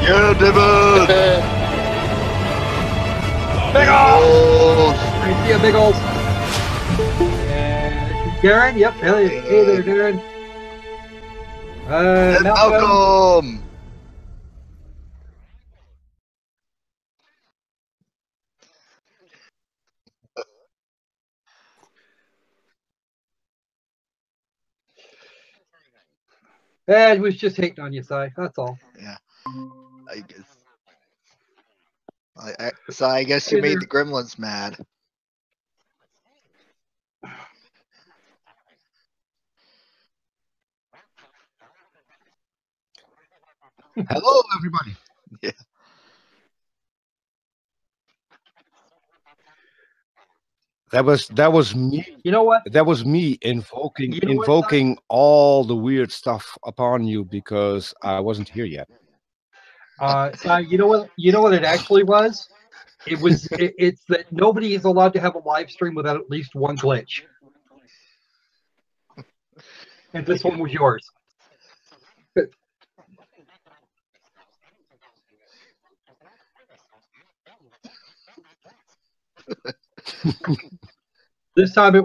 Yeah, Devin! Big ol'! I see a big ol'. Darren, yep. Hey there, Darren. Malcolm. It was just hating on you, Si. That's all. Yeah, I guess. So I guess you made the gremlins mad. Hello, everybody. Yeah. That was me. You know what? That was me invoking all the weird stuff upon you because I wasn't here yet. Si, you know what? You know what it actually was? It's that nobody is allowed to have a live stream without at least one glitch. And this one was yours. This time it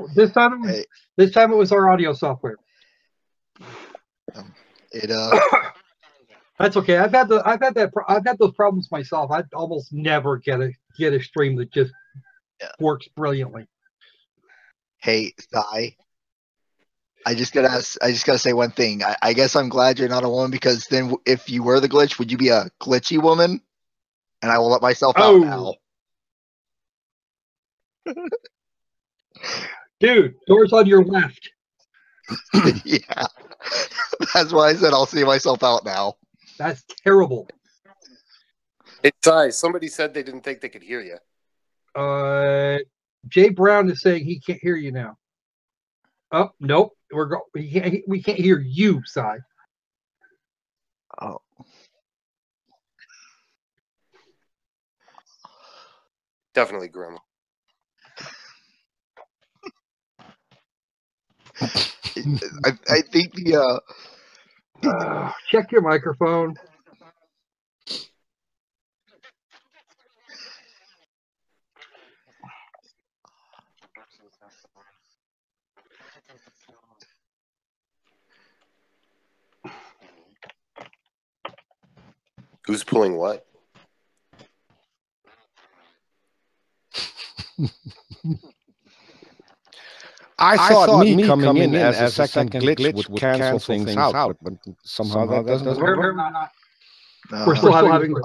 was our audio software. That's okay. I've had those problems myself. I almost never get a stream that just works brilliantly. Hey, Si. I just gotta say one thing. I guess I'm glad you're not a woman, because then if you were the glitch, would you be a glitchy woman? And I will let myself out now. Dude, door's on your left. Yeah. That's why I said I'll see myself out now. That's terrible. Hey, Si, somebody said they didn't think they could hear you. Jay Brown is saying he can't hear you now. Oh, nope. We can't hear you, Si. Oh. Definitely grim. I think the check your microphone. Who's pulling what? I thought me coming in as a second glitch would cancel things out, but somehow that doesn't work. We're still having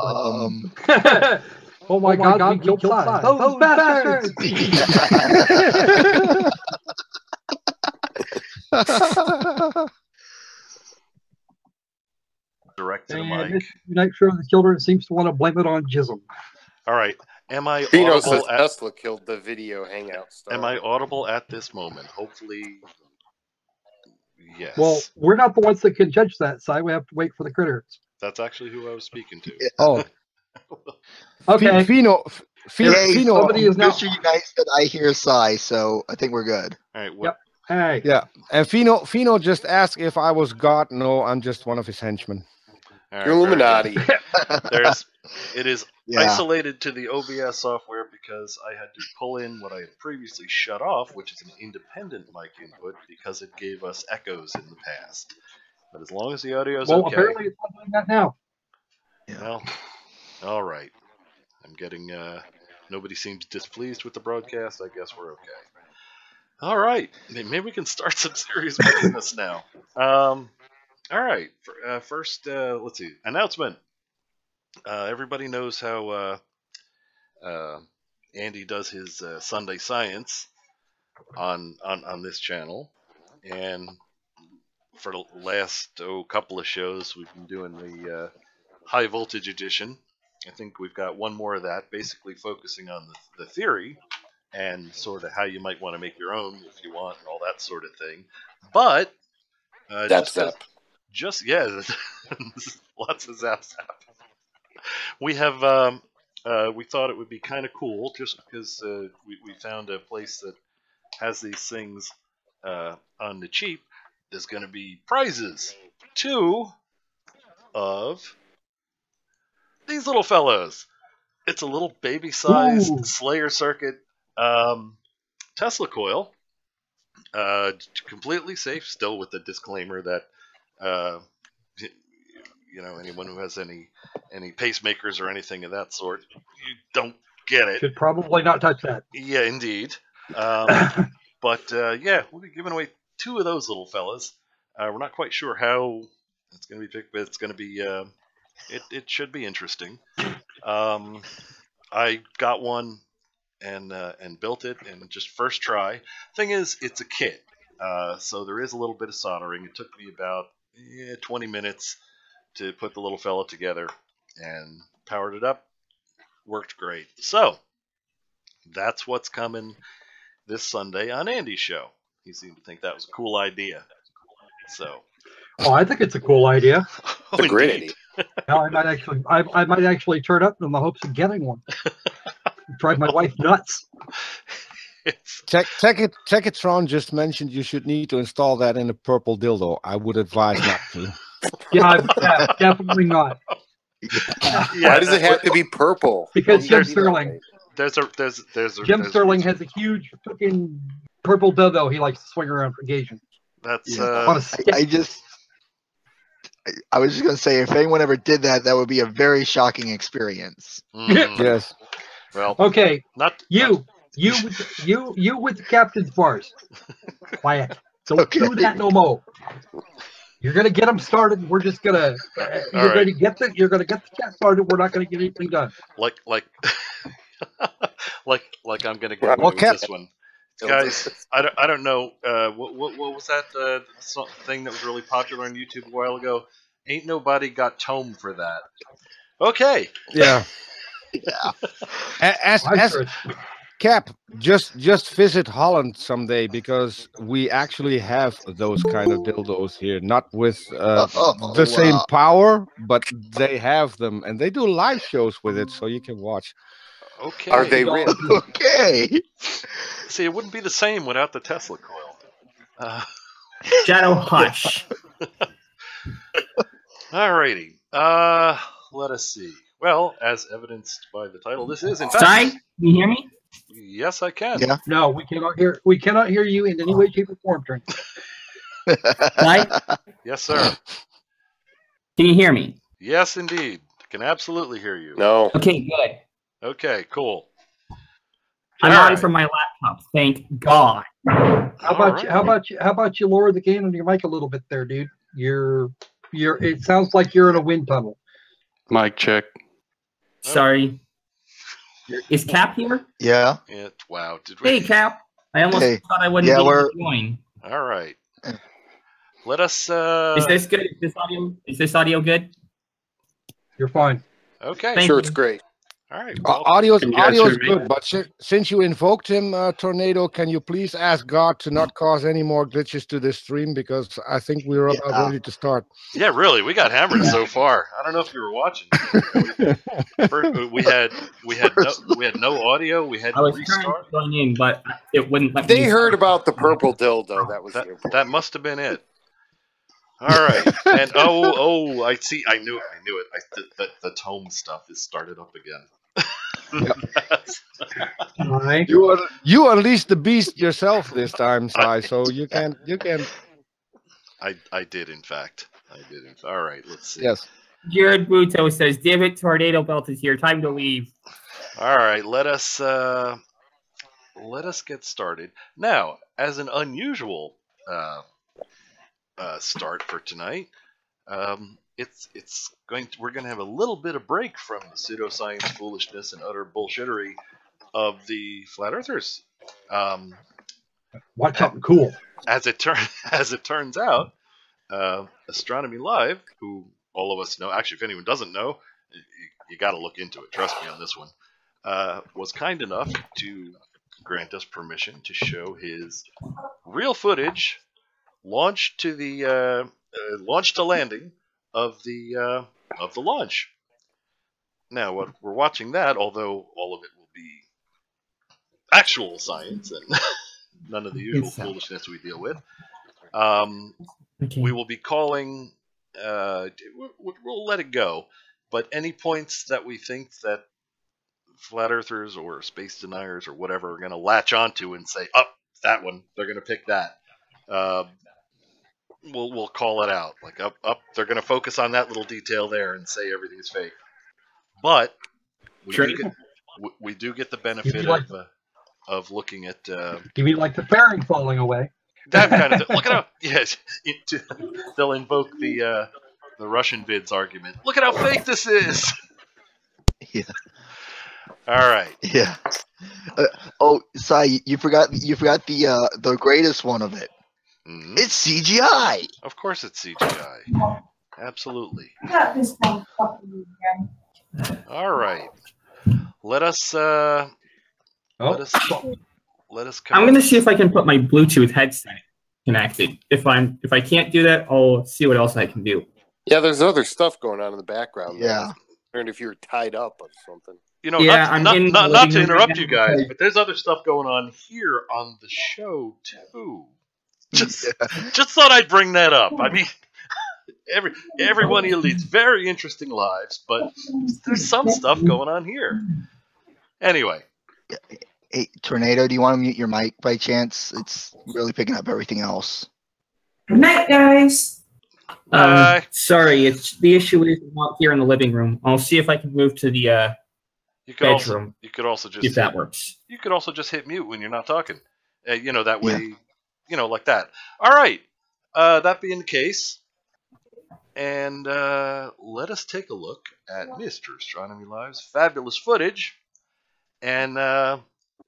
oh my God, we killed Si. Those bastards! Direct to the mic. Night Show of the Children seems to want to blame it on Jism. All right. Am I Fino says audible? Tesla killed the video hangout star. Am I audible at this moment? Hopefully, yes. Well, we're not the ones that can judge that, Si. We have to wait for the critters. That's actually who I was speaking to. Oh. Okay. Fino, somebody is now. Mr. Unite said I hear Si, so I think we're good. All right. Yep. Hey. Yeah. And Fino just asked if I was God. No, I'm just one of his henchmen. All right, You're Illuminati. It is isolated to the OBS software because I had to pull in what I had previously shut off, which is an independent mic input, because it gave us echoes in the past. But as long as the audio is okay. Apparently it's not doing that now. Yeah. Well, all right. I'm getting. Nobody seems displeased with the broadcast. I guess we're okay. All right. Maybe we can start some serious business now. All right. First, let's see. Announcement. Everybody knows how Andy does his Sunday Science on this channel, and for the last couple of shows, we've been doing the high voltage edition. I think we've got one more of that, basically focusing on the theory and sort of how you might want to make your own if you want, and all that sort of thing. But lots of zap. We have we thought it would be kind of cool just because we found a place that has these things on the cheap. There's going to be prizes. 2 of these little fellows. It's a little baby-sized Ooh. Slayer circuit Tesla coil. Completely safe, still with the disclaimer that anyone who has any pacemakers or anything of that sort, you don't get it. Should probably not touch that. Yeah, indeed. But we'll be giving away 2 of those little fellas. We're not quite sure how it's going to be picked, but it's going to be it should be interesting. I got one and built it in just first try. Thing is, it's a kit, so there is a little bit of soldering. It took me about 20 minutes to put the little fella together and powered it up. Worked great. So that's what's coming this Sunday on Andy's show. He seemed to think that was a cool idea. So, I think it's a cool idea. It's a great idea. Now, I might actually turn up in the hopes of getting one. Drive my wife nuts. Techitron just mentioned you should need to install that in a purple dildo. I would advise not to. Yeah, definitely not. Why does it have to be purple? Because Jim Sterling. Jim Sterling has a huge fucking purple dildo he likes to swing around for occasion. That's On a stick. I was just gonna say, if anyone ever did that, that would be a very shocking experience. Yes. Well, Okay, not you with the captain's bars. Quiet. Don't do that no more. You're gonna get them started. We're just gonna. You're gonna get the chat started. We're not gonna get anything done. like I'm gonna get away with this one, guys. I don't know. What was that thing that was really popular on YouTube a while ago? Ain't nobody got tome for that. Okay. Yeah. Yeah. As Cap, just visit Holland someday, because we actually have those kind of dildos here. Not with the same power, but they have them, and they do live shows with it, so you can watch. Okay. Are they real? Okay. See, it wouldn't be the same without the Tesla coil. Shadow hush. Alrighty. Let us see. Well, as evidenced by the title, this is in fact. Sorry, can you hear me? Yes, I can. Yeah. No, we cannot hear. We cannot hear you in any way, shape, or form, Trent. Sorry? Yes, sir. Can you hear me? Yes, indeed. Can absolutely hear you. No. Okay, good. Okay, cool. I'm All on right. from my laptop. Thank God. How about you lower the gain on your mic a little bit there, dude? It sounds like you're in a wind tunnel. Mic check. Sorry. Is Cap here? Yeah. Wow. Did we? Hey, Cap. I almost thought I wouldn't Yeah, be able we're- to join. All right. Let us. Is this good? Is this audio good? You're fine. Okay. Thank Sure, you. it's great. All right. Audio's Can you guys hear me? good, but since you invoked him, Tornado, can you please ask God to not cause any more glitches to this stream, because I think we're about ready to start. Yeah, really. We got hammered so far. I don't know if you were watching. First, we had no audio. We had I to was trying restart. to join in, but it wouldn't let me. They heard about the purple dildo. That was the important. That must have been it. All right. And I see. I knew it. The tome stuff is started up again. All right. You unleashed the beast yourself this time, Sai. So you can. I did, in fact. All right. Let's see. Yes. Jared Buto says, "Damn it, Tornado Belt is here. Time to leave." All right. Let us get started now. As an unusual start for tonight, we're going to have a little bit of break from the pseudoscience foolishness and utter bullshittery of the flat earthers. Watch something cool. As it turns out, Astronomy Live, who all of us know, actually, if anyone doesn't know, you got to look into it. Trust me on this one. Was kind enough to grant us permission to show his real footage, launch to landing of the launch. Now, we're watching that, although all of it will be actual science and none of the usual foolishness we deal with. Okay. We will be calling. We'll let it go, But any points that we think that flat earthers or space deniers or whatever are going to latch onto and say, "Oh, that one, they're going to pick that." We'll call it out. Like up, they're going to focus on that little detail there and say everything's fake. But we do get the benefit of looking at. You mean like the fairing falling away? That kind of thing. Look at how they'll invoke the Russian vids argument. Look at how fake this is. Yeah. All right. Yeah. Sai, you forgot the greatest one of it. Mm-hmm. It's CGI. Of course, it's CGI. Absolutely. All right. Let us. Let us. I'm going to see if I can put my Bluetooth headset connected. If I can't do that, I'll see what else I can do. Yeah, there's other stuff going on in the background. Yeah. And if you're tied up or something. You know, Yeah, not to interrupt you guys, but there's other stuff going on here on the show too. Just thought I'd bring that up. I mean, every one of you leads very interesting lives, but there's some stuff going on here. Anyway. Hey, Tornado, do you want to mute your mic by chance? It's really picking up everything else. Good night, guys. Sorry, the issue is I'm not here in the living room. I'll see if I can move to the bedroom. You could also just see if that works. You could also just hit mute when you're not talking. That way, like that. All right. That being the case, and let us take a look at Mr. Astronomy Live's fabulous footage, and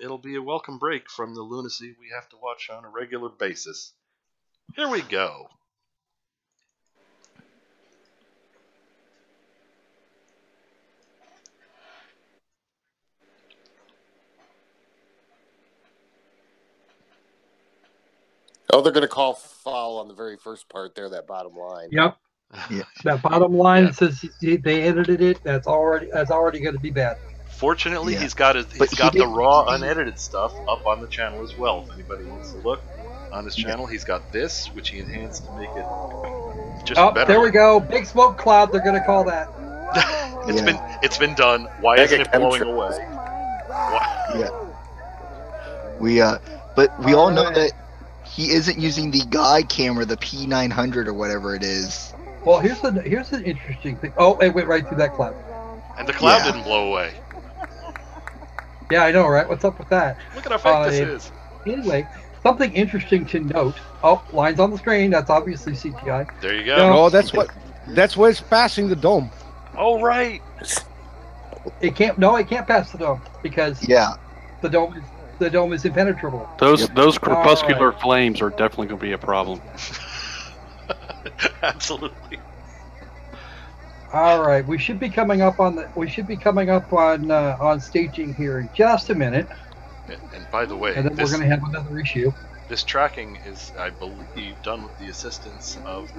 it'll be a welcome break from the lunacy we have to watch on a regular basis. Here we go. Oh, they're going to call foul on the very first part there, that bottom line. Yep. Yeah. That bottom line says they edited it. That's already going to be bad. Fortunately, he's got the raw, unedited stuff up on the channel as well. If anybody wants to look on his channel, he's got this, which he enhanced to make it just better. There we go. Big smoke cloud. They're going to call that. It's been done. Why isn't it blowing away? Yeah. But we all know that he isn't using the guy camera, the P900 or whatever it is. Well, here's an interesting thing. Oh, it went right through that cloud. And the cloud didn't blow away. Yeah, I know, right? What's up with that? Look at how fake this is. Anyway, something interesting to note. Oh, lines on the screen. That's obviously CGI. There you go. No, that's where it's passing the dome. Oh, right. It can't pass the dome because the dome is impenetrable. Those crepuscular flames are definitely going to be a problem. Absolutely. All right, we should be coming up on staging here in just a minute. And by the way, and then we're going to have another issue. This tracking is, I believe, done with the assistance of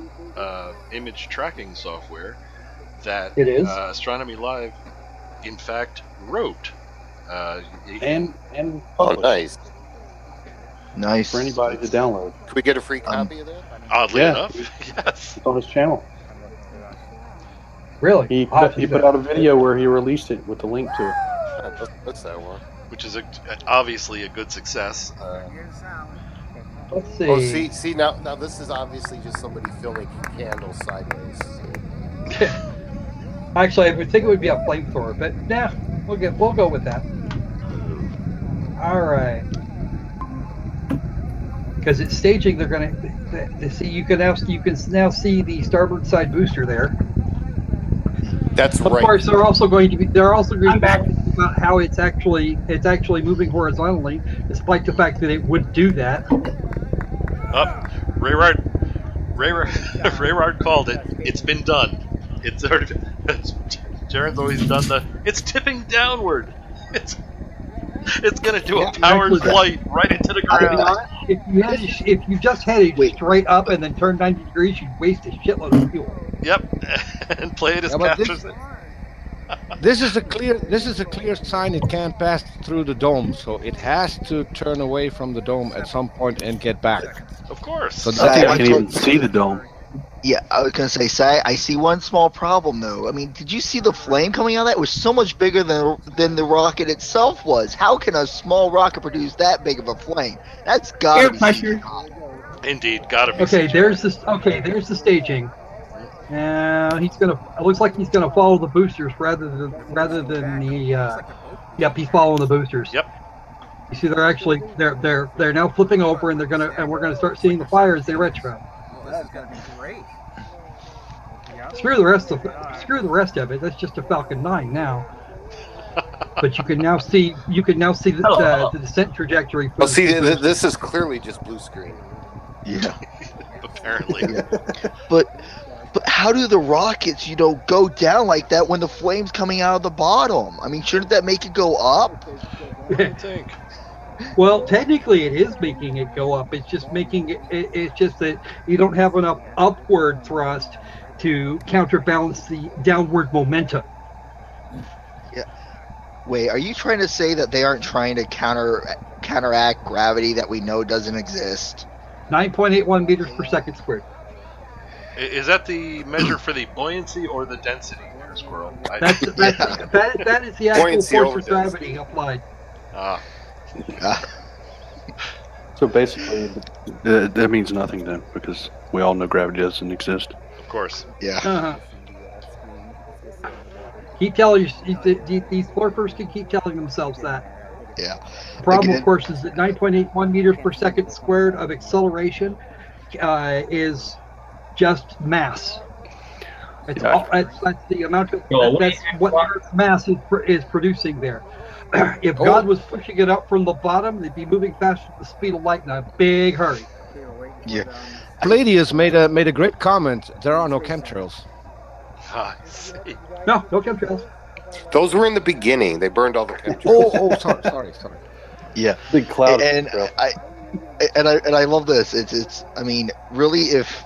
image tracking software that Astronomy Live, in fact, wrote. And nice. Nice. For anybody to download. Can we get a free copy of that? Oddly enough, yes. It's on his channel. Really? He put out a video where he released it with the link to it. That's that one. Which is obviously a good success. Let's see. Oh, see now this is obviously just somebody filming candles sideways. Actually, I would think it would be a flamethrower, but nah, we'll go with that. All right. Because it's staging, they're going to see. You can now see the starboard side booster there. That's right. Of course, they're also going to be talking about how it's actually moving horizontally, despite the fact that it would do that. Rayrard called it. It's been done. It's already. Jaren's always done it's tipping downward. It's going to do a powered flight right into the ground. If you just headed straight up and then turned 90 degrees, you'd waste a shitload of fuel. Yep, and play it as captures it. This is a clear sign it can't pass through the dome, so it has to turn away from the dome at some point and get back. Of course. So I think I can even see the dome. Yeah, I was gonna say, I see one small problem though. I mean, did you see the flame coming out of that? It was so much bigger than the rocket itself was. How can a small rocket produce that big of a flame? That's gotta Air be pressure. CGI. Indeed, gotta be. Okay, CGI. there's this. Okay, there's the staging. He's gonna. It looks like he's gonna follow the boosters rather than the. Yep, he's following the boosters. Yep. You see, they're now flipping over, and we're gonna start seeing the fire as they retro. This is gonna be great. Screw the rest of it. That's just a Falcon 9 now. But you can now see the descent trajectory. Well, see, this is clearly just blue screen. Yeah. Apparently. Yeah. But how do the rockets, go down like that when the flame's coming out of the bottom? I mean, shouldn't that make it go up? I think. Well, technically, it is making it go up. It's just making it. It's just that you don't have enough upward thrust to counterbalance the downward momentum. Yeah. Wait, are you trying to say that they aren't trying to counteract gravity that we know doesn't exist? 9.81 meters per second squared. Is that the measure for the buoyancy or the density, Squirrel? That is the actual force of gravity applied. So basically, that means nothing then, because we all know gravity doesn't exist. Of course. Yeah. Keep telling these flurfers can keep telling themselves that. Yeah. The problem, of course, is that 9.81 meters per second squared of acceleration is just mass. That's the amount of that's what Earth's mass is producing there. If God was pushing it up from the bottom, they'd be moving faster than the speed of light in a big hurry. Yeah. Palladius made a great comment. There are no chemtrails. I see. No chemtrails. Those were in the beginning. They burned all the chemtrails. Sorry. Yeah. Big cloud. And I love this. It's I mean, really, if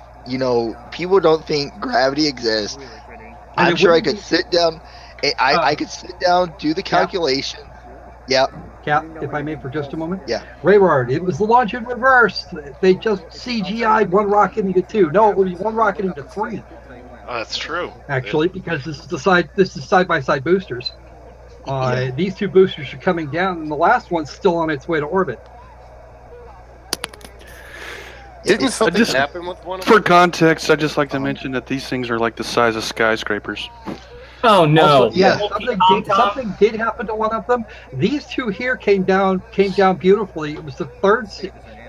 people don't think gravity exists, I'm sure I could sit down. I could sit down, do the calculation. Yeah. Cap, if I may, for just a moment. Yeah. Rayward, it was the launch in reverse. They just CGI'd one rocket into two. No, it would be one rocket into three. Oh, that's true. Actually, because this is side-by-side boosters. These two boosters are coming down, and the last one's still on its way to orbit. Didn't something happen with one of them? For context, I'd just like to mention that these things are like the size of skyscrapers. Oh no! Also, something did happen to one of them. These two here came down beautifully. It was the third.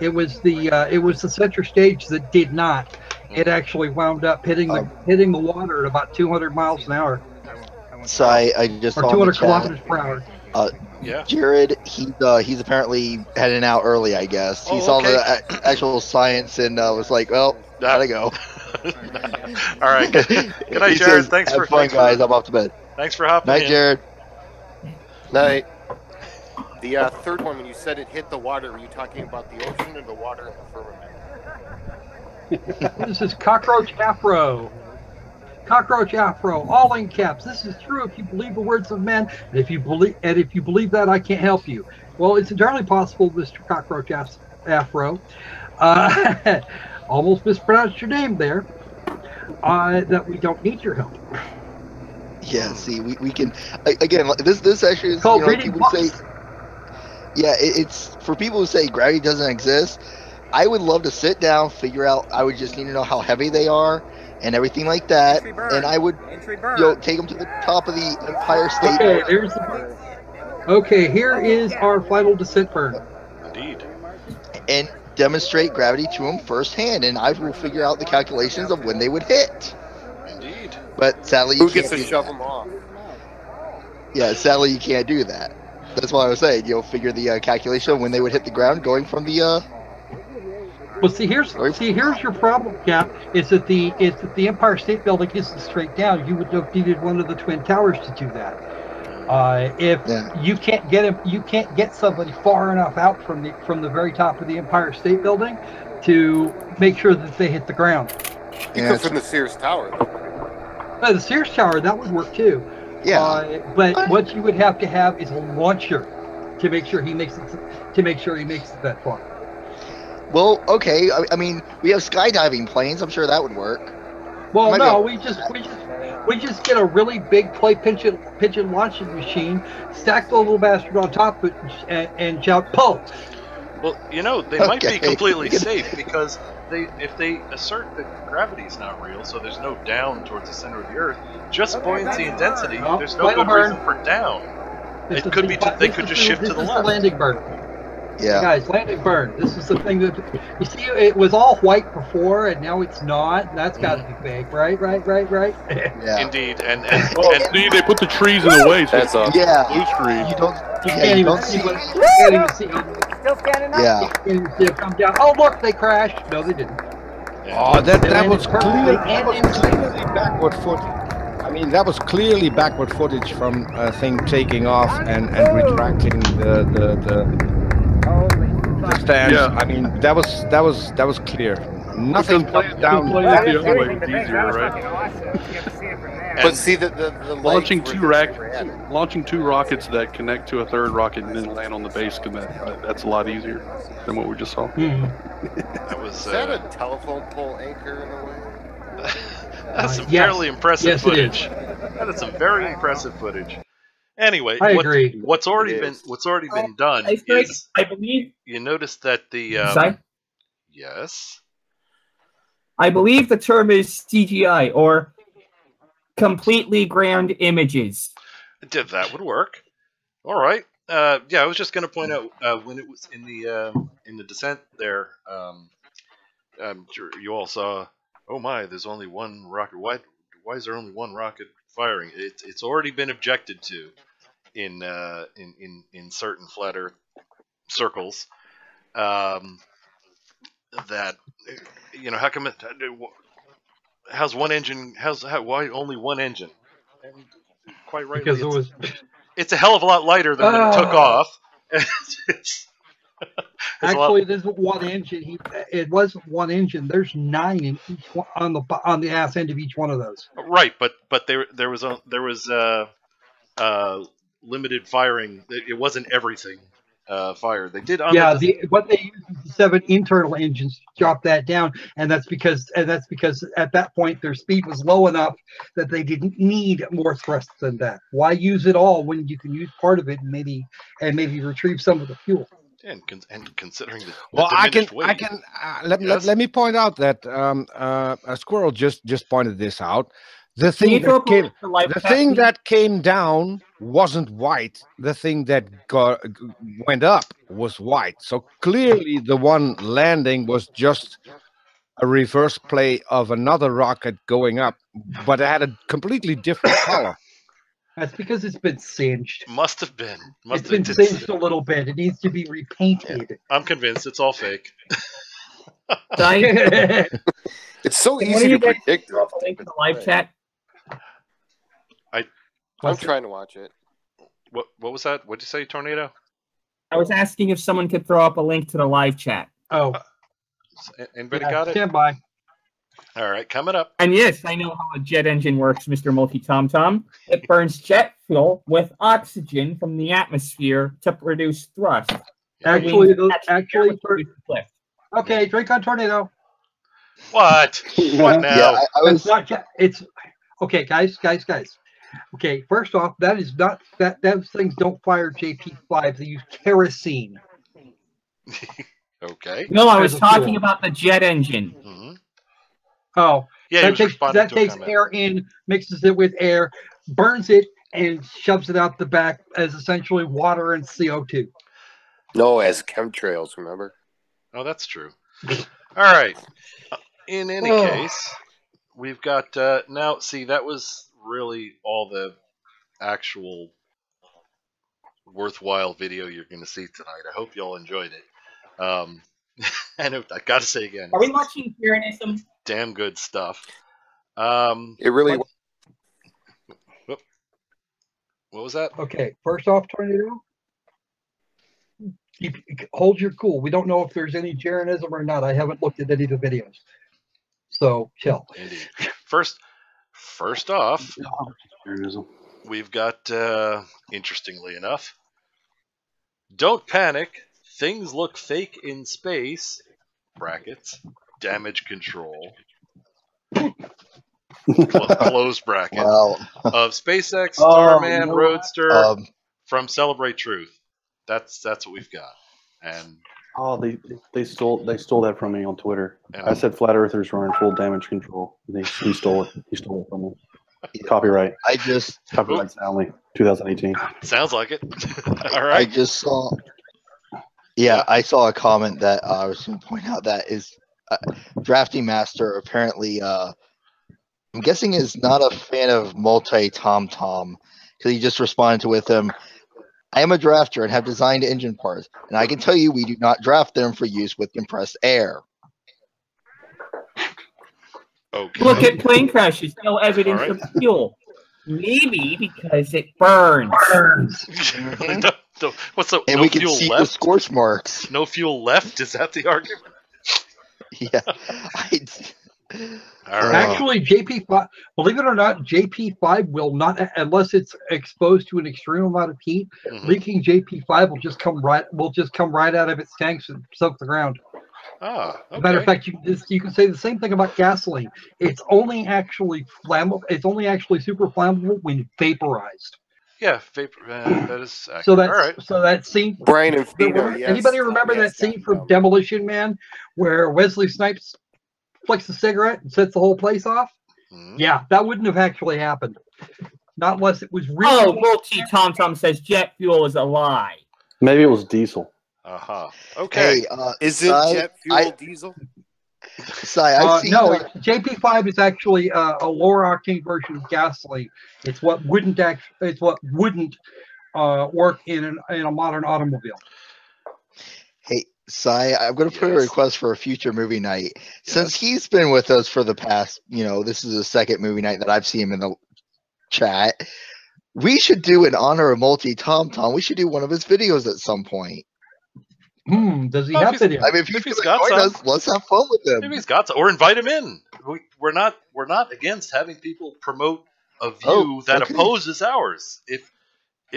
It was the center stage that did not. It actually wound up hitting the water at about 200 miles an hour. So I just or 200 kilometers per hour. Yeah. Jared, he's apparently heading out early. I guess he saw the actual science and was like, "Well, gotta go." All right. Good night, Jared. Thanks for fun, guys. I'm off to bed. Thanks for hopping in. Night, Jared. Night. The third one, when you said it hit the water, were you talking about the ocean or the water in the firmament? This is Cockroach Afro. Cockroach Afro, all in caps. This is true if you believe the words of men, and if you believe that, I can't help you. Well, it's entirely possible, Mr. Cockroach Afro. Almost mispronounced your name there. That we don't need your help. Yeah, see, we can again. This actually is called reading people books. say. Yeah, it's for people who say gravity doesn't exist. I would love to sit down, figure out. I would just need to know how heavy they are and everything like that, and I would take them to the top of the Empire State. Okay, here is our final descent burn. Indeed. And demonstrate gravity to them firsthand, and I will figure out the calculations of when they would hit. Indeed. But sadly, who gets to shove them off? Yeah, sadly you can't do that. That's what I was saying. You'll figure the calculation of when they would hit the ground, going from the. Well, here's your problem, Cap. Is that the Empire State Building isn't straight down. You would have needed one of the twin towers to do that. You can't get somebody far enough out from the very top of the Empire State Building to make sure that they hit the ground. You could from the Sears Tower. The Sears Tower, that would work too. Yeah. But what you would have to have is a launcher to make sure he makes it that far. Well, okay. I mean, we have skydiving planes. I'm sure that would work. Well, no, we just get a really big play pigeon launching machine, stack the little bastard on top of it, and shout pulse. Well, they might be completely safe because if they assert that gravity is not real, so there's no down towards the center of the Earth, just buoyancy and density. There's no good reason for down. They could just shift to the left. The landing burn. Yeah. Hey guys, landing burn. This is the thing that you see. It was all white before, and now it's not. That's got to be fake, right? Yeah. Indeed, and indeed, they put the trees in the way. So That's awesome. Yeah. Blue screen. You can't even see what. You can't even see. Still standing up? Yeah. You can't even see it come down. Oh look, they crashed. No, they didn't. Oh, that was clearly backward footage. I mean, that was clearly backward footage from a thing taking off and retracting the stands. Yeah. I mean, that was clear. Nothing down. The other way was easier, right? But see, the launching two rockets that connect to a third rocket and then land on the base, that's a lot easier than what we just saw. That was. Is that a telephone pole anchor in a way? That's some fairly impressive footage. It is. That is some very impressive footage. Anyway, I agree. What's already been done is I believe you notice that the sorry? Yes. I believe the term is CGI or completely ground images. That would work. All right. Yeah, I was just going to point out when it was in the descent there. You all saw. Oh my! There's only one rocket. Why is there only one rocket firing? It's already been objected to in certain flat Earth circles. That how come how's one engine? Why only one engine? And quite rightly, Because it's a hell of a lot lighter than when it took off. Actually, there's one engine. It wasn't one engine. There's 9 in each one on the ass end of each one of those. Right, but there was limited firing. It wasn't everything fired. They did. What they used is 7 internal engines to drop that down, and that's because at that point their speed was low enough that they didn't need more thrust than that. Why use it all when you can use part of it and maybe retrieve some of the fuel? And considering the let me point out that a squirrel just pointed this out. The thing that came down wasn't white. The thing that went up was white. So clearly, the one landing was just a reverse play of another rocket going up, but it had a completely different color. That's because it's been singed. Must have been. It's been singed a little bit. It needs to be repainted. Yeah. I'm convinced it's all fake. It's so easy to predict. Drop a link in the live chat. I'm trying to watch it. What was that? What'd you say, Tornado? I was asking if someone could throw up a link to the live chat. Oh. Anybody got it? Stand by. All right, coming up. And yes, I know how a jet engine works, Mr. Multi-Tom-Tom. It burns jet fuel with oxygen from the atmosphere to produce thrust. Okay, drink on Tornado. What? What now? Yeah, it's not. It's okay, guys. Okay, first off, that is not that. Those things don't fire JP5. They use kerosene. Okay. No, I was talking about the jet engine. Mm-hmm. Oh, yeah. That takes air in, mixes it with air, burns it, and shoves it out the back as essentially water and CO2. No, as chemtrails. Remember? Oh, that's true. All right. In any case, we've got now. See, that was really all the actual worthwhile video you're going to see tonight. I hope you all enjoyed it. And I got to say again, are we watching Pyrrhonism? Damn good stuff. It really. What was that? Okay, first off, Tornado, hold your cool. We don't know if there's any Jeranism or not. I haven't looked at any of the videos, so chill. Indeed. First off, we've got, interestingly enough, don't panic. Things look fake in space. brackets, damage control, close bracket, of SpaceX, Starman, Roadster, from Celebrate Truth. That's what we've got. And they stole that from me on Twitter. I said flat earthers were in full damage control. He stole it. He stole it from me. Copyright. Copyright's only 2018. Sounds like it. All right. I just saw. Yeah, I saw a comment that I was going to point out that is Drafting Master apparently. I'm guessing is not a fan of multi-tom-tom because he just responded with him. I am a drafter and have designed engine parts, and I can tell you we do not draft them for use with compressed air. Okay. Look at plane crashes, no evidence of fuel. Maybe because it burns. What's the? And no we can fuel see left? the scorch marks. No fuel left? Is that the argument? Yeah. Actually, JP5, believe it or not, JP5 will not, unless it's exposed to an extreme amount of heat. Leaking JP5 will just come right out of its tanks and soak the ground. Okay. As a matter of fact, you can say the same thing about gasoline. It's only actually flammable. It's only actually super flammable when vaporized. Yeah, vapor. That is accurate. So that scene. Brian and Fino. Yes. Anybody remember that scene from Demolition Man where Wesley Snipes flicks a cigarette and sets the whole place off? Yeah, that wouldn't have actually happened. Not unless it was really. Oh, Multi-Tom-Tom says jet fuel is a lie. Maybe it was diesel. Okay. Hey, is it jet fuel diesel? No, JP5 is actually a lower octane version of gasoline. It's what wouldn't work in a modern automobile. Hey, Sai, I'm going to put a request for a future movie night. Since he's been with us for the past, this is the second movie night that I've seen him in the chat. We should do in honor of Multi-Tom-Tom. We should do one of his videos at some point. Does he have video? I mean, if he's got join us, let's have fun with him. Maybe he's got some, or invite him in. We're not against having people promote a view that opposes ours. If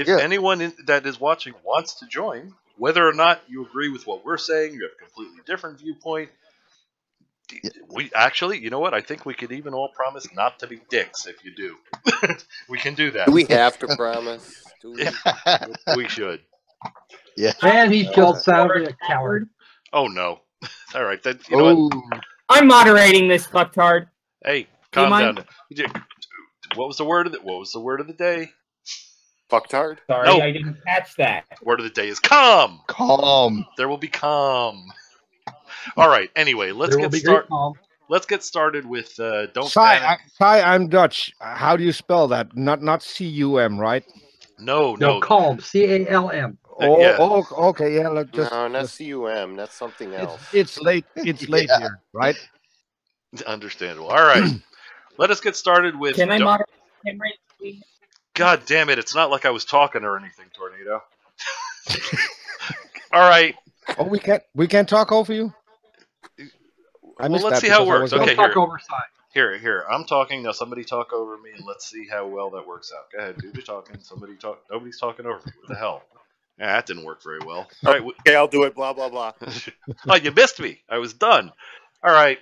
anyone that is watching wants to join, whether or not you agree with what we're saying, you have a completely different viewpoint. We actually, you know what? I think we could even all promise not to be dicks if you do. We can do that. Do we have to promise? We should. Yeah. And he just sounded a coward. Oh no! All right, then. You know what? I'm moderating this, fucktard. Hey, calm down. What was the word of the day? Fucktard. Sorry, no. I didn't catch that. Word of the day is calm. Calm. There will be calm. All right. Anyway, let's get started with don't panic. I'm Dutch. How do you spell that? Not C-U-M, right? No. Calm. C-A-L-M. Okay. Yeah. No, not C-U-M. That's something else. It's late. It's late here, right? Understandable. All right. Let us get started with. Can I moderate him, please? God damn it! It's not like I was talking or anything, Tornado. All right. Oh, we can't talk over you. Well, let's see how it works. Okay, here. I'm talking now. Somebody talk over me, and let's see how well that works out. Go ahead, do the talking. Nobody's talking over me. What the hell? Yeah, that didn't work very well. All right. Okay, I'll do it. Blah blah blah. Oh, you missed me. I was done. All right.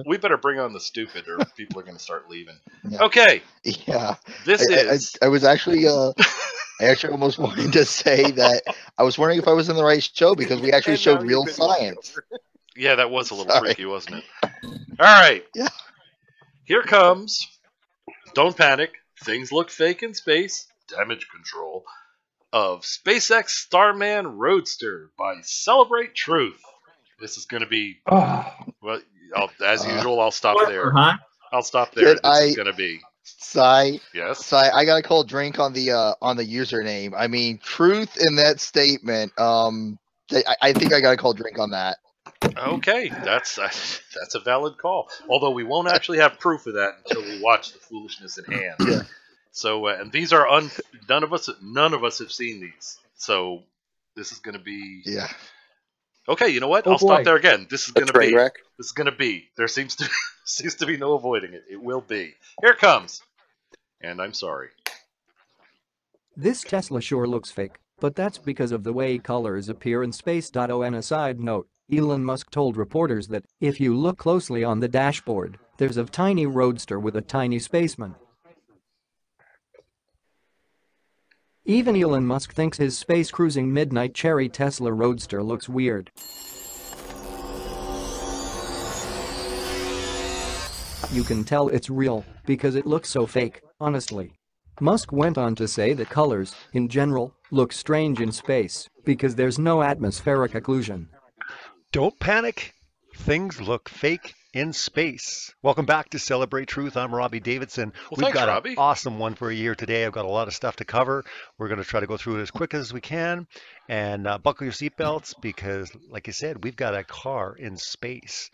We better bring on the stupid, or people are going to start leaving. Yeah. Okay. Yeah. I was actually. I actually almost wanted to say that I was wondering if I was in the right show because we actually showed real science. Yeah, that was a little freaky, wasn't it? All right. Yeah. Here comes. Don't panic. Things look fake in space. Damage control of SpaceX Starman Roadster by Celebrate Truth. This is going to be. Well, as usual, I'll stop there. I'll stop there. This is going to be. Sai, yes. Sai, I gotta call drink on the username. I mean, truth in that statement. I think I gotta call drink on that. Okay, that's a valid call. Although we won't actually have proof of that until we watch the foolishness at hand. Yeah. So, and these are none of us have seen these. So this is gonna be. Yeah. Okay, you know what? I'll stop there again. This is gonna be. This is gonna be. There seems to be no avoiding it. It will be. Here it comes. And I'm sorry. This Tesla sure looks fake, but that's because of the way colors appear in space. On a side note, Elon Musk told reporters that if you look closely on the dashboard, there's a tiny roadster with a tiny spaceman. Even Elon Musk thinks his space-cruising midnight cherry Tesla Roadster looks weird. You can tell it's real because it looks so fake, honestly. Musk went on to say that colors, in general, look strange in space because there's no atmospheric occlusion. Don't panic. Things look fake in space. Welcome back to Celebrate Truth. I'm Robbie Davidson. We've got an awesome one for you here today. I've got a lot of stuff to cover. We're going to try to go through it as quick as we can. And buckle your seatbelts because, like I said, we've got a car in space.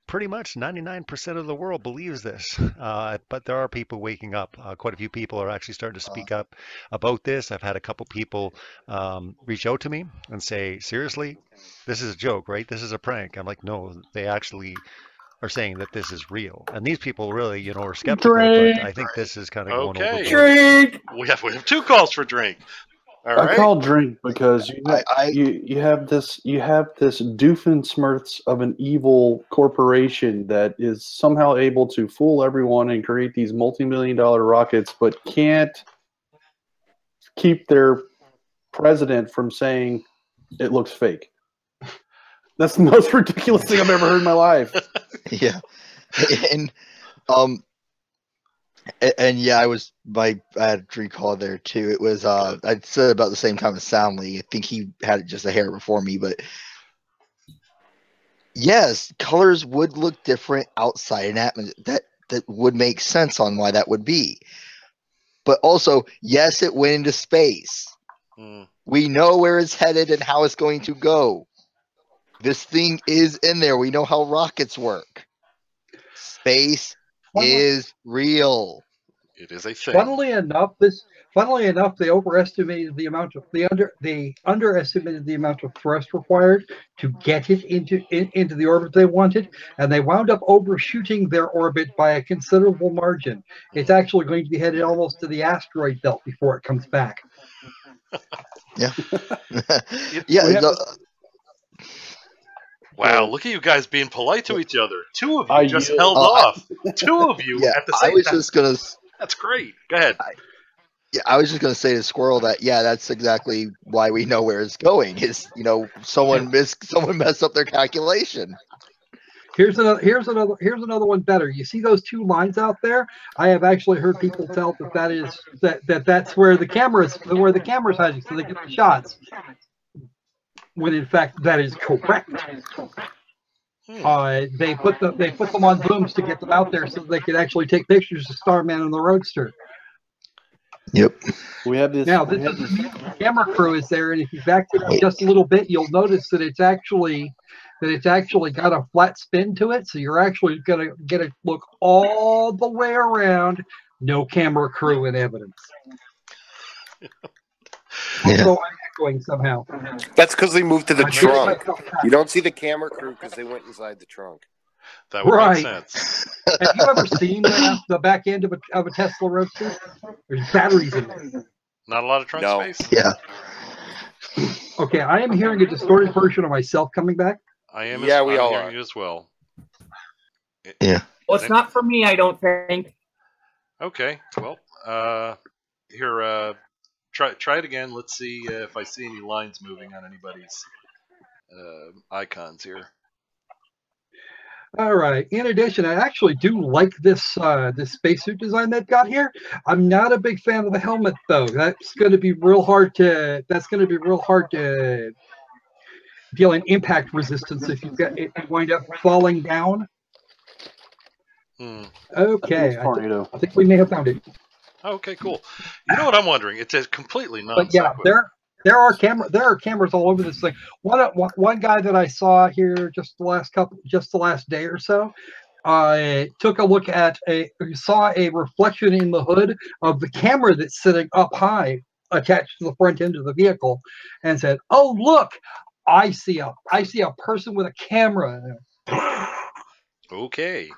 Pretty much 99% of the world believes this, but there are people waking up. Quite a few people are actually starting to speak up about this. I've had a couple people reach out to me and say, seriously, this is a joke, right? This is a prank. I'm like, no, they actually are saying that this is real. And these people really, are skeptical, but I think this is kind of going overboard. Drink! We have 2 calls for drink. All right. I call drink because you have this doofenshmirtz of an evil corporation that is somehow able to fool everyone and create these multi-million-dollar rockets, but can't keep their president from saying it looks fake. That's the most ridiculous thing I've ever heard in my life. Yeah, and yeah, I had a drink call there too. It was I'd said about the same time as Soundly. I think he had it just a hair before me, but yes, colors would look different outside an atmosphere. That would make sense on why that would be. But also, yes, it went into space. We know where it's headed and how it's going to go. This thing is in there. We know how rockets work. Space is real. It is a thing. Funnily enough, they overestimated the amount of they underestimated the amount of thrust required to get it into the orbit they wanted, and they wound up overshooting their orbit by a considerable margin. It's actually going to be headed almost to the asteroid belt before it comes back. Yeah. Wow, look at you guys being polite to each other. 2 of you just held off. 2 of you at the same time. That's great. Go ahead. I was just going to say to Squirrel that, that's exactly why we know where it's going. Is someone messed up their calculation. Here's another one better. You see those 2 lines out there? I have actually heard people tell that's where the camera's hiding, so they get the shots. When in fact that is correct. They put them on booms to get them out there so they could actually take pictures of Starman and the Roadster. Yep. We have this. Now, this camera crew is there, and if you back it up just a little bit, you'll notice that it's actually got a flat spin to it. So you're actually gonna get it look all the way around. No camera crew in evidence. Also, I'm echoing somehow. That's because they moved to the trunk. You don't see the camera crew because they went inside the trunk. That would make sense. Have you ever seen the back end of a Tesla Roadster? There's batteries in there. Not a lot of trunk space? Yeah. Okay, I am hearing a distorted version of myself coming back. I am. Yeah, we all hearing are. you as well. Yeah. Well, it's not for me, I don't think. Okay. Well, here. Try it again. Let's see if I see any lines moving on anybody's icons here. All right. In addition, I actually do like this this spacesuit design they've got here. I'm not a big fan of the helmet though. That's going to be real hard to deal in impact resistance if you wind up falling down. Okay. I think we may have found it. Okay, cool. You know what I'm wondering? It's a completely non-sequitur. But yeah, there are cameras all over this thing. One guy that I saw here just the last day or so, took a look at saw a reflection in the hood of the camera that's sitting up high attached to the front end of the vehicle, and said, "Oh look, I see a person with a camera." Okay.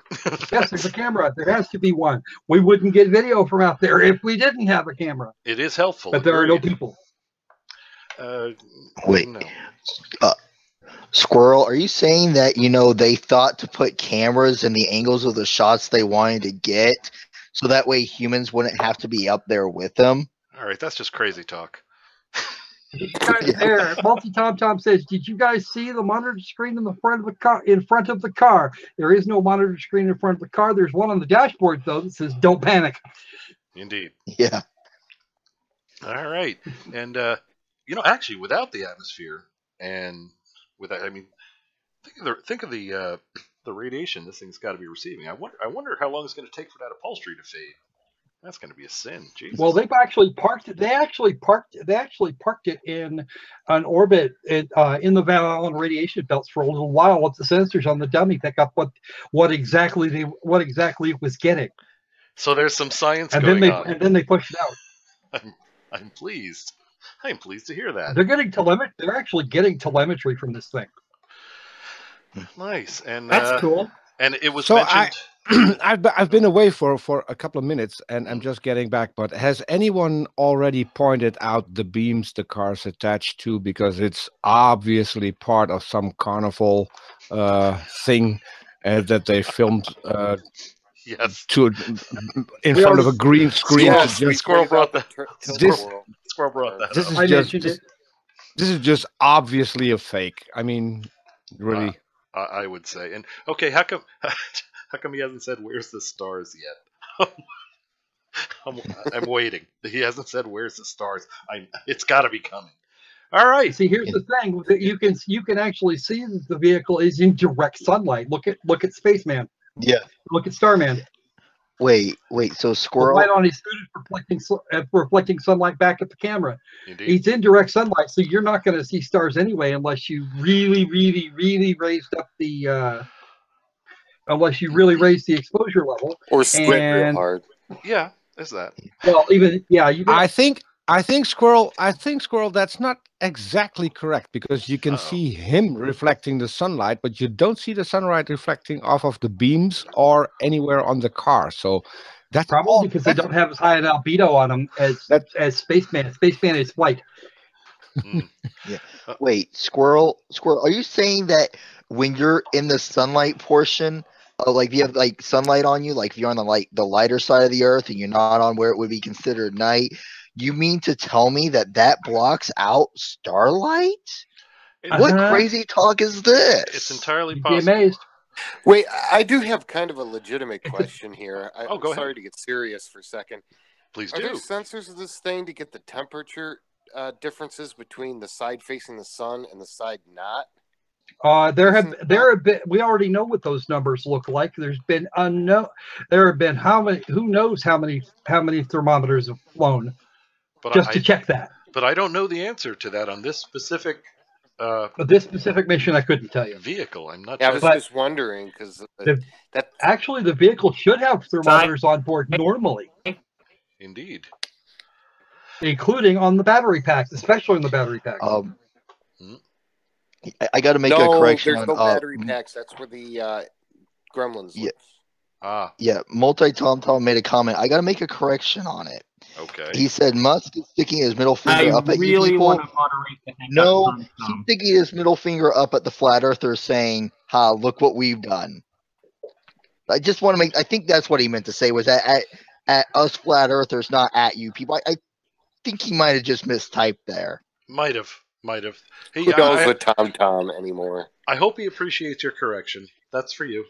Yes, there's a camera. There has to be one. We wouldn't get video from out there if we didn't have a camera. It is helpful. But there are no people. Wait. No. Squirrel, are you saying that, they thought to put cameras in the angles of the shots they wanted to get so that way humans wouldn't have to be up there with them? All right, that's just crazy talk. Did you guys, there, Multi Tom Tom says, did you guys see the monitor screen in the front of the car? In front of the car, there is no monitor screen in front of the car. There's one on the dashboard though that says "Don't panic." Indeed. Yeah. All right, and actually, without the atmosphere and without, think of the radiation this thing's got to be receiving. I wonder how long it's going to take for that upholstery to fade. That's going to be a sin. Jesus. Well, they've actually parked it. They actually parked it in an orbit in the Van Allen radiation belts for a little while. Let the sensors on the dummy pick up what exactly it was getting. So there's some science and going then on. And then they pushed it out. I'm pleased. I'm pleased to hear that. They're getting telemetry. They're actually getting telemetry from this thing. Nice, and that's cool. And it was so mentioned. I've been away for a couple of minutes, and I'm just getting back. But has anyone already pointed out the beams the car's attached to? Because it's obviously part of some carnival thing that they filmed. Yes. In front of a green screen. Yes, Squirrel brought that. Squirrel brought that. This is just obviously a fake. I mean, really. I would say. And okay, how come he hasn't said where's the stars yet? I'm waiting. He hasn't said where's the stars. It's got to be coming. All right. See, here's the thing: you can actually see that the vehicle is in direct sunlight. Look at Spaceman. Yeah. Look at Starman. Wait. So Squirrel. The light on his suit is reflecting sunlight back at the camera. Indeed. He's in direct sunlight, so you're not going to see stars anyway, unless you really raised up the. Unless you really raise the exposure level or squint real hard. Yeah, is that? Well, I think Squirrel. That's not exactly correct because you can see him reflecting the sunlight, but you don't see the sunlight reflecting off of the beams or anywhere on the car. So that's probably because they don't have as high an albedo on them as Spaceman. Spaceman is white. Yeah. Wait, Squirrel. Are you saying that when you're in the sunlight portion? Like if you have like sunlight on you, like if you're on the lighter side of the earth and you're not on where it would be considered night, you mean to tell me that blocks out starlight? What crazy talk is this? It's entirely possible. Be amazed. Wait, I do have kind of a legitimate question here. I'm go sorry ahead. to get serious for a second. Please do. Are there sensors of this thing to get the temperature differences between the side facing the sun and the side not? There have been. We already know what those numbers look like. There's been There have been how many? Who knows how many thermometers have flown to check that. But I don't know the answer to that on this specific. This specific mission, I couldn't tell you. Vehicle, I'm not. Yeah, I was just wondering because actually the vehicle should have thermometers on board normally. Indeed. Including on the battery packs, especially on the battery packs. I got to make a correction. There's no battery packs. That's where the Gremlins live. Yeah, Multi Tom made a comment. I got to make a correction on it. Okay. He said Musk is sticking his middle finger up at you people. Want to moderate the no, he's sticking his middle finger up at the flat earthers saying, "Ha, look what we've done." I just want to make. I think that's what he meant to say was at us flat earthers, not at you people. I think he might have just mistyped there. Might have. Hey, Who knows with Tom anymore? I hope he appreciates your correction. That's for you.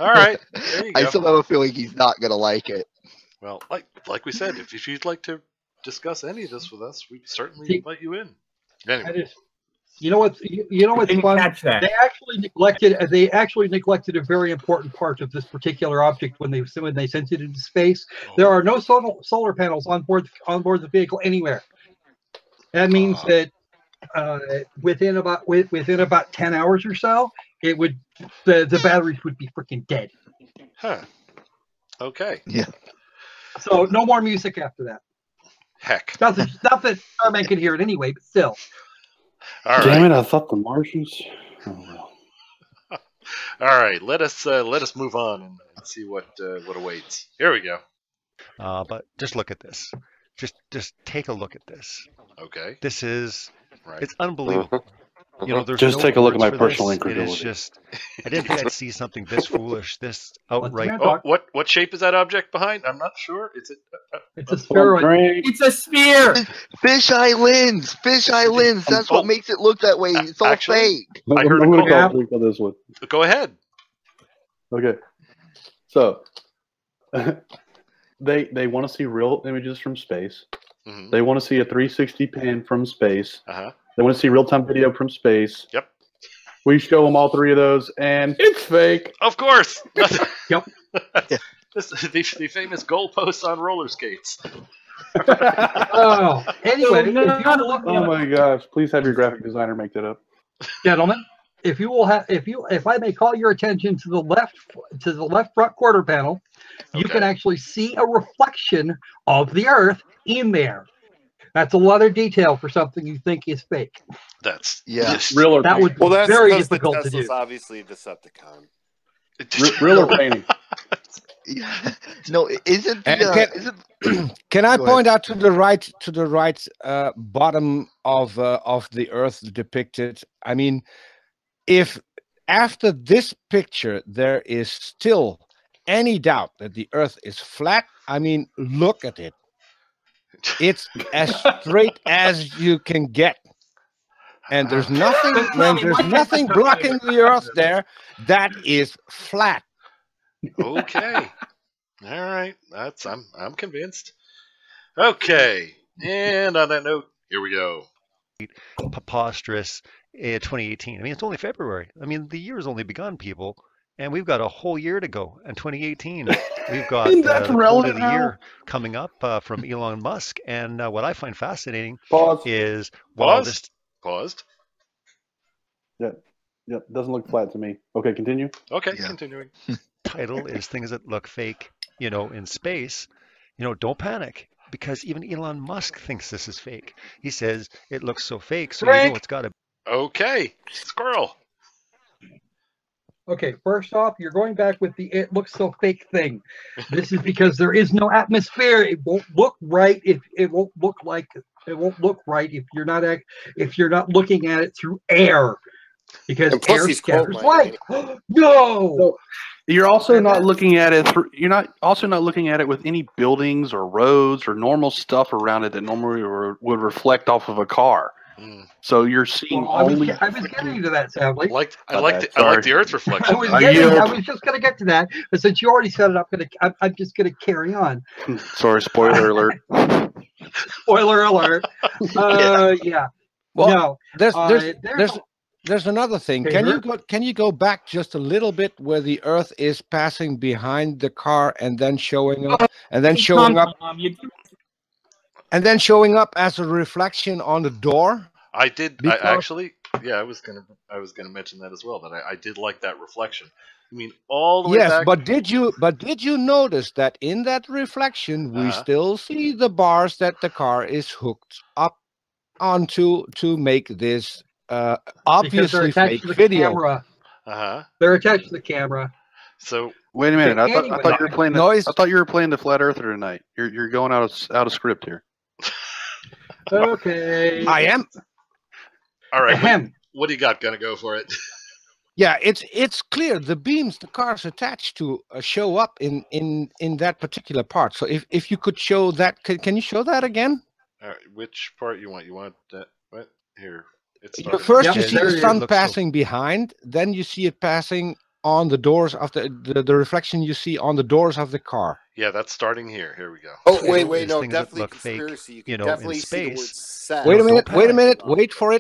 All right. There you go. I still have a feeling he's not going to like it. Well, like we said, if you'd like to discuss any of this with us, we certainly invite you in. Anyway. You know what's fun? Catch that. They actually neglected a very important part of this particular object when they sent it into space. There are no solar panels on board the vehicle anywhere. That means that within about 10 hours or so, the batteries would be freaking dead. Huh. Okay. Yeah. So no more music after that. Heck. Not that Starman could hear it anyway, but still. All Damn right. it! I thought the Martians. Oh, well. All right. Let us move on and see what awaits. Here we go. But just look at this. Just take a look at this. Okay. This is right. It's unbelievable. You know, there's just no take a look at words my for personal this. incredulity. It is just, I didn't think I'd see something this foolish, this outright. Oh, what shape is that object behind? I'm not sure. It's a spheroid. It's a sphere. Fish eye lens. Fish eye lens. That's what makes it look that way. It's all fake. I heard I'm a going to call. call Blink on this one. Go ahead. Okay. So they want to see real images from space. Mm-hmm. They want to see a 360 pan from space. Uh-huh. They want to see real-time video from space. Yep. We show them all three of those, and it's fake. Of course. Yep. The famous goalposts on roller skates. Oh, anyway, if you look, oh my gosh! Please have your graphic designer make that up, gentlemen. If you will have, if I may call your attention to the left front quarter panel, you can actually see a reflection of the Earth in there. That's a lot of detail for something you think is fake. That's real or that would be very difficult to do. Obviously, a Decepticon. Real or painting? No, isn't the, can I point out to the right bottom of the Earth depicted? I mean, if after this picture there is still any doubt that the Earth is flat, I mean, look at it. It's as straight as you can get. And there's nothing, when there's nothing blocking the Earth there, that is flat. Okay. All right. I'm convinced. Okay. And on that note, here we go. Preposterous 2018. I mean, it's only February. I mean, the year's only begun, people. And we've got a whole year to go. And 2018, we've got the quote of the year coming up from Elon Musk. And what I find fascinating is... Paused. Yep. Doesn't look flat to me. Okay, continue. Okay, continuing. Title is things that look fake, in space. Don't panic. Because even Elon Musk thinks this is fake. He says it looks so fake, so you know it's got to be. Okay, squirrel. Okay, first off, you're going back with the "it looks so fake" thing. This is because there is no atmosphere. It won't look right if it won't look right if you're not looking at it through air, because air scatters light. No. You're also not looking at it through. You're not also not looking at it with any buildings or roads or normal stuff around it that normally would reflect off of a car. So you're seeing only. I was getting to that, sadly. I like the Earth reflection. I was just going to get to that, but since you already set it up, I'm just going to carry on. Sorry, spoiler alert. Spoiler alert. Yeah. Well, no, there's another thing. Can you go back just a little bit where the Earth is passing behind the car and then showing up as a reflection on the door? I did. I was gonna mention that as well. That I did like that reflection. I mean, all the way back. But did you notice that in that reflection we still see the bars that the car is hooked up onto to make this obviously fake video? Camera. They're attached to the camera. So wait a minute. I thought you were playing. I thought you were playing the Flat Earther tonight. You're going out of script here. Okay. I am. All right. What do you got? Gonna go for it? Yeah, it's clear the beams the car's attached to show up in that particular part. So if you could show that, can you show that again? All right. Which part you want? You want that? What here? First, you see the sun passing behind, then you see it passing on the doors of the reflection you see on the doors of the car. Yeah, that's starting here. Here we go. Oh, wait, no, definitely conspiracy. Fake, you can definitely in see space. the word Wait a minute. Wait for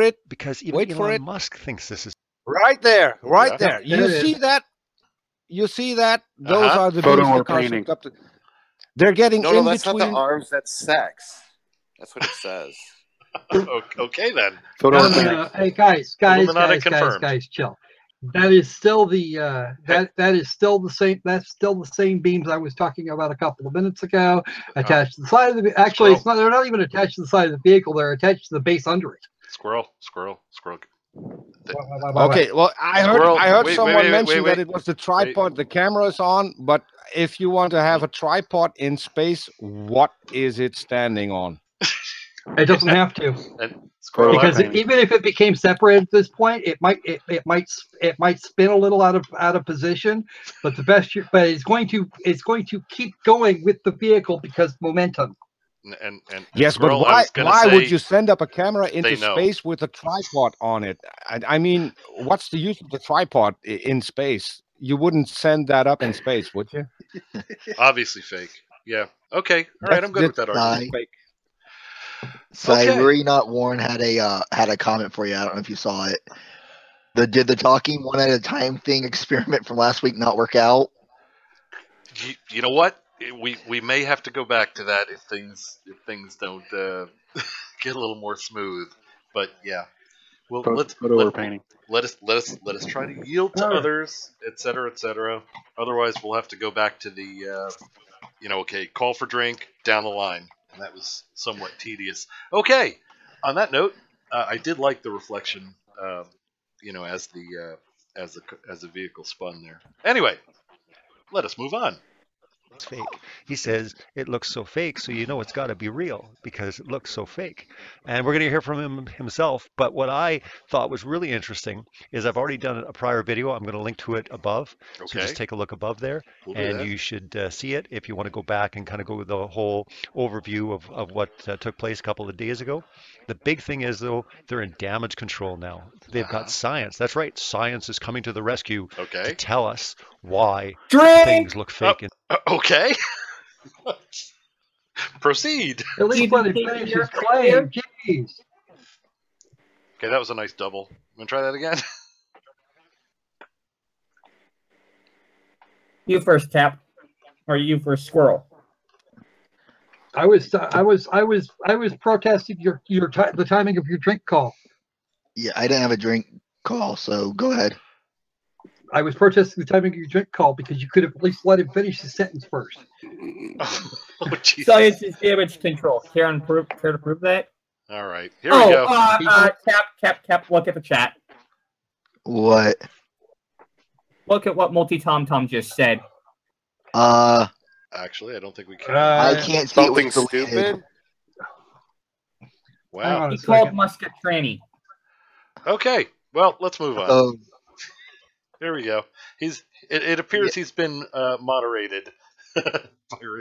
it. Because even Elon Musk thinks this is right there. You see that? Those are the photo beams or the car's painting. hooked up to. They're getting in that's between. not the arms. That's sex. That's what it says. Okay then. Hey guys, chill. That is still that is still the same. That's still the same beams I was talking about a couple of minutes ago. Attached to the side of the. Actually, it's not. They're not even attached to the side of the vehicle. They're attached to the base under it. Squirrel. Okay, well, I heard someone mention that it was the tripod the camera is on, but if you want to have a tripod in space, what is it standing on? It doesn't have to. Because even if it became separate at this point, it might spin a little out of position. But it's going to keep going with the vehicle because momentum. And yes, Squirrel, but why would you send up a camera into space with a tripod on it? I mean, what's the use of the tripod in space? You wouldn't send that up in space, would you? Obviously fake. Yeah. Okay. All right. I'm good with that argument. Fake. Worry Not Warren had a comment for you. I don't know if you saw it. Did the talking one at a time thing experiment from last week not work out? You know what? We may have to go back to that if things don't get a little more smooth. But yeah, well, let us try to yield to others, etc., etc. Otherwise, we'll have to go back to the call for drink down the line, and that was somewhat tedious. Okay, on that note, I did like the reflection, as the vehicle spun there. Anyway, let us move on. It's fake. He says it looks so fake, so you know it's got to be real because it looks so fake. And we're going to hear from him himself. But what I thought was really interesting is I've already done a prior video. I'm going to link to it above. Okay. So just take a look above there, and you should see it if you want to go back and kind of go with the whole overview of what took place a couple of days ago. The big thing is, though, they're in damage control now. They've got science. That's right. Science is coming to the rescue to tell us why things look fake. Okay. Proceed. At least let him finish his claim. Jeez. Okay, that was a nice double. Want to try that again? You first, Cap. Or you first, Squirrel. I was protesting the timing of your drink call. Yeah, I didn't have a drink call, so go ahead. I was protesting the timing of your drink call because you could have at least let him finish the sentence first. Science is damage control. Care to prove that? All right, here we go. Cap, look at the chat. What? Look at what Multi-Tom just said. Actually, I don't think we can. I can't see something stupid. Wow. He called Musk a tranny. Okay, well, let's move on. Here we go. It appears he's been moderated.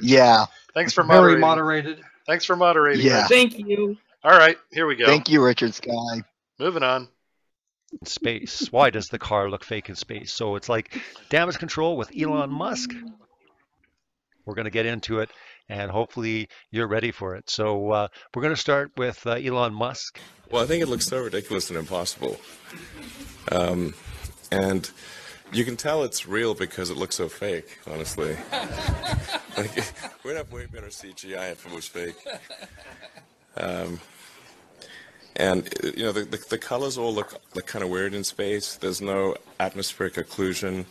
Yeah. Thanks for moderating. Very moderated. Thanks for moderating. Yeah. Thank you. All right, here we go. Thank you, Richard Sky. Moving on. Space. Why does the car look fake in space? So it's like damage control with Elon Musk. We're going to get into it, and hopefully you're ready for it. So we're going to start with Elon Musk. Well, I think it looks so ridiculous and impossible. And you can tell it's real because it looks so fake, honestly. We'd have way better CGI if it was fake. And, the colors all look kind of weird in space. There's no atmospheric occlusion.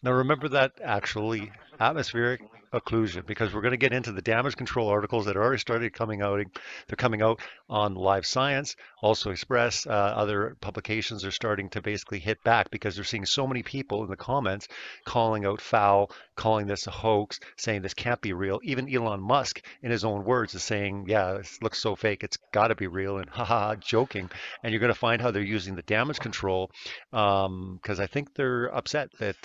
Now, remember that actually atmospheric occlusion, because we're going to get into the damage control articles that are already started coming out. They're coming out on Live Science, also Express. Other publications are starting to basically hit back because they're seeing so many people in the comments calling out foul, calling this a hoax, saying this can't be real. Even Elon Musk, in his own words, is saying, yeah, this looks so fake, it's got to be real, and haha, joking. And you're going to find how they're using the damage control, because I think they're upset that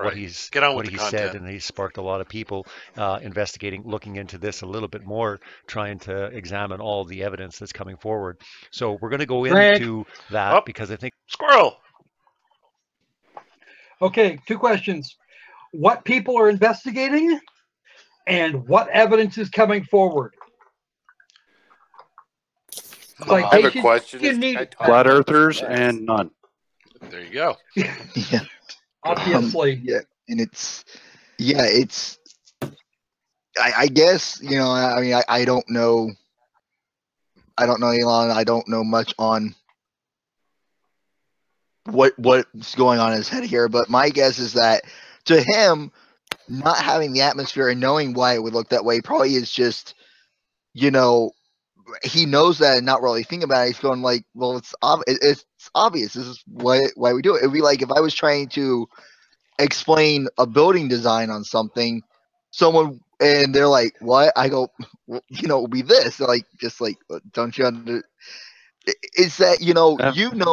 what he's said, and he sparked a lot of people investigating, looking into this a little bit more, trying to examine all the evidence that's coming forward. So we're going to go into that because I think... Squirrel! Okay, 2 questions. What people are investigating and what evidence is coming forward? I have a question. Flat earthers and none. There you go. Yeah. Obviously. Yeah, and it's... I guess, I don't know. I don't know Elon. I don't know much on what's going on in his head here, but my guess is that to him, not having the atmosphere and knowing why it would look that way probably is just, he knows that and not really thinking about it. He's going like, well, it's obvious. This is why we do it. It'd be like if I was trying to explain a building design on something, someone and they're like, "What?" I go, well, "It'll be this." They're like, just like, "Don't you under?" It's that you know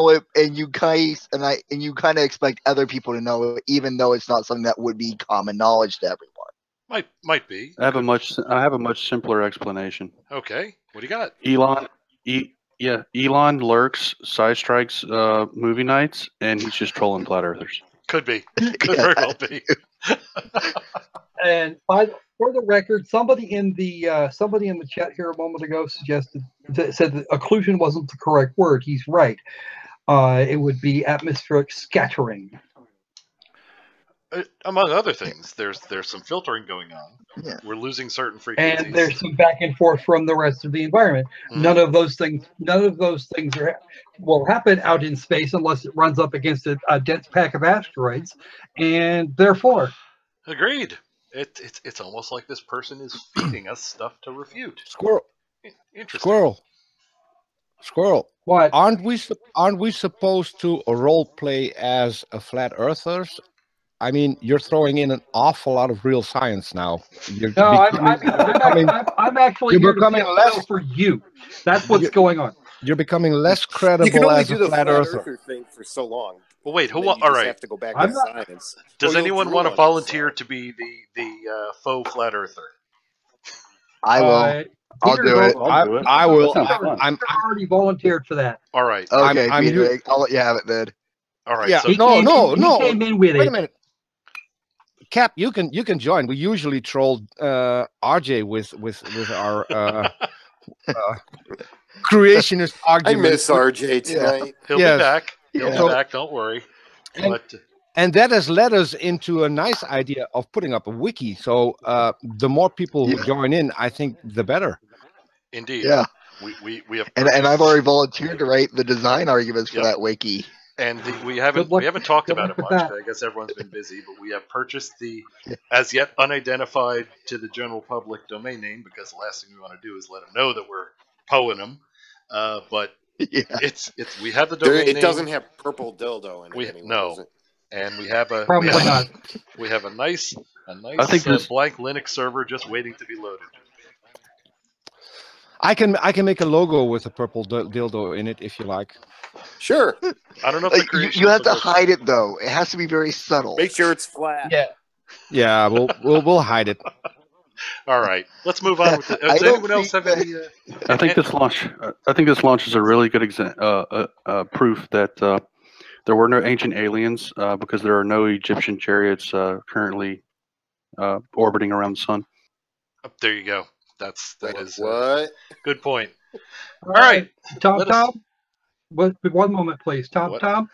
it, and you guys and you kind of expect other people to know it, even though it's not something that would be common knowledge to everyone. Might be. I have a much simpler explanation. Okay, what do you got? Elon lurks, side strikes movie nights, and he's just trolling flat earthers. Could be. Could very well be. And for the record, somebody in the chat here a moment ago said that occlusion wasn't the correct word. He's right. It would be atmospheric scattering. Among other things, there's some filtering going on. Yeah. We're losing certain frequencies, and there's some back and forth from the rest of the environment. None of those things will happen out in space unless it runs up against a dense pack of asteroids, and therefore, agreed. It's almost like this person is feeding us stuff to refute. Squirrel. Interesting. Squirrel. What? Aren't we supposed to role play as a flat earthers? I mean, you're throwing in an awful lot of real science now. I'm actually here to be less for you. That's what's going on. You're becoming less credible you can only as do a the flat earther. thing for so long. Well, wait, who? All right. Have to go back to science. Does anyone want to volunteer to be the faux flat earther? I will. I'll do it. I will. I'm already volunteered for that. All right. Okay, Peter, I'll let you have it then. All right. Yeah. So He came in with Wait it. a minute. Cap, you can join. We usually troll RJ with our creationist argument. I miss RJ tonight. He'll be back. He'll be back. Don't worry. And that has led us into a nice idea of putting up a wiki. So the more people who join in, I think the better. Indeed. Yeah. We have and I've already volunteered to write the design arguments for that wiki. And we haven't talked about it much. I guess everyone's been busy, but we have purchased the as yet unidentified to the general public domain name, because the last thing we want to do is let them know that we're poing them. But it's we have the domain name. It doesn't have purple dildo in it anymore, does it? And we have a we have a nice blank Linux server just waiting to be loaded. I can make a logo with a purple dildo in it if you like. Sure. I don't know if you have to hide it though. It has to be very subtle. Make sure it's flat. Yeah, we'll hide it. All right, let's move on. With does anyone else have any? I think this launch is a really good proof that there were no ancient aliens because there are no Egyptian chariots currently orbiting around the sun. There you go. That is what? Good point. All right, Tom. One moment, please. Tom,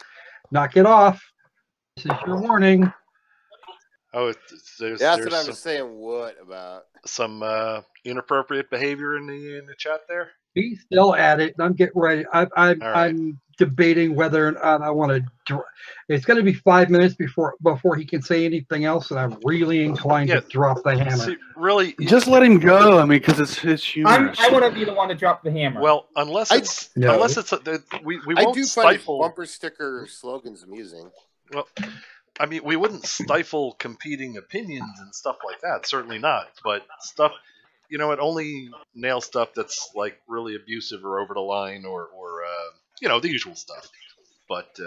knock it off. This is your warning. Oh, that's what I was saying. What about some inappropriate behavior in the chat there? He's still at it. I'm getting ready. I'm debating whether or not I want to. It's going to be 5 minutes before he can say anything else, and I'm really inclined to drop the hammer. See, really, just let him go. I mean, because it's humorous. I want to be the one to drop the hammer. Well, unless it's we won't I do stifle find bumper sticker slogans amusing. Well, I mean, we wouldn't stifle competing opinions and stuff like that. Certainly not. But stuff, it only nails stuff that's like really abusive or over the line or the usual stuff. But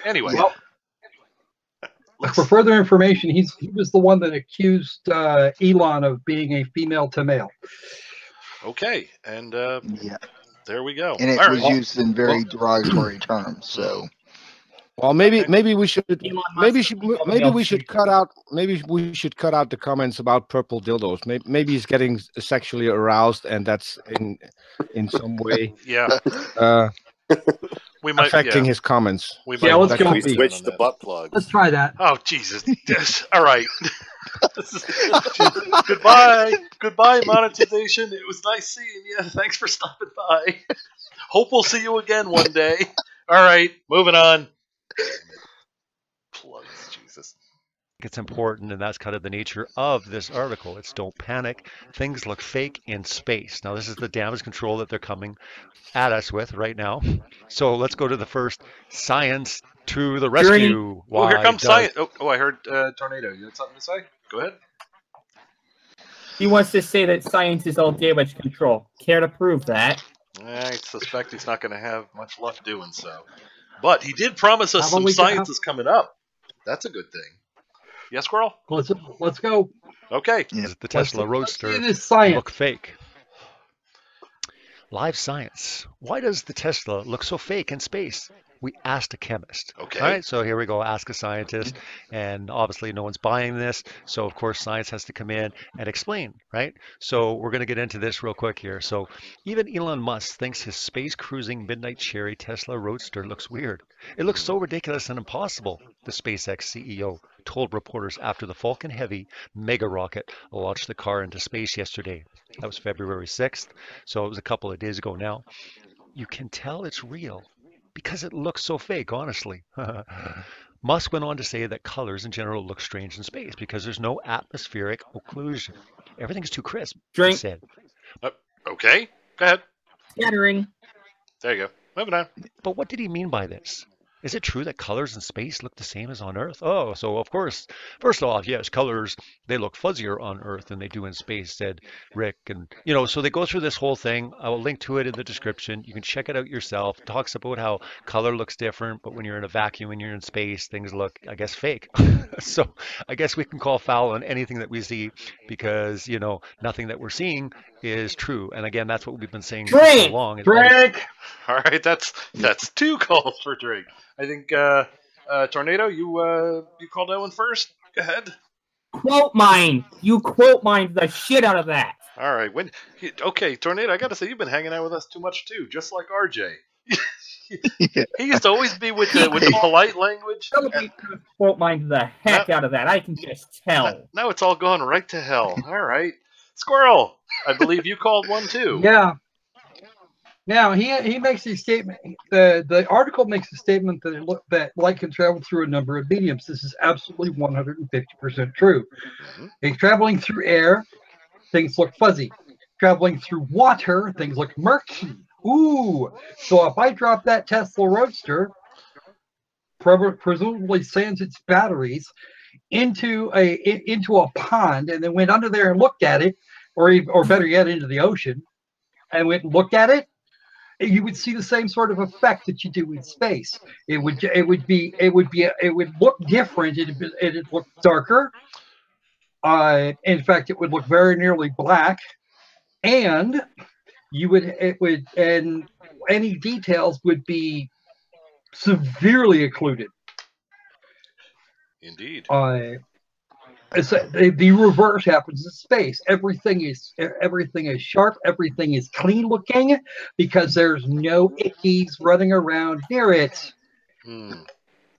anyway. Well, for further information, he was the one that accused Elon of being a female to male. Okay, and there we go. And it was used in very derogatory terms. So. Well, maybe we should cut out the comments about purple dildos. Maybe he's getting sexually aroused, and that's in some way we might affecting his comments. Let's go. We switch the butt plug. Let's try that. Oh Jesus! Yes. All right. Goodbye, monetization. It was nice seeing you. Thanks for stopping by. Hope we'll see you again one day. All right, moving on. Plugs, Jesus. It's important, and that's kind of the nature of this article. It's don't panic. Things look fake in space. Now, this is the damage control that they're coming at us with right now. So let's go to the first science to the rescue. Here comes science. Oh, I heard tornado. You had something to say? Go ahead. He wants to say that science is all damage control. Care to prove that? I suspect he's not going to have much luck doing so. But he did promise us some science is coming up. That's a good thing. Yes, Squirrel? Let's go. Okay. Does the Tesla Roadster look fake? Live science. Why does the Tesla look so fake in space? We asked a chemist. Okay. All right, so here we go, ask a scientist. And obviously no one's buying this. So, of course, science has to come in and explain, right? So we're going to get into this real quick here. So even Elon Musk thinks his space cruising midnight cherry Tesla Roadster looks weird. It looks so ridiculous and impossible, the SpaceX CEO told reporters after the Falcon Heavy mega rocket launched the car into space yesterday. That was February 6th, so it was a couple of days ago now. You can tell it's real because it looks so fake, honestly. Musk went on to say that colors in general look strange in space because there's no atmospheric occlusion. Everything's too crisp, he said. Okay, go ahead. Scattering. There you go. Moving on. But what did he mean by this? Is it true that colors in space look the same as on Earth? Oh, so of course, first off, yes, colors, they look fuzzier on Earth than they do in space, said Rick. And, so they go through this whole thing. I will link to it in the description. You can check it out yourself. It talks about how color looks different, but when you're in a vacuum and you're in space, things look, I guess, fake. So I guess we can call foul on anything that we see because, nothing that we're seeing is true. And again, that's what we've been saying for so long. Drink! All right, that's 2 calls for drink. I think Tornado, you called that one first. Go ahead. Quote mine. You quote mined the shit out of that. All right. Okay, Tornado, I got to say you've been hanging out with us too much too, just like RJ. He used to always be with the polite language. Somebody quote mined the heck out of that. I can just tell. Now it's all going right to hell. All right, Squirrel. I believe you called one too. Yeah. Now he makes a statement. The article makes a statement that light can travel through a number of mediums. This is absolutely 150% true. It's traveling through air, things look fuzzy. Traveling through water, things look murky. Ooh! So if I drop that Tesla Roadster, presumably sends its batteries into a pond, and then went under there and looked at it, or better yet, into the ocean, and went and looked at it, you would see the same sort of effect that you do in space. It would look different. It'd look darker. In fact, it would look very nearly black, and and any details would be severely occluded. Indeed. The reverse happens in space. Everything is sharp. Everything is clean looking because there's no ickies running around near it. And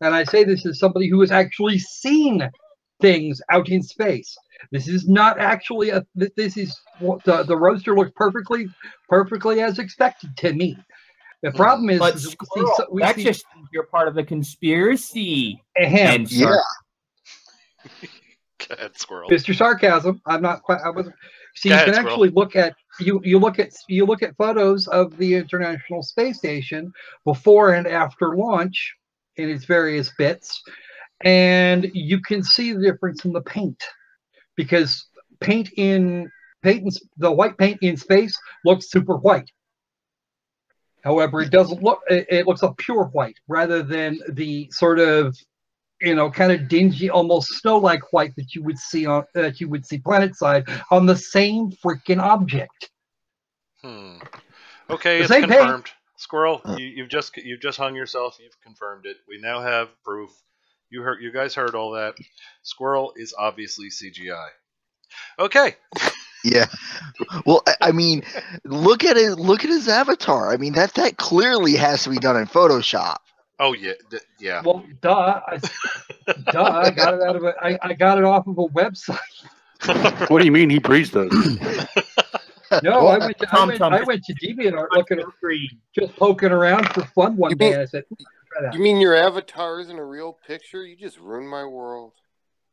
I say this as somebody who has actually seen things out in space. This is not actually this is what the Roadster looks perfectly as expected to me. The problem is, that's just you're part of the conspiracy. Yeah. Go ahead, Squirrel. Mr. Sarcasm. I'm not quite. I wasn't. See, you can actually look at you look at photos of the International Space Station before and after launch in its various bits, and you can see the difference in the paint because the white paint in space looks super white. However, it doesn't look. It looks a pure white rather than the sort of kind of dingy, almost snow-like white that you would see planet side on the same freaking object. Okay, it's confirmed. Squirrel, you've just hung yourself. You've confirmed it. We now have proof. You guys heard all that. Squirrel is obviously CGI. Okay. Yeah. Well, I mean, look at it. Look at his avatar. I mean, that clearly has to be done in Photoshop. Oh yeah, yeah. Well, duh. I got it out of I got it off of a website. What do you mean he breathes those? No, I went to DeviantArt looking at just poking around for fun one day. I said, "You mean your avatar isn't a real picture? You just ruined my world."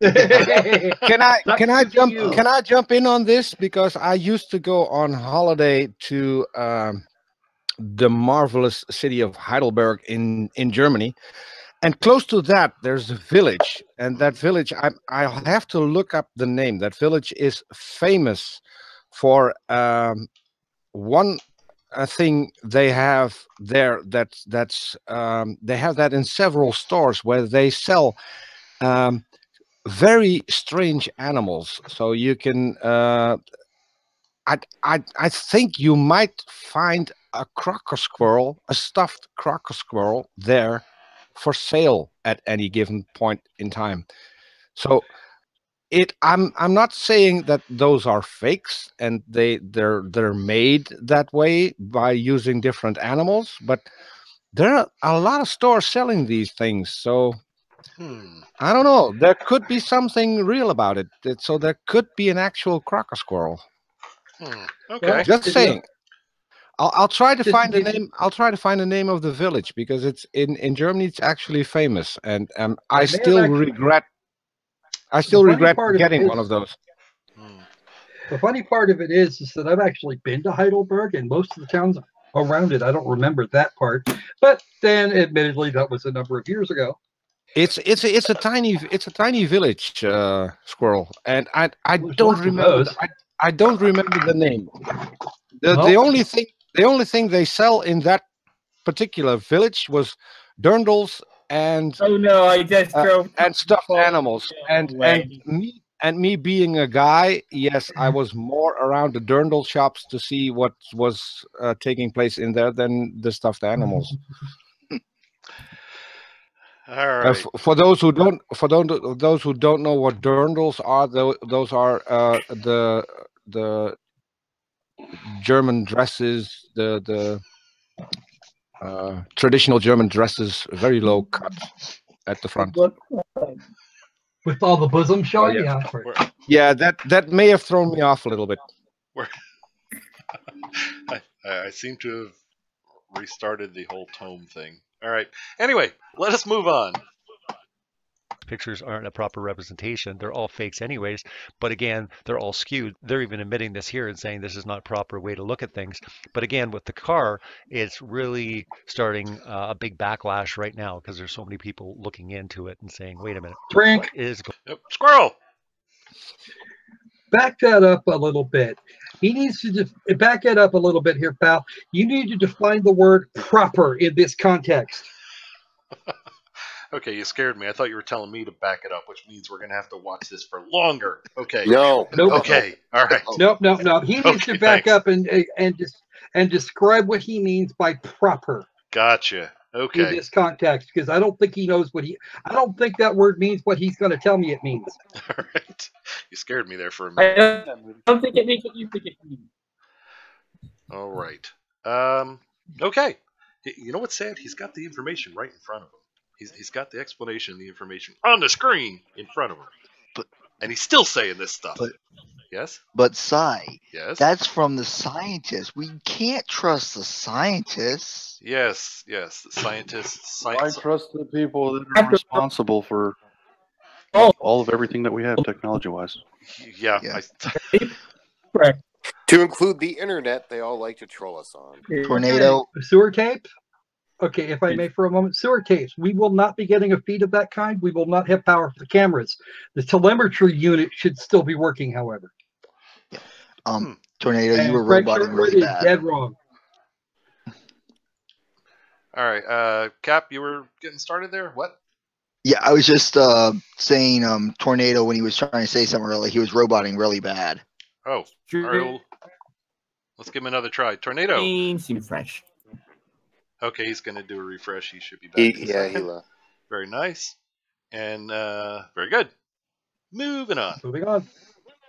Can I jump in on this because I used to go on holiday to the marvelous city of Heidelberg in Germany, And close to that, there's a village, and that village, I have to look up the name. That village is famous for one thing they have there. That's they have that in several stores where they sell very strange animals. So you can, I think you might find a crocker squirrel, a stuffed crocker squirrel there for sale at any given point in time. So I'm not saying that those are fakes and they're made that way by using different animals, but there are a lot of stores selling these things. So I don't know. There could be something real about it. So there could be an actual crocker squirrel. Okay. Just saying. I'll try to find the name. I'll try to find the name of the village because it's in Germany. It's actually famous, and I still regret. I still regret getting one of those. The funny part of it is that I've actually been to Heidelberg, and most of the towns around it, I don't remember that part. But then, admittedly, that was a number of years ago. It's a tiny village, Squirrel, and I don't remember. I don't remember the name. The only thing they sell in that particular village was dirndls and I just drove and stuffed animals. And me being a guy, yes, I was more around the dirndl shops to see what was taking place in there than the stuffed animals. All right. For those who don't know what dirndls are, those are the German dresses, the traditional German dresses, very low cut at the front. With all the bosom showing? Yeah, that may have thrown me off a little bit. I seem to have restarted the whole tome thing. All right. Anyway, let us move on. Pictures aren't a proper representation. They're all fakes anyways. But again, they're all skewed. They're even admitting this here and saying this is not a proper way to look at things. But again, with the car, it's really starting a big backlash right now because there's so many people looking into it and saying, wait a minute. Drink. Squirrel. Back that up a little bit. He needs to back it up a little bit here, pal. You need to define the word proper in this context. Okay, you scared me. I thought you were telling me to back it up, which means we're going to have to watch this for longer. Okay. No. Nope. Okay. All right. Nope. He needs to back up and describe what he means by proper. Gotcha. Okay. In this context, because I don't think he knows I don't think that word means what he's going to tell me it means. All right. You scared me there for a minute. I don't think it means what you think it means. All right. Okay. You know what's sad? He's got the information right in front of him. He's got the explanation, the information on the screen in front of him. And he's still saying this stuff. Yes? But, Sai, yes? That's from the scientists. We can't trust the scientists. Yes. The scientists. I trust the people that are responsible for all of everything that we have technology-wise. Yeah. Correct. To include the internet, they all like to troll us on. Tornado. Sewer tape? Okay, if I may for a moment, sewer tapes. We will not be getting a feed of that kind. We will not have power for the cameras. The telemetry unit should still be working, however. Tornado, you were roboting really bad. Dead wrong. All right, Cap, you were getting started there. What? Yeah, I was just saying, Tornado, when he was trying to say something earlier, he was roboting really bad. Oh, all right. Well, let's give him another try. Tornado. Seems fresh. Okay, he's going to do a refresh. He should be back. He left. Very nice. And very good. Moving on.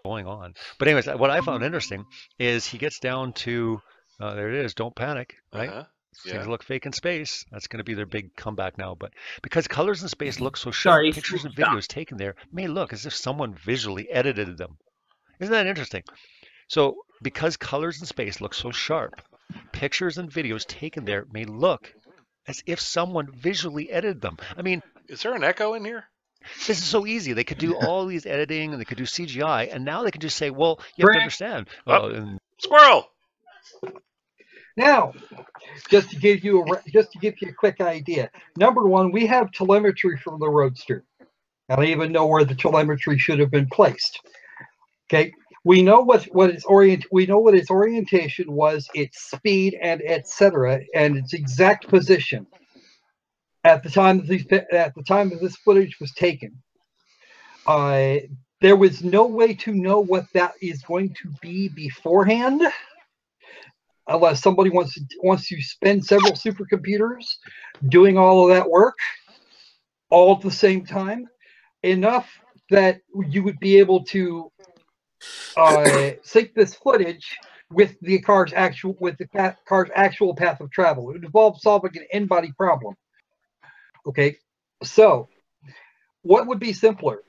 Going on. But anyways, what I found interesting is he gets down to, there it is, don't panic, right? Things look fake in space. That's going to be their big comeback now. But because colors in space look so sharp, pictures and videos taken there may look as if someone visually edited them. Isn't that interesting? So because colors in space look so sharp, pictures and videos taken there may look as if someone visually edited them. I mean, is there an echo in here? This is so easy. They could do all these editing and they could do CGI, and now they can just say, well, you have to understand. Squirrel! Now, just to give you a quick idea. Number one, we have telemetry from the Roadster. I don't even know where the telemetry should have been placed. Okay, we know what its orientation was, its speed, and etc., and its exact position at the time that this footage was taken. There was no way to know what that is going to be beforehand, unless somebody wants to spend several supercomputers doing all of that work all at the same time, enough that you would be able to sync this footage with the car's actual path of travel. It would involve solving an in-body problem. Okay, so what would be simpler?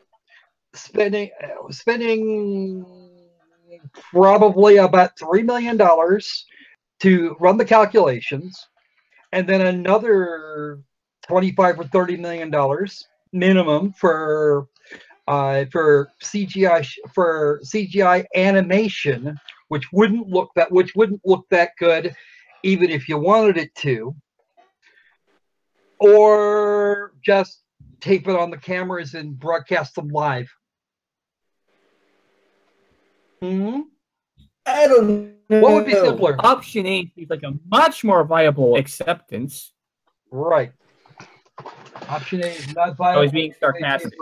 Spending probably about $3 million to run the calculations, and then another $25 or $30 million minimum for CGI animation, which wouldn't look that good, even if you wanted it to, or just tape it on the cameras and broadcast them live. I don't know. What would be simpler? Option A seems like a much more viable acceptance. Right. Option A is not viable. I was being sarcastic.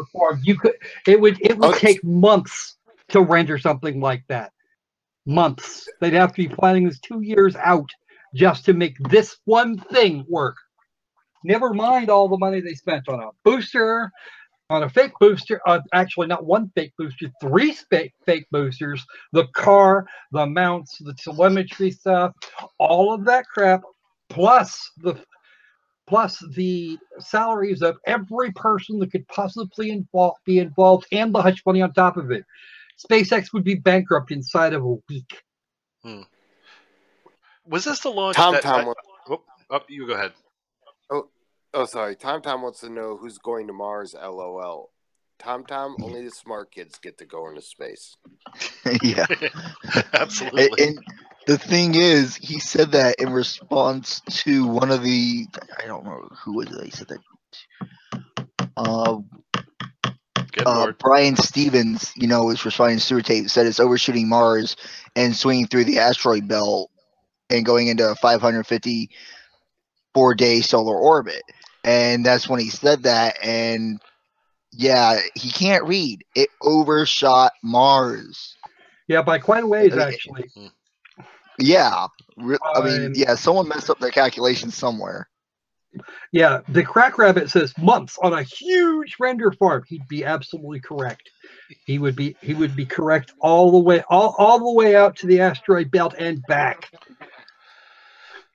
It would take months to render something like that. Months. They'd have to be planning this 2 years out just to make this one thing work. Never mind all the money they spent on a booster, on a fake booster. Actually, not one fake booster, 3 fake boosters. The car, the mounts, the telemetry stuff, all of that crap, plus the salaries of every person that could possibly be involved, and the hush money on top of it. SpaceX would be bankrupt inside of a week. Was this the launch? You go ahead. Oh, sorry. Tom wants to know who's going to Mars. LOL. Tom, only the smart kids get to go into space. Yeah, absolutely. And the thing is, he said that in response to one of the, I don't know who was it. He said that. Brian Stevens, was responding to Sewer Tape, said it's overshooting Mars and swinging through the asteroid belt and going into a 554-day solar orbit. And that's when he said that. And yeah, he can't read. It overshot Mars. Yeah, by quite a ways, actually. Yeah. I mean, someone messed up their calculations somewhere. Yeah, the Crack Rabbit says months on a huge render farm. He'd be absolutely correct. He would be correct all the way out to the asteroid belt and back.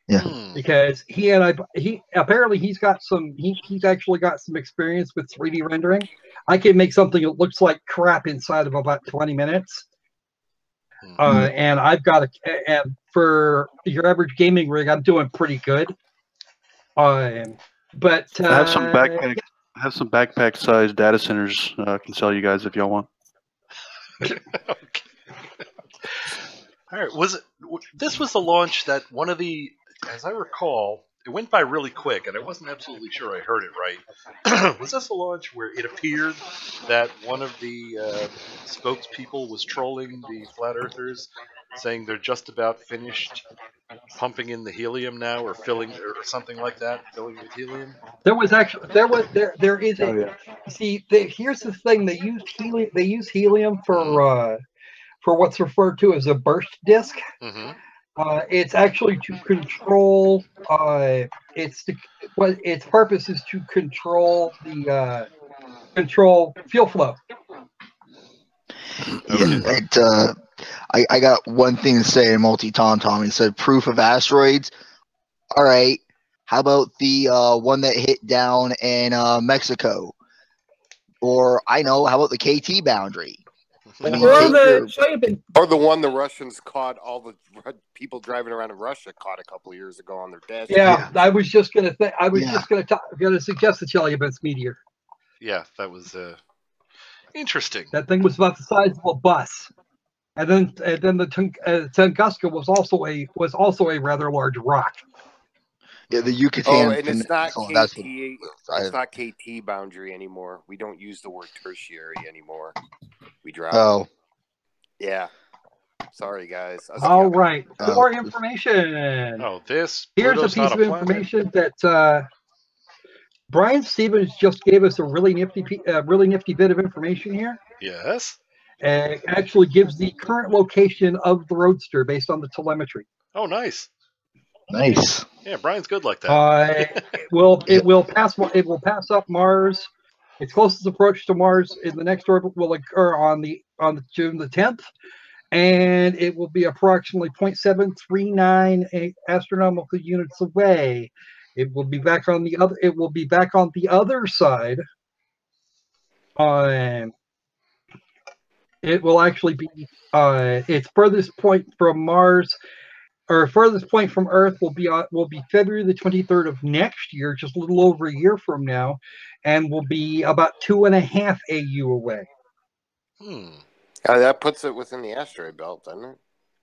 Yeah, because he's actually got some experience with 3D rendering. I can make something that looks like crap inside of about 20 minutes. And I've got and for your average gaming rig, I'm doing pretty good. But I have some backpack-sized data centers I can sell you guys if y'all want. Okay. All right. This was the launch that one of the, as I recall, it went by really quick, and I wasn't absolutely sure I heard it right. Was this a launch where it appeared that one of the spokespeople was trolling the flat earthers, saying they're just about finished pumping in the helium now, or filling, or something like that, filling with helium? Here's the thing. They use helium for what's referred to as a burst disk. It's actually to control. Its purpose is to control the control fuel flow. Yeah, I got one thing to say in Multi-Tom. He said proof of asteroids. All right, how about the one that hit down in Mexico? Or how about the KT boundary? Or the one the Russians caught, all the people driving around in Russia caught a couple of years ago on their dash. Yeah, I was just gonna suggest the Chelyabinsk meteor. Yeah, that was interesting. That thing was about the size of a bus, and then the Tunguska was also a rather large rock. Yeah, the Yucatan and it's not Peninsula. KT. That's what It's not KT boundary anymore. We don't use the word tertiary anymore. We drop. Oh. Yeah. Sorry, guys. All right. More information. Oh, this. Here's a piece of information that Brian Stevens just gave us a really nifty bit of information here. Yes. Actually gives the current location of the Roadster based on the telemetry. Oh, nice. Nice. Yeah, Brian's good like that. It will pass up Mars. Its closest approach to Mars in the next orbit will occur on June the 10th, and it will be approximately 0.739 astronomical units away. It will be back on the other. It will be back on the other side. It will actually be its furthest point from Mars, or furthest point from Earth, will be February the 23rd of next year, just a little over a year from now, and will be about 2.5 AU away. That puts it within the asteroid belt, doesn't it?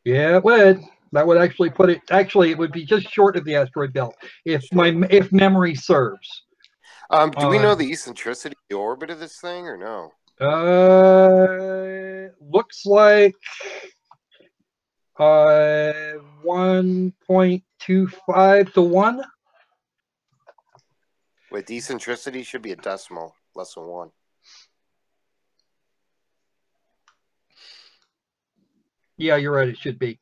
Yeah, it would. That would actually put it. Actually, it would be just short of the asteroid belt if memory serves. Do we know the eccentricity, the orbit of this thing, or no? Looks like 1.25 to 1. With eccentricity should be a decimal, less than 1. Yeah, you're right. It should be.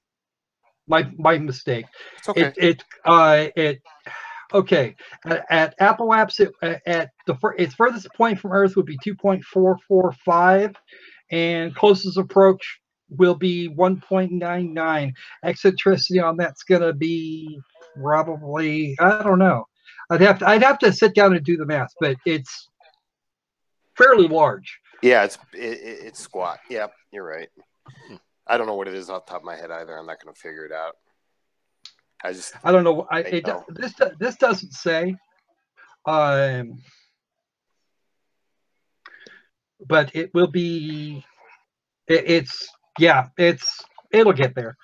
My mistake. It's okay. Okay. At apoapsis, its furthest point from Earth would be 2.445, and closest approach will be 1.99. Eccentricity on that's going to be probably, I don't know. I'd have to sit down and do the math, but it's fairly large. Yeah, it's squat. Yeah, you're right. I don't know what it is off the top of my head either. I'm not going to figure it out. I don't know. This doesn't say. But it will be. It'll get there.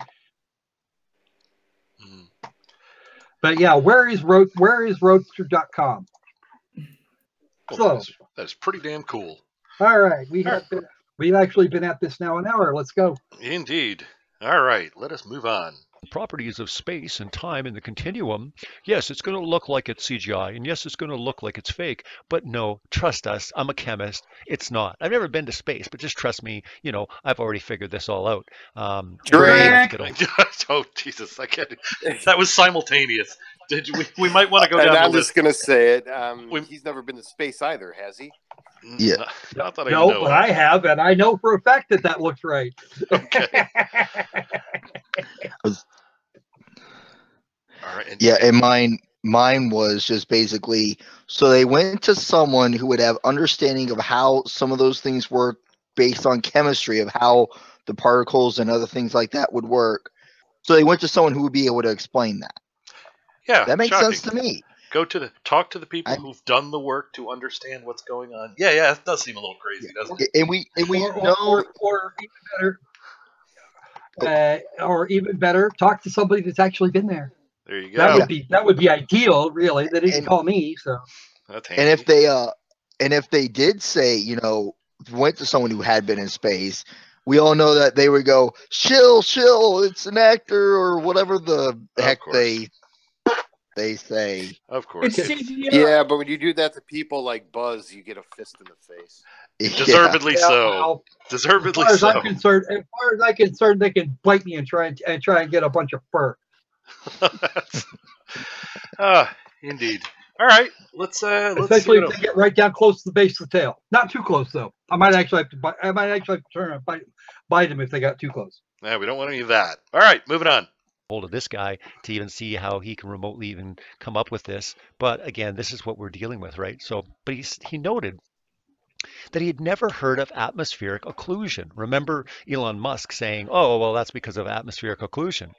But yeah, where is Roadster.com? Well, that's pretty damn cool. All right, we've actually been at this now an hour. Let's go. Indeed. All right, let us move on. Properties of space and time in the continuum, yes, it's going to look like it's CGI, and yes, it's going to look like it's fake, but no, trust us, I'm a chemist, it's not. I've never been to space, but just trust me, I've already figured this all out. Great. Oh, Jesus, I can't. That was simultaneous. We might want to go down the list. I'm just going to say it. He's never been to space either, has he? Yeah. Not that I know. No, but I have, and I know for a fact that looks right. Okay. All right. Yeah, and mine was just basically, so they went to someone who would have understanding of how some of those things work based on chemistry, of how the particles and other things like that would work. So they went to someone who would be able to explain that. Yeah, that makes sense to me. Talk to the people who've done the work to understand what's going on. Yeah, it does seem a little crazy, doesn't it? And we know, or even better, talk to somebody that's actually been there. There you go. That would be ideal, really. They didn't call me, so. That's handy. And if they did say, went to someone who had been in space, we all know that they would go, shill, it's an actor, or whatever the heck they say. Of course. Yeah, but when you do that to people like Buzz, you get a fist in the face. Deservedly so. Well, Deservedly as so. As far as I'm concerned, they can bite me and try and get a bunch of fur. Indeed. All right, let's especially if they get right down close to the base of the tail. Not too close though. I might actually have to turn and bite them if they got too close. Yeah, we don't want any of that. All right, moving on. Hold of this guy to even see how he can remotely even come up with this. But again, this is what we're dealing with, right? So, but he noted that he had never heard of atmospheric occlusion. Remember Elon Musk saying, "Oh, well, that's because of atmospheric occlusion."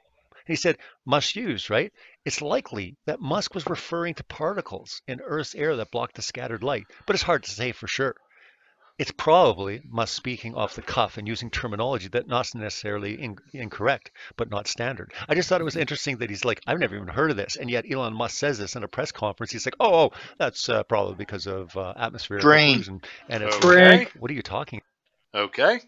He said, must use, right? It's likely that Musk was referring to particles in Earth's air that block the scattered light, but it's hard to say for sure. it's probably Musk speaking off the cuff and using terminology that not necessarily incorrect, but not standard. I just thought it was interesting that he's like, I've never even heard of this, and yet Elon Musk says this in a press conference. He's like, oh, that's probably because of atmospheric occlusion. And it's like, what are you talking about? Okay.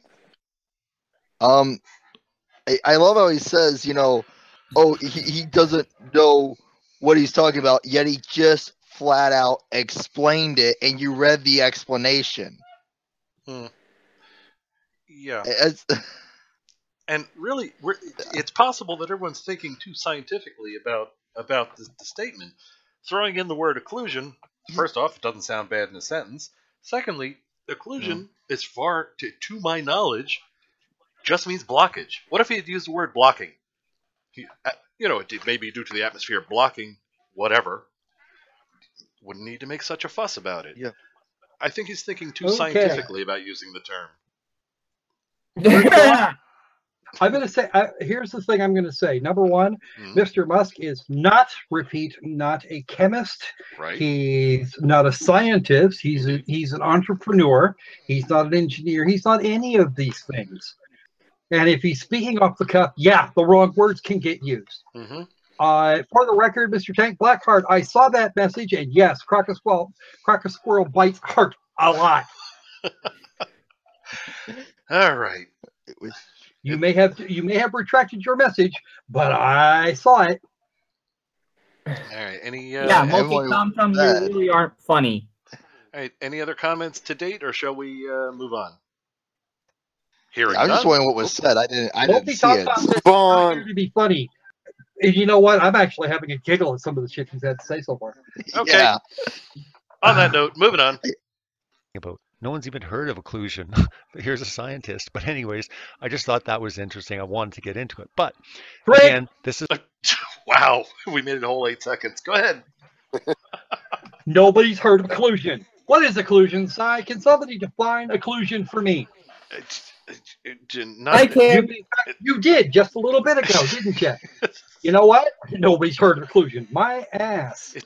I love how he says, you know, oh, he doesn't know what he's talking about, yet he just flat out explained it, and you read the explanation. Yeah. And really, it's possible that everyone's thinking too scientifically about the statement. Throwing in the word occlusion, first off, it doesn't sound bad in a sentence. Secondly, occlusion is far, to my knowledge, just means blockage. What if he had used the word blocking? You know, it may be due to the atmosphere blocking whatever. Wouldn't need to make such a fuss about it. Yeah. I think he's thinking too scientifically about using the term. I'm going to say, here's the thing I'm going to say. Number one, Mr. Musk is not a chemist. Right. He's not a scientist. He's an entrepreneur. He's not an engineer. He's not any of these things. And if he's speaking off the cuff, the wrong words can get used. Mm-hmm. For the record, Mr. Tank Blackheart, I saw that message, and yes, crack a squirrel bites heart a lot. All right. You may have retracted your message, but I saw it. All right. Any? Multi-tom-tom, you really aren't funny. All right. Any other comments to date, or shall we move on? I'm just wondering what was said. I didn't see it. Not here to be funny. And you know what? I'm actually having a giggle at some of the shit he's had to say so far. Okay. Yeah. On that note, moving on. No one's even heard of occlusion. Here's a scientist. But anyways, I just thought that was interesting. I wanted to get into it. But again, this is... Wow. We made it a whole 8 seconds. Go ahead. Nobody's heard of occlusion. What is occlusion, Si? Can somebody define occlusion for me? I can. You did just a little bit ago, didn't you? You know what? Nobody's heard of occlusion. My ass.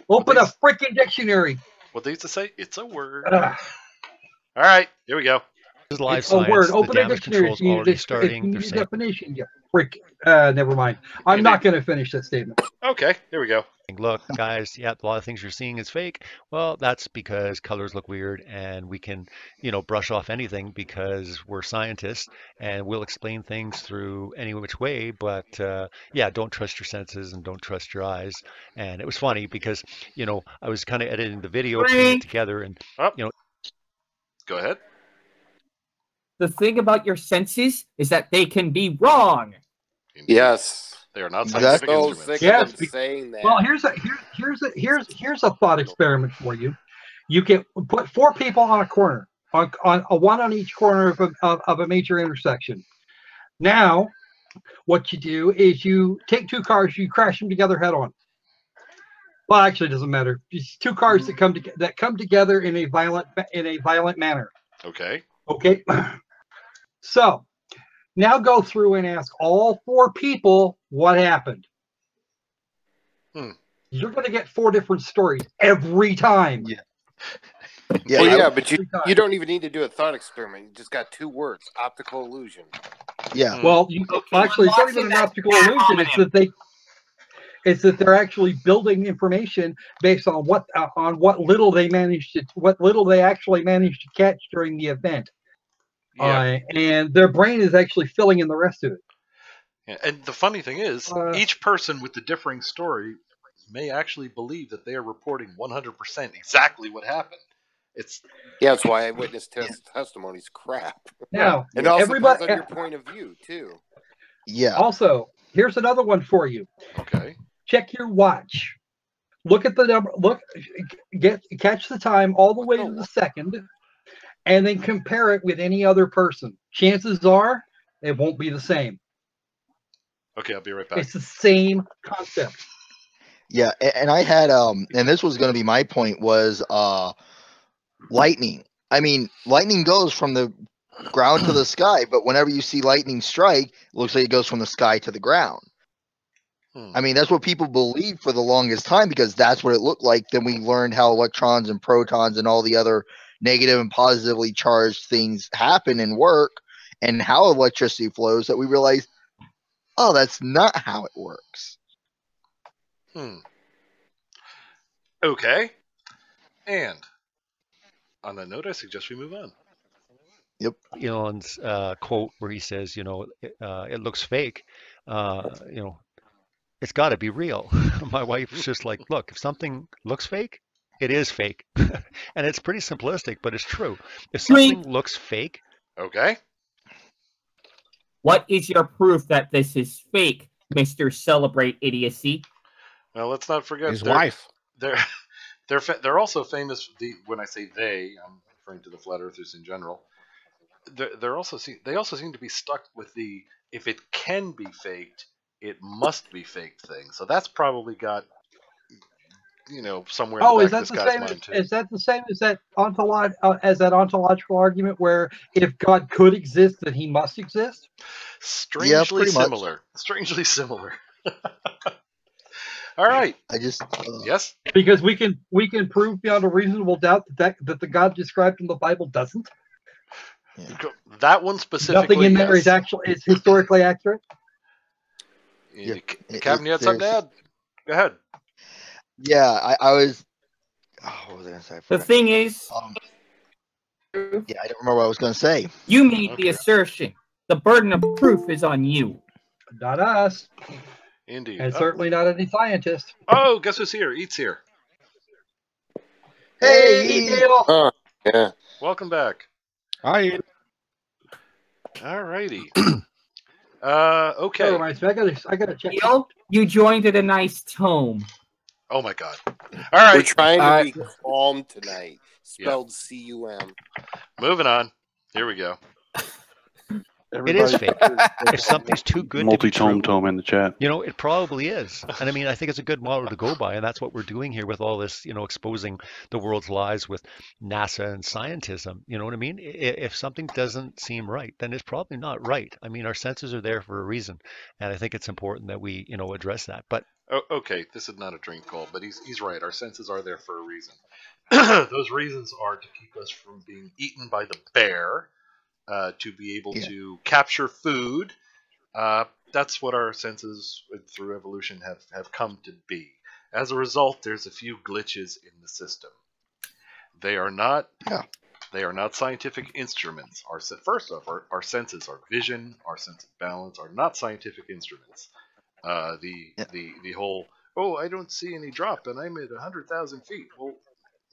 Open a freaking dictionary. What they used to say? It's a word. All right, here we go. This is live it's science. A word. The Open a dictionary. already starting. You need a definition. You freak. Never mind. I'm not going to finish that statement. Okay, here we go. Look, guys, a lot of things you're seeing is fake. Well, that's because colors look weird, and we can, brush off anything because we're scientists, and we'll explain things through any which way. But don't trust your senses and don't trust your eyes. And it was funny because, I was kind of editing the video, putting it together, and Go ahead. The thing about your senses is that they can be wrong. Yes. They are not scientific instruments. Yes. Saying that. Well, here's a thought experiment for you. You can put 4 people on a corner, on one on each corner of a major intersection. Now, what you do is you take 2 cars, you crash them together head on. Well, actually, it doesn't matter. It's 2 cars that come together in a violent manner. Okay. Okay. So now go through and ask all 4 people what happened. You're going to get 4 different stories every time. Yeah. But you don't even need to do a thought experiment. You just got 2 words: optical illusion. Yeah. Well, actually, it's not even an optical illusion. It's that they're actually building information based on what little they actually managed to catch during the event. Yeah. And their brain is actually filling in the rest of it. Yeah. And the funny thing is, each person with the differing story may actually believe that they are reporting 100% exactly what happened. That's why eyewitness testimony is crap. Now, it also depends on your point of view too. Yeah. Also, here's another one for you. Okay. Check your watch. Look at the number. Catch the time all the way to the second, and then compare it with any other person. Chances are it won't be the same. Okay, I'll be right back. It's the same concept. Yeah, and I had and this was going to be my point was lightning. I mean, lightning goes from the ground to the sky, but whenever you see lightning strike, it looks like it goes from the sky to the ground. I mean, that's what people believed for the longest time because that's what it looked like. Then we learned how electrons and protons and all the other negative and positively charged things happen and work and how electricity flows that we realize, oh, that's not how it works. Okay. And on that note, I suggest we move on. Yep. Elon's quote where he says, it looks fake. It's got to be real. My wife's just like, look, if something looks fake, it is fake. And it's pretty simplistic, but it's true. If something looks fake. Okay. What is your proof that this is fake, Mr. Celebrate Idiocy? Well, let's not forget his wife. They're also famous. When I say they, I'm referring to the flat earthers in general. They also seem to be stuck with the if it can be faked, it must be faked thing. So that's probably got somewhere in the back of this guy's mind too. Is that the same as that ontological argument where if God could exist, then he must exist? Strangely similar. Strangely similar. All right. I just yes, because we can prove beyond a reasonable doubt that the God described in the Bible doesn't. Yeah. That one specifically. Nothing in there is historically accurate. Captain, you had something to add? Go ahead. Yeah, I was. Oh, what was I going to say? The thing is, yeah, I don't remember what I was going to say. You made the assertion. The burden of proof is on you, not us. Indeed, and certainly not any scientist. Oh, guess who's here? Eat's here. Hey, Neil. Yeah. Welcome back. Hi. All righty. Okay. I gotta check. Neil, you joined at a nice tome. Oh my God! All right, we're trying to be calm tonight. Spelled C-U-M. Moving on. Here we go. It is fake. If something's too good to be true, tome in the chat. It probably is. And I mean, I think it's a good model to go by, and that's what we're doing here with all this, exposing the world's lies with NASA and scientism. You know what I mean? If something doesn't seem right, then it's probably not right. I mean, our senses are there for a reason, and I think it's important that we, address that. But okay, this is not a drink call, but he's right. Our senses are there for a reason. Those reasons are to keep us from being eaten by the bear. To be able to capture food. That's what our senses through evolution have come to be. As a result, there's a few glitches in the system. They are not scientific instruments. First off, our senses, our vision, our sense of balance are not scientific instruments. The whole, I don't see any drop and I'm at 100,000 feet. Well,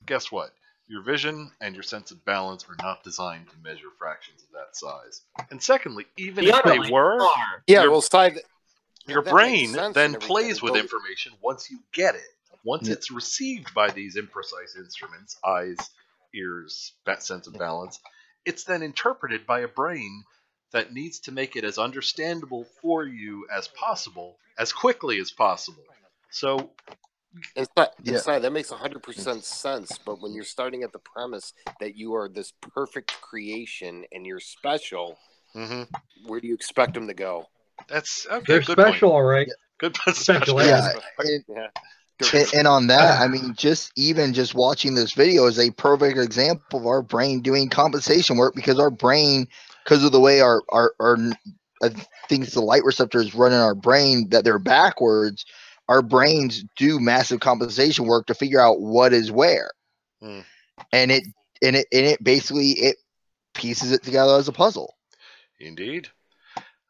guess what? Your vision and your sense of balance are not designed to measure fractions of that size. And secondly, even if they were, your brain then plays with information once you get it. Once it's received by these imprecise instruments, eyes, ears, that sense of balance, it's then interpreted by a brain that needs to make it as understandable for you as possible, as quickly as possible. So Inside, that makes 100% sense. But when you're starting at the premise that you are this perfect creation and you're special, where do you expect them to go? That's okay. They're good special, point. all right. Good special. And on that, I mean, just watching this video is a perfect example of our brain doing compensation work because our brain, because of the way our I think the light receptors run in our brain that they're backwards. Our brains do massive compensation work to figure out what is where, and it basically pieces it together as a puzzle. Indeed.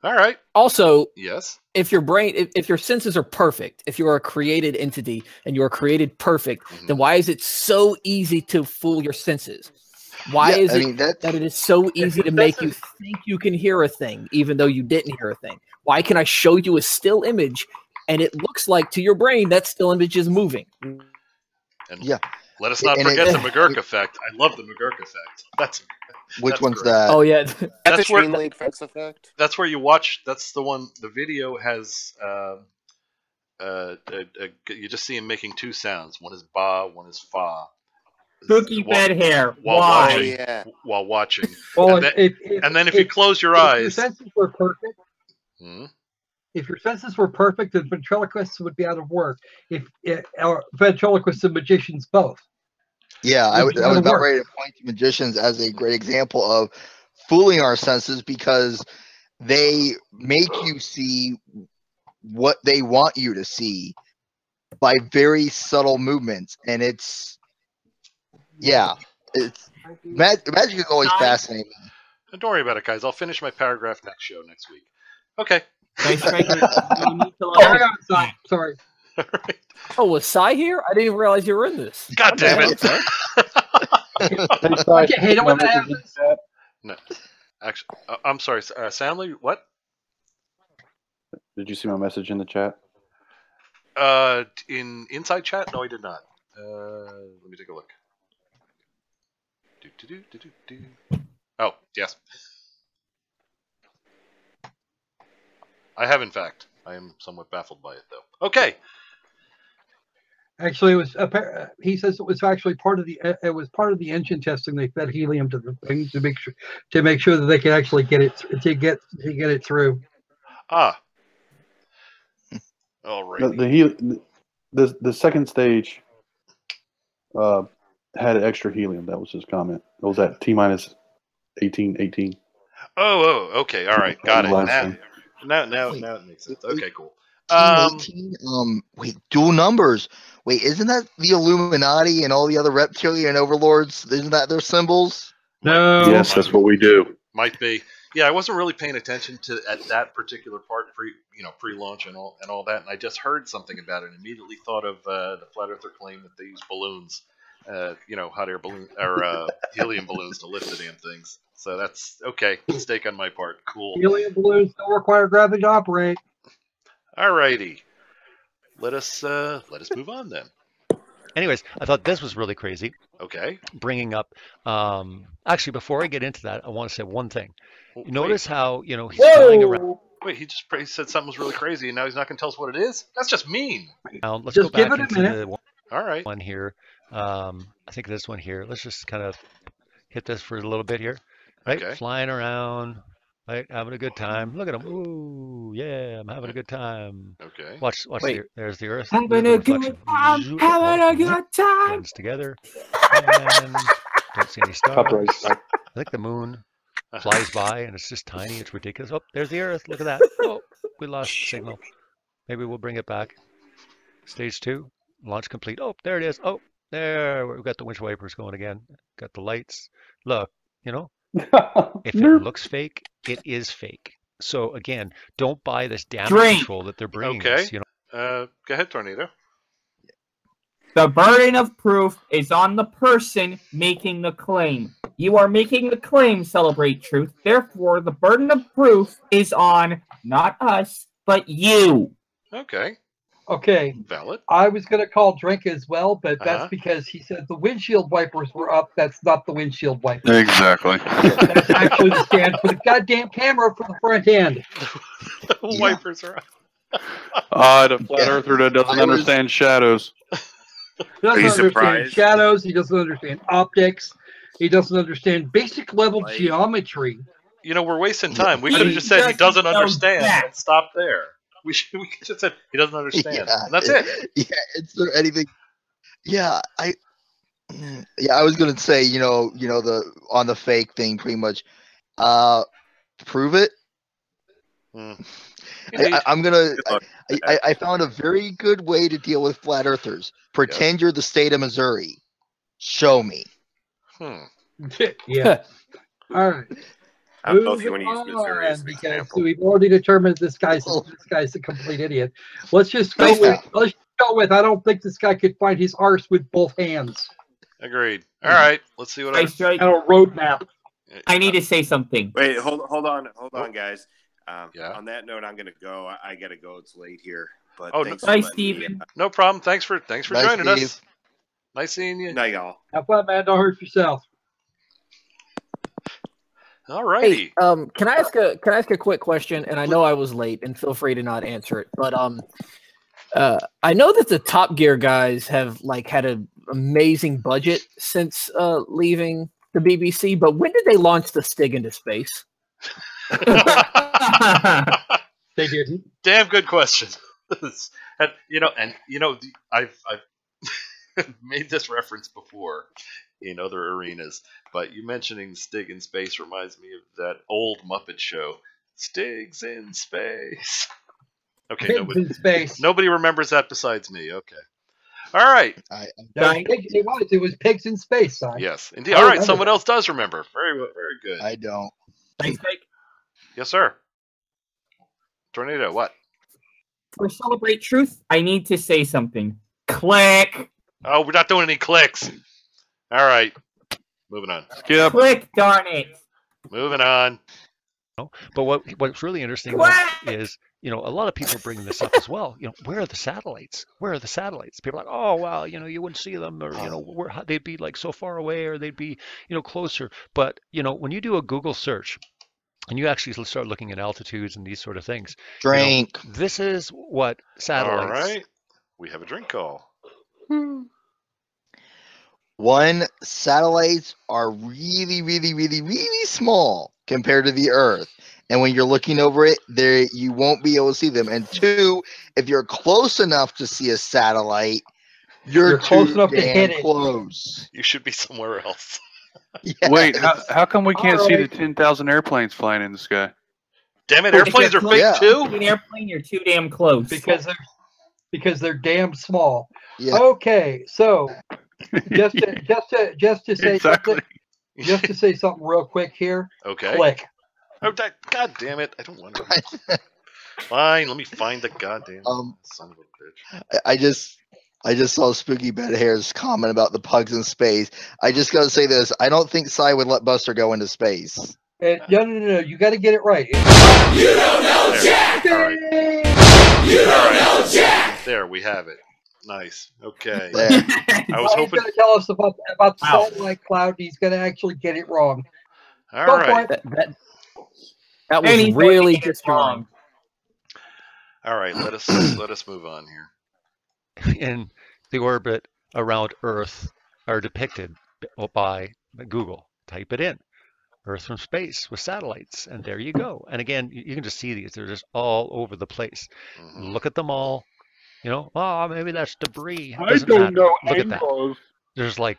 All right. Also, yes, if your senses are perfect, if you're a created entity and you're created perfect, then why is it so easy to fool your senses? Why is it that it is so easy to make you think you can hear a thing even though you didn't hear a thing? Why can I show you a still image? And it looks like to your brain that still image is moving. And let us not forget the McGurk effect. I love the McGurk effect. Which one's great. that? Oh yeah, that's where effects effect. That's where you watch. That's the one. The video has. You just see him making two sounds. One is ba, one is fa. Spooky bed hair. While watching. Well, and then if you close your eyes, your senses were perfect. If your senses were perfect, then ventriloquists would be out of work. If ventriloquists and magicians both. Yeah, I was about ready to point to magicians as a great example of fooling our senses because they make you see what they want you to see by very subtle movements, and it's magic is always fascinating. Don't worry about it, guys. I'll finish my paragraph next show next week. Okay. Nice striker. Sorry. Right. Oh, was Cy here? I didn't even realize you were in this. God damn it! Okay, hey, don't want to have this. No, actually, I'm sorry, Samley. What? Did you see my message in the chat? In inside chat? No, I did not. Let me take a look. Oh, yes. I have, in fact. I am somewhat baffled by it, though. Okay. Actually, it was. He says it was actually part of the. It was part of the engine testing. They fed helium to the thing to make sure that they could actually get it to get it through. Ah. All right. The second stage had extra helium. That was his comment. It was at T-minus 18. Oh, okay. All right. Got it. Now it makes sense. Okay, cool. 18? Wait, dual numbers. Wait, isn't that the Illuminati and all the other reptilian overlords? Isn't that their symbols? No. Yes, that's what we do. Might be. Yeah, I wasn't really paying attention to at that particular part pre-launch and all that, and I just heard something about it and immediately thought of the flat earther claim that they use balloons, hot air balloon or helium balloons to lift the damn things. So that's okay. Mistake on my part. Cool. Helium balloons don't require gravity to operate. Alrighty. Let us move on then. Anyways, I thought this was really crazy. Okay. Bringing up, actually, before I get into that, I want to say one thing. Well, notice how he's flying around. Wait, he said something was really crazy, and now he's not going to tell us what it is. That's just mean. Let's just go back give it a minute. All right. One here. I think this one here. Let's just kind of hit this for a little bit here. Right, okay. Flying around. Right, having a good time. Look at him. Ooh, yeah, I'm having a good time. Okay. Watch. There's the Earth. Having a good time. Having a good time. Hands together. And don't see any stars. I think the moon flies by and it's just tiny. It's ridiculous. Oh, there's the Earth. Look at that. Oh, we lost the signal. Maybe we'll bring it back. Stage 2. Launch complete. Oh, there it is. Oh, there. We've got the windshield wipers going again. Got the lights. Look, if it looks fake, it is fake. So again, don't buy this damage control that they're bringing us. Go ahead, Tornado. The burden of proof is on the person making the claim. You are making the claim, Celebrate Truth. Therefore, the burden of proof is on not us, but you. Okay. Valid. I was going to call Drink as well, but that's because he said the windshield wipers were up. That's not the windshield wipers. Exactly. That's actually the stand for the goddamn camera for the front end. The wipers are up. The flat earther that doesn't understand shadows. He doesn't understand shadows. He doesn't understand optics. He doesn't understand basic level geometry. We're wasting time. We could have just said he doesn't understand and stopped there. We just said he doesn't understand. And that's it. Yeah, is there anything? Yeah, I was gonna say, the on the fake thing, pretty much. Prove it. I found a very good way to deal with flat earthers. Pretend you're the state of Missouri. Show me. Yeah. All right. I don't know if you want to use Missouri as an because example. we've already determined this guy's a complete idiot. Let's just go with. I don't think this guy could find his arse with both hands. Agreed. All right. Let's see what else. And a roadmap. I need to say something. Wait, hold on, guys. On that note, I'm gonna go. I gotta go. It's late here. But bye, Steven. No problem. Thanks for joining us. Nice seeing you. Night, y'all. Have fun, man. Don't hurt yourself. All righty. Hey, can I ask a quick question? And I know I was late, and feel free to not answer it. But I know that the Top Gear guys have had an amazing budget since leaving the BBC. But when did they launch the Stig into space? They didn't. Damn good question. I've made this reference before in other arenas, but you mentioning Stig in space reminds me of that old Muppet show, Stig's in space. Okay, nobody remembers that besides me. Okay. All right. It was pigs in space, son. Yes, indeed. All right, someone else does remember. Very good. I don't. Thanks, Mike. Yes, sir. Tornado, what? For Celebrate Truth, I need to say something. Click. Oh, we're not doing any clicks. All right. Moving on. Skip. Click, darn it. Moving on. But what's really interesting is, a lot of people bring this up as well. Where are the satellites? Where are the satellites? People are like, oh, well, you wouldn't see them, or they'd be like so far away, or they'd be, closer. But when you do a Google search, and you actually start looking at altitudes and these sort of things. Drink. This is what satellites. All right. We have a drink call. One, satellites are really, really, really, really small compared to the Earth. And when you're looking over it, you won't be able to see them. And two, if you're close enough to see a satellite, you're close enough to hit it. Close. You should be somewhere else. Yes. Wait, how come we can't see the 10,000 airplanes flying in the sky? Damn it, airplanes are fake too? An airplane, you're too damn close. Because they're damn small. Yeah. Okay, so just to say something, just to say something real quick here. Okay. Click. Oh, God damn it! I don't want to. Fine, let me find the goddamn son of a bitch. I just saw Spooky Bed Hair's comment about the pugs in space. I just got to say this. I don't think Cy would let Buster go into space. No. You got to get it right. You don't know Jack! All right. You don't know Jack! There, we have it. Nice. Okay. I was hoping... He's going to tell us about the satellite cloud. He's going to actually get it wrong. All right. That was really just wrong. All right, let us move on here. In the orbit around Earth are depicted by Google. Type it in. Earth from space with satellites, and there you go. And again, you can just see these. They're just all over the place. Mm-hmm. Look at them all. Maybe that's debris. I don't know. Look at that. There's like,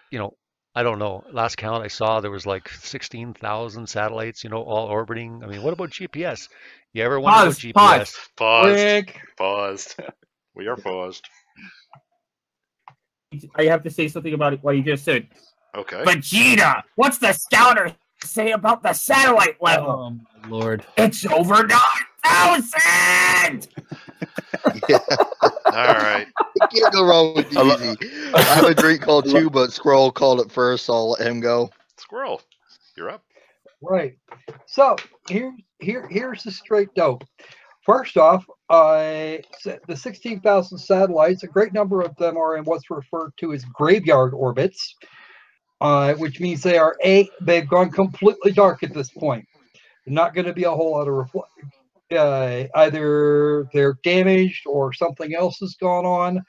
I don't know. Last count I saw, there was like 16,000 satellites, all orbiting. I mean, what about GPS? You ever wonder about GPS? Paused. We are paused. I have to say something about what you just said. Okay. Vegeta, what's the scouter say about the satellite level? Oh, my Lord. It's over 9,000! Yeah. All right. You can't go wrong with Easy. I have a drink called too, but Squirrel called it first, so I'll let him go. Squirrel, you're up. Right. So here's the straight dope. First off, the 16,000 satellites, a great number of them are in what's referred to as graveyard orbits, which means they've gone completely dark at this point. Not going to be a whole lot of either they're damaged or something else has gone on.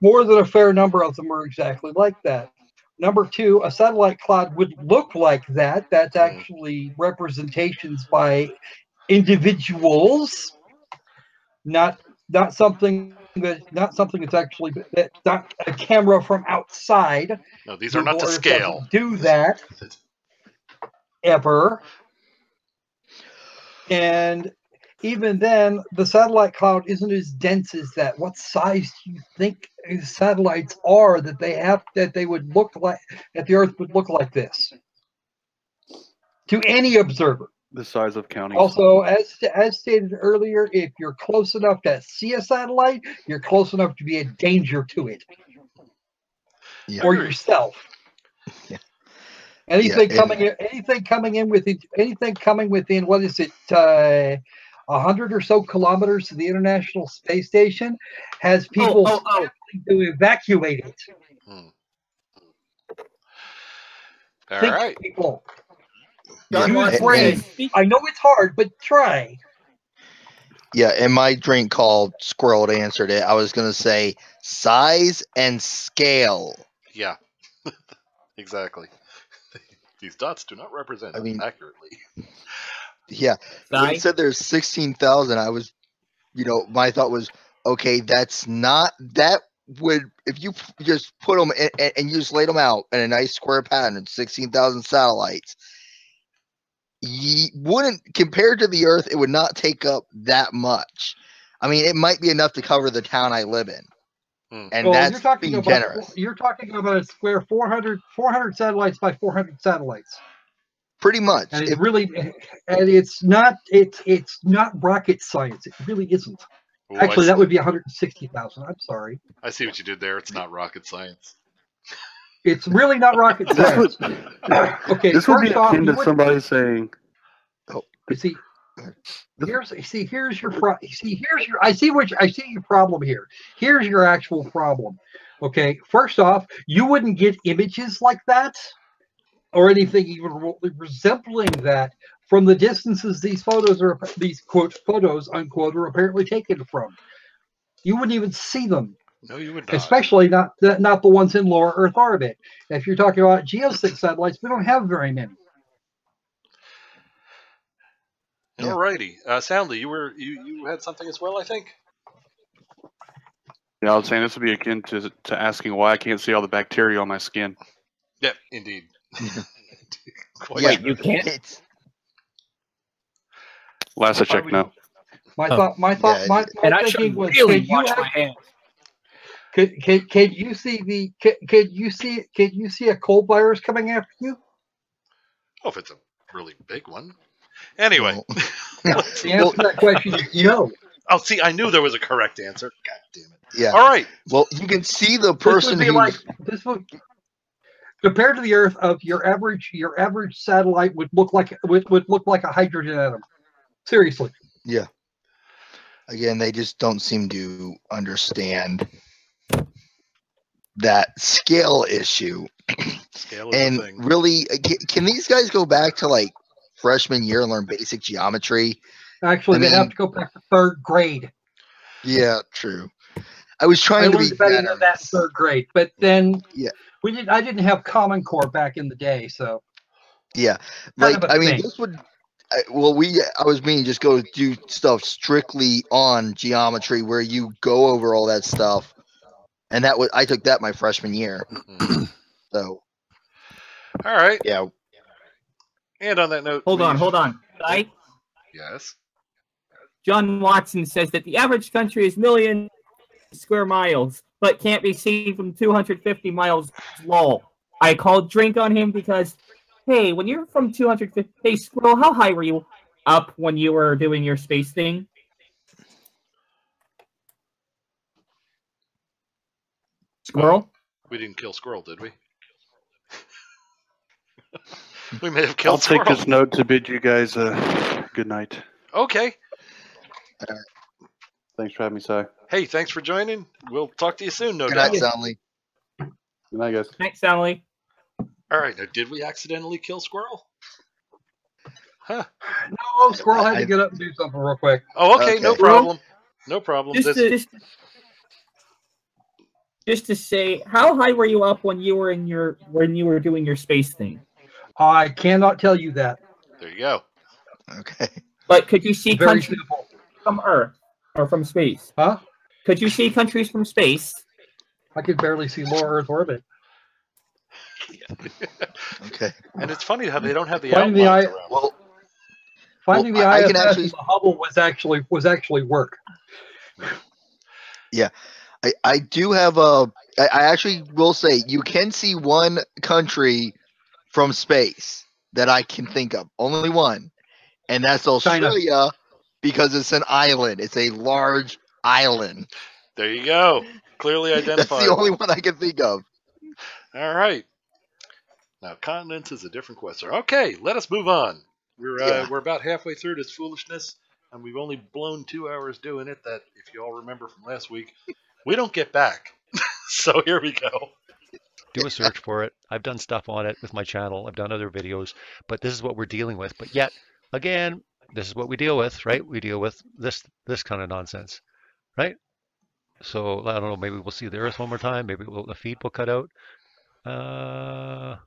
More than a fair number of them are exactly like that. Number two, a satellite cloud would look like that. That's actually representations by individuals, not something that's actually not a camera from outside. No, these are not to scale. Do that ever. And even then, the satellite cloud isn't as dense as that. What size do you think satellites are that they would look like, that the Earth would look like this to any observer? The size of counties. Also, as stated earlier, if you're close enough to see a satellite, you're close enough to be a danger to it or yourself. Yeah. Anything coming in within what is it, 100 or so kilometers to the International Space Station has people to evacuate it. All right. People. I know it's hard, but try. Yeah, in my drink called Squirrel answered it. I was going to say size and scale. Yeah, exactly. These dots do not represent accurately. Yeah, when he said there's 16,000, I was, my thought was, okay, that if you just put them and you just laid them out in a nice square pattern, 16,000 satellites, you wouldn't, compared to the Earth, it would not take up that much. I mean, it might be enough to cover the town I live in, and that's being generous. You're talking about a square 400 satellites by 400 satellites. Pretty much, and it's really, and it's not rocket science. It really isn't. Ooh, actually, that would be 160,000. I'm sorry. I see what you did there. It's not rocket science. It's really not rocket science. Okay, this would be akin to somebody saying, "Oh, you see, here's your I see your problem here. Here's your actual problem. Okay, first off, you wouldn't get images like that, or anything even remotely resembling that, from the distances these quote photos unquote are apparently taken from. You wouldn't even see them. No, you would not. Especially not the ones in lower Earth orbit. If you're talking about geosync satellites, we don't have very many. Alrighty, Soundly, you had something as well, I think. Yeah, I was saying this would be akin to asking why I can't see all the bacteria on my skin. Yep, indeed. Wait, you can't? Last I checked, no. My thinking was, really watch my hands. Can you see a cold virus coming after you? Oh, if it's a really big one. Anyway, the answer to that question is no. Oh, see, I knew there was a correct answer. God damn it! Yeah. All right. Well, you can see the person compared to the Earth, of your average satellite would look like a hydrogen atom. Seriously. Yeah. Again, they just don't seem to understand that scale issue. Scale is and the thing. Really, can these guys go back to like freshman year and learn basic geometry? Actually, they have to go back to third grade. Yeah, true. I was trying to be better. That third grade, but then I didn't have Common Core back in the day, so yeah, like I mean, this would. I was meaning just go do stuff strictly on geometry where you go over all that stuff, and I took that my freshman year. So, all right, yeah. And on that note, hold on. Yes. John Watson says that the average country is million square miles, but can't be seen from 250 miles. Lol. I called drink on him because, hey, when you're from 250, hey Squirrel, how high were you up when you were doing your space thing? Squirrel? We didn't kill Squirrel, did we? We may have killed I'll Squirrel. take this note to bid you guys good night. Okay. Thanks for having me, Si. Hey, thanks for joining. We'll talk to you soon, no Good doubt. night, Soundly. Good night, guys. Thanks, Soundly. All right, now, did we accidentally kill Squirrel? Huh. No, Squirrel had to get up and do something real quick. Oh, okay. No problem. No problem. Just to say, how high were you up when you were doing your space thing? I cannot tell you that. There you go. Okay. But could you see countries from Earth or from space? Huh? Could you see countries from space? I could barely see lower Earth orbit. Okay. And it's funny how they don't have the finding outlines the around. well, finding the ISS and the Hubble was actually work. Yeah. I do have I actually will say you can see one country from space that I can think of. Only one. And that's Australia, China. Because it's an island. It's a large island. There you go. Clearly identified. That's the only one I can think of. All right. Now, continents is a different question. Okay, let us move on. We're about halfway through this foolishness, and we've only blown 2 hours doing it. That, if you all remember from last week, we don't get back. So here we go. Do a search for it. I've done stuff on it with my channel. I've done other videos, but this is what we're dealing with. But yet, again, this is what we deal with, right? We deal with this kind of nonsense, right? So I don't know. Maybe we'll see the Earth one more time. Maybe the feed will cut out. Oh,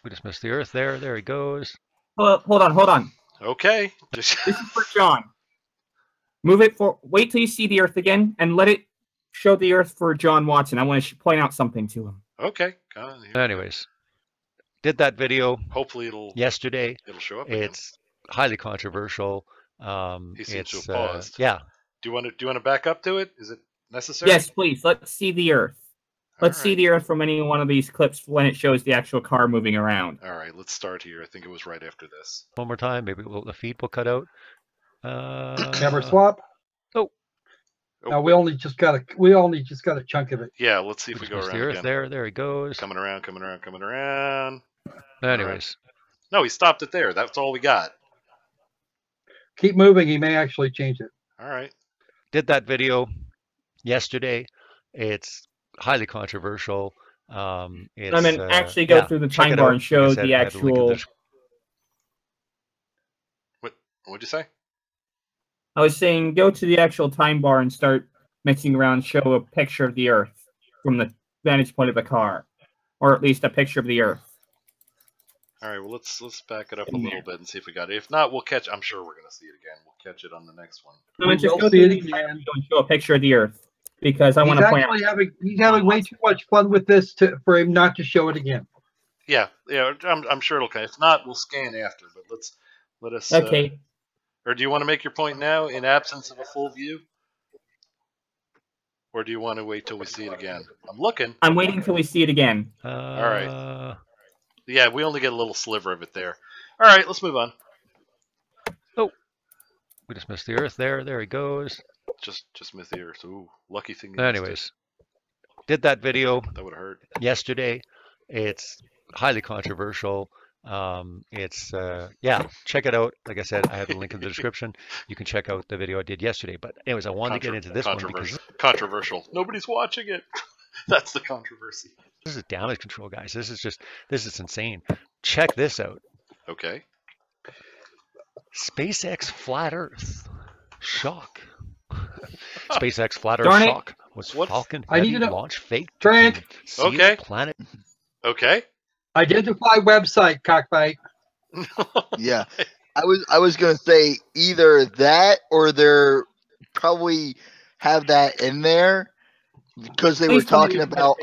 we just missed the Earth there. There he goes. Hold on. Okay. This is for John. Move it for. Wait till you see the Earth again, and let it show the Earth for John Watson. I want to point out something to him. Okay. Anyways, did that video. Hopefully yesterday. It'll show up. It's highly controversial. He seems to have paused. Yeah. Do you want to back up to it? Is it necessary? Yes, please. Let's see the Earth. Let's see the Earth from any one of these clips when it shows the actual car moving around. All right, let's start here. I think it was right after this. One more time. Maybe the feed will cut out. Camera swap. Oh. No, we only just got a chunk of it. Yeah, let's see if we go around the Earth again. There he goes. Coming around. Anyways. No, he stopped it there. That's all we got. Keep moving. He may actually change it. All right. Did that video yesterday. It's highly controversial. Actually go through the time bar and show the actual. What'd you say? I was saying go to the actual time bar and start mixing around, show a picture of the Earth from the vantage point of the car, or at least a picture of the Earth. All right, well, let's back it up a little bit and see if we got it. If not, we'll catch. I'm sure we're going to see it again. We'll catch it on the next one. No, just go through the and show a picture of the Earth, because I want to point out. He's having way too much fun with this for him not to show it again. Yeah, I'm sure it'll. If not, we'll scan after. But let us. Okay. Or do you want to make your point now in absence of a full view? Or do you want to wait till we see it again? I'm looking. I'm waiting till we see it again. All right. Yeah, we only get a little sliver of it there. All right, let's move on. Oh, we just missed the Earth there. There he goes. Just missed the Earth. Ooh, lucky thing. Anyways, did that video that would have hurt yesterday. It's highly controversial. Check it out. Like I said, I have a link in the description. You can check out the video I did yesterday. But anyways, I wanted to get into this one because controversial. Nobody's watching it. That's the controversy. This is damage control, guys. This is insane. Check this out. Okay. SpaceX flat Earth shock. SpaceX flat Earth shock was Falcon Heavy launch fake. Trent. Okay. Planet. Okay. Identify website, cockfight. Yeah, I was gonna say either that or they're probably have that in there because they were talking about.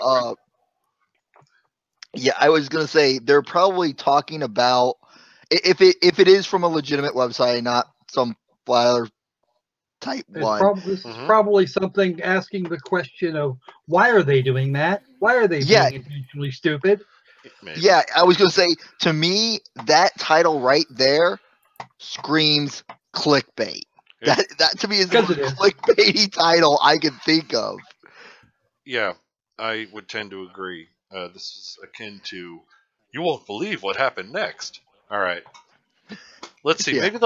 Yeah, I was gonna say they're probably talking about if it is from a legitimate website, not some flat type one. This is probably something asking the question of why are they doing that? Why are they being intentionally stupid? Maybe. Yeah, I was going to say, to me, that title right there screams clickbait. That to me is the most clickbaity title I can think of. Yeah, I would tend to agree. This is akin to, you won't believe what happened next. All right. Let's see. Yeah. Maybe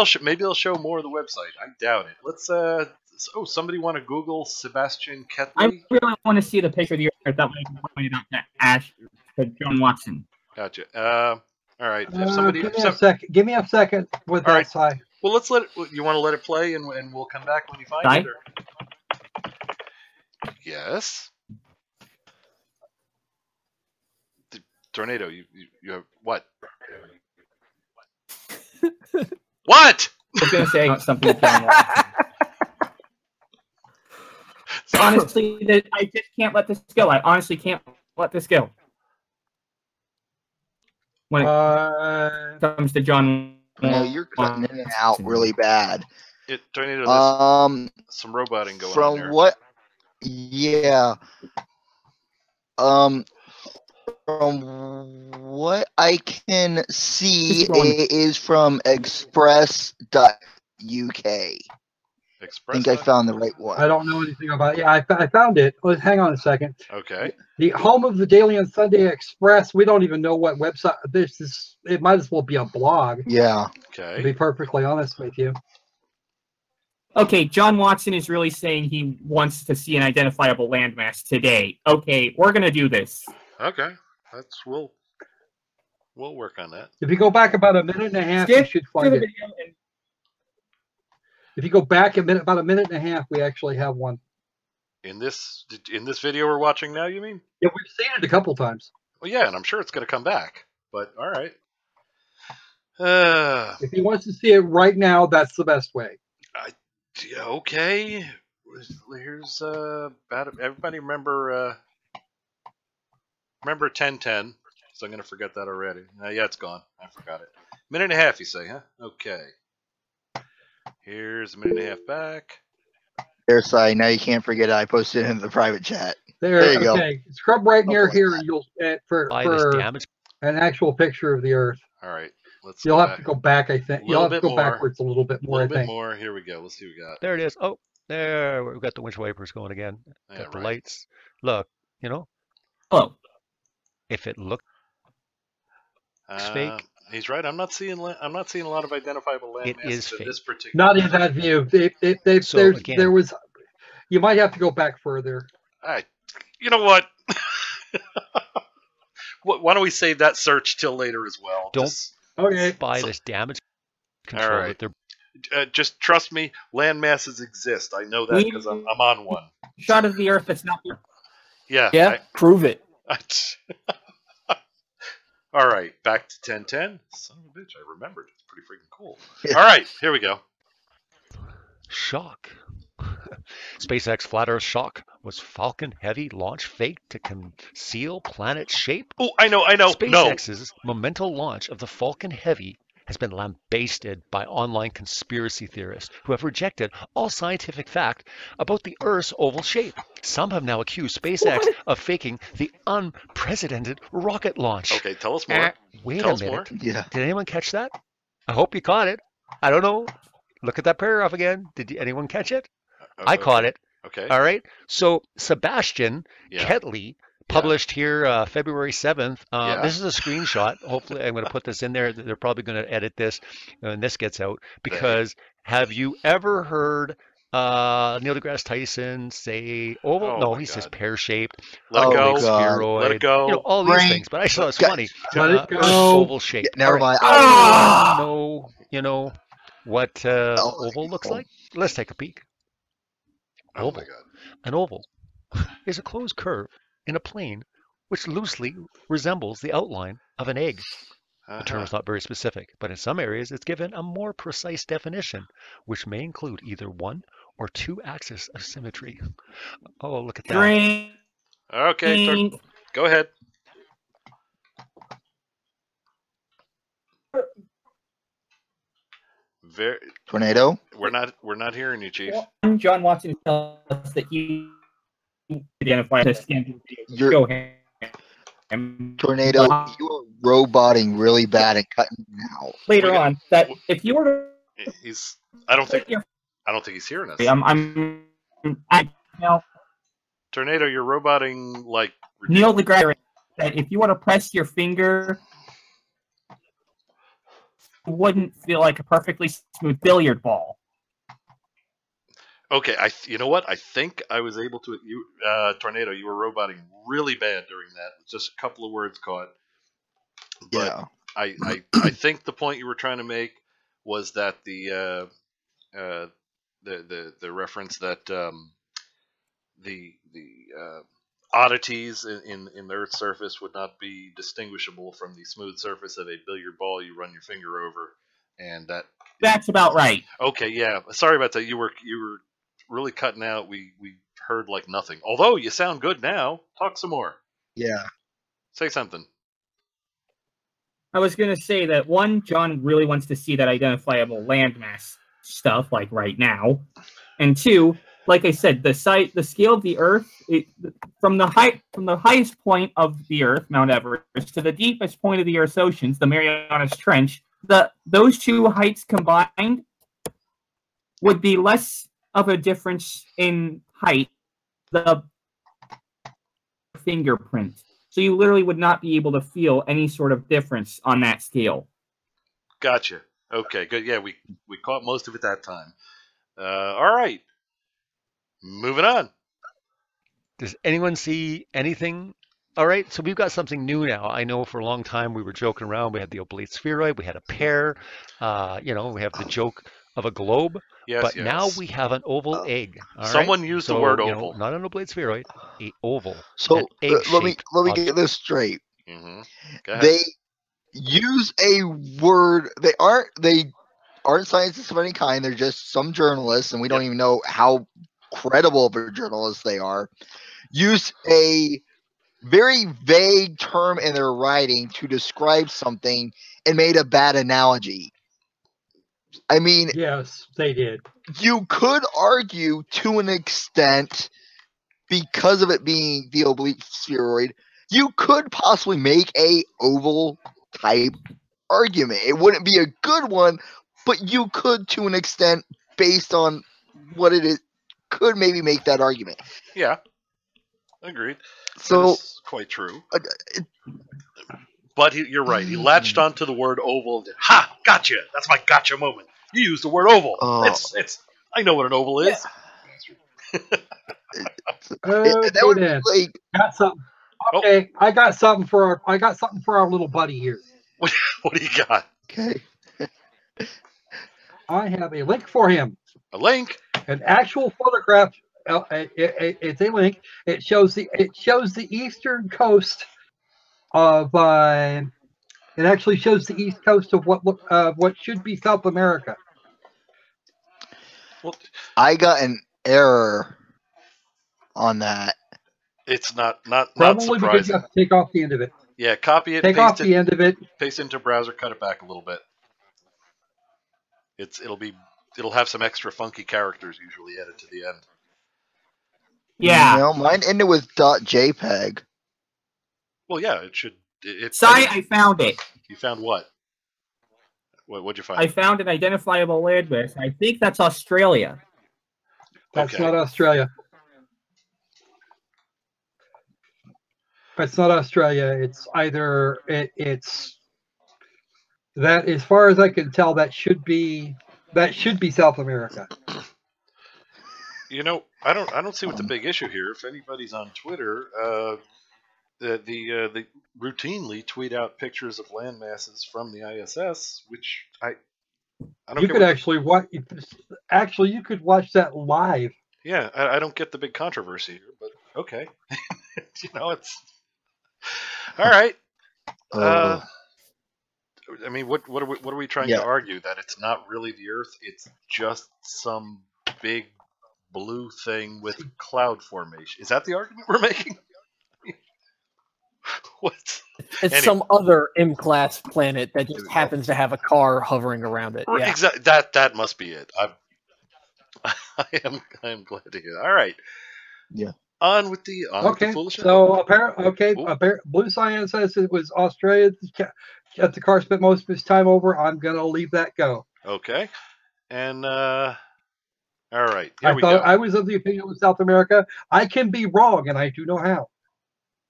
they'll show more of the website. I doubt it. Let's. Somebody want to Google Sebastian Ketley? I really want to see the picture of the Earth that way pointed out to Ash. John Watson. Gotcha. All right. If somebody, give me a second with that side. Well, let's let it. You want to let it play, and we'll come back when you find it. Or... Yes. The tornado. You have what? What? I was going to say something to John Watson. Honestly, I just can't let this go. I honestly can't let this go. When it comes to John, no, you're cutting in and out really bad. Tornado, some roboting going on there. From what? Yeah. From what I can see, it is from express.uk. Express. I think I found the right one. I don't know anything about it. Yeah, I found it. Hang on a second. Okay. The home of the Daily and Sunday Express. We don't even know what website this is. It might as well be a blog. Yeah. Okay. To be perfectly honest with you. Okay, John Watson is really saying he wants to see an identifiable landmass today. Okay, we're gonna do this. Okay, we'll work on that. If you go back about a minute and a half, you should find it. If you go back about a minute and a half, we actually have one. In this video we're watching now, you mean? Yeah, we've seen it a couple times. Well, yeah, and I'm sure it's going to come back. But all right. If he wants to see it right now, that's the best way. Okay. here's everybody remember 1010. So I'm gonna forget that already. Yeah, it's gone. I forgot it. Minute and a half, you say, huh? Okay. Here's a minute and a half back. There, Si. Now you can't forget it. I posted it in the private chat. There you go. Okay, scrub right near here. You'll for an actual picture of the Earth. All right. You'll have to go back. I think you'll have to go backwards a little bit more. A little bit more. Here we go. Let's see what we got. There it is. Oh, there we've got the winch wipers going again. Got the lights. Look, Oh, if it looks fake, he's right. I'm not seeing a lot of identifiable land masses in this particular. Not in that view. There was. You might have to go back further. You know what? Why don't we save that search till later as well? Don't buy this damage control. All right. Just trust me. Land masses exist. I know that because I'm on one. Shot of the Earth that's not. Yeah. Yeah. Prove it. All right. Back to 1010. Son of a bitch. I remembered. It's pretty freaking cool. All right. Here we go. Shock. SpaceX Flat Earth Shock was Falcon Heavy launch fake to conceal planet shape? Oh, I know. SpaceX's monumental launch of the Falcon Heavy has been lambasted by online conspiracy theorists who have rejected all scientific fact about the Earth's oval shape. Some have now accused SpaceX of faking the unprecedented rocket launch. Okay, tell us more. Wait a minute. Yeah. Did anyone catch that? I hope you caught it. I don't know. Look at that paragraph again. Did anyone catch it? I caught it. Okay. All right. So Sebastian Ketley published here February 7th. This is a screenshot. Hopefully I'm going to put this in there. They're probably going to edit this when this gets out. Because have you ever heard Neil deGrasse Tyson say oval? Oh no, he says pear-shaped. Let it go. Spheroid. Let it go. All these things. But I thought it was funny. Let it go. Oval shape. Never mind. Know what oval looks like? Let's take a peek. Oh my God. An oval is a closed curve in a plane which loosely resembles the outline of an egg. The term is not very specific, but in some areas it's given a more precise definition, which may include either one or two axes of symmetry. Oh, look at that. Okay, go ahead. Tornado? We're not hearing you, Chief. John Watson tells us that he identified as Go ahead. Tornado, you are roboting really bad and cutting out. Later on, that if you were to, I don't think he's hearing us. Tornado, you're roboting like Neil deGrasse said if you want to press your finger, it wouldn't feel like a perfectly smooth billiard ball. Okay, you know what? I think I was able to. Tornado, you were roboting really bad during that. Just a couple of words caught. But I think the point you were trying to make was that the reference that the oddities in the Earth's surface would not be distinguishable from the smooth surface of a billiard ball you run your finger over, and that's about right. Okay, yeah. Sorry about that. You were really cutting out. We heard like nothing. Although you sound good now. Talk some more. Yeah. Say something. I was going to say that one, John really wants to see that identifiable landmass stuff like right now, and two, like I said, the scale of the Earth, from the highest point of the Earth, Mount Everest, to the deepest point of the Earth's oceans, the Marianas Trench, those two heights combined would be less of a difference in height, the fingerprint. So you literally would not be able to feel any sort of difference on that scale. Gotcha. Okay, good. Yeah, we caught most of it that time. All right. Moving on. Does anyone see anything? All right, so we've got something new now. I know for a long time we were joking around. We had the oblate spheroid. We had a pear. We have the joke of a globe. Yes, but now we have an oval egg. Someone used the word oval. Not an oblate spheroid, an oval. So let me get this straight. Mm-hmm. They use a word. They aren't scientists of any kind. They're just some journalists, and we don't even know how credible of a journalist they are, use a very vague term in their writing to describe something and made a bad analogy. I mean, yes, they did. You could argue to an extent, because of it being the oblique spheroid, you could possibly make a oval type argument. It wouldn't be a good one, but you could to an extent, based on what it is, could maybe make that argument. Yeah, agreed. So that is quite true. But you're right. He latched onto the word oval. And ha! Gotcha. That's my gotcha moment. You used the word oval. It's. I know what an oval is. Okay, then. Got something. Okay, I got something for our little buddy here. What do you got? Okay. I have a link for him. A link. An actual photograph. It's a link. It shows the eastern coast of. It actually shows the east coast of what should be South America. Well, I got an error on that. It's not Probably surprising. Because you have to take off the end of it. Yeah, copy it. Take off the end of it. Paste it into browser. Cut it back a little bit. It'll have some extra funky characters usually added to the end. Yeah. No, mine ended with .jpeg. Well, yeah, it should. I found it. You found what? What'd you find? I found an identifiable landmass. I think that's Australia. That's not Australia. It's not Australia. It's either it's that. As far as I can tell, that should be South America. You know, I don't see what the big issue here. If anybody's on Twitter, they routinely tweet out pictures of land masses from the ISS, which I don't. You could actually watch. Actually, you could watch that live. Yeah, I don't get the big controversy here, but okay. It's all right. I mean, what are we trying to argue? That it's not really the Earth; it's just some big blue thing with cloud formation. Is that the argument we're making? What? It's some other M-class planet that just happens to have a car hovering around it. Yeah. Exactly. That must be it. I am glad to hear that. All right. Yeah. On with the foolishness. So Blue Science says it was Australia that the car spent most of his time over. I'm gonna leave that go. Okay. And all right. I was of the opinion it was South America. I can be wrong, and I do know how.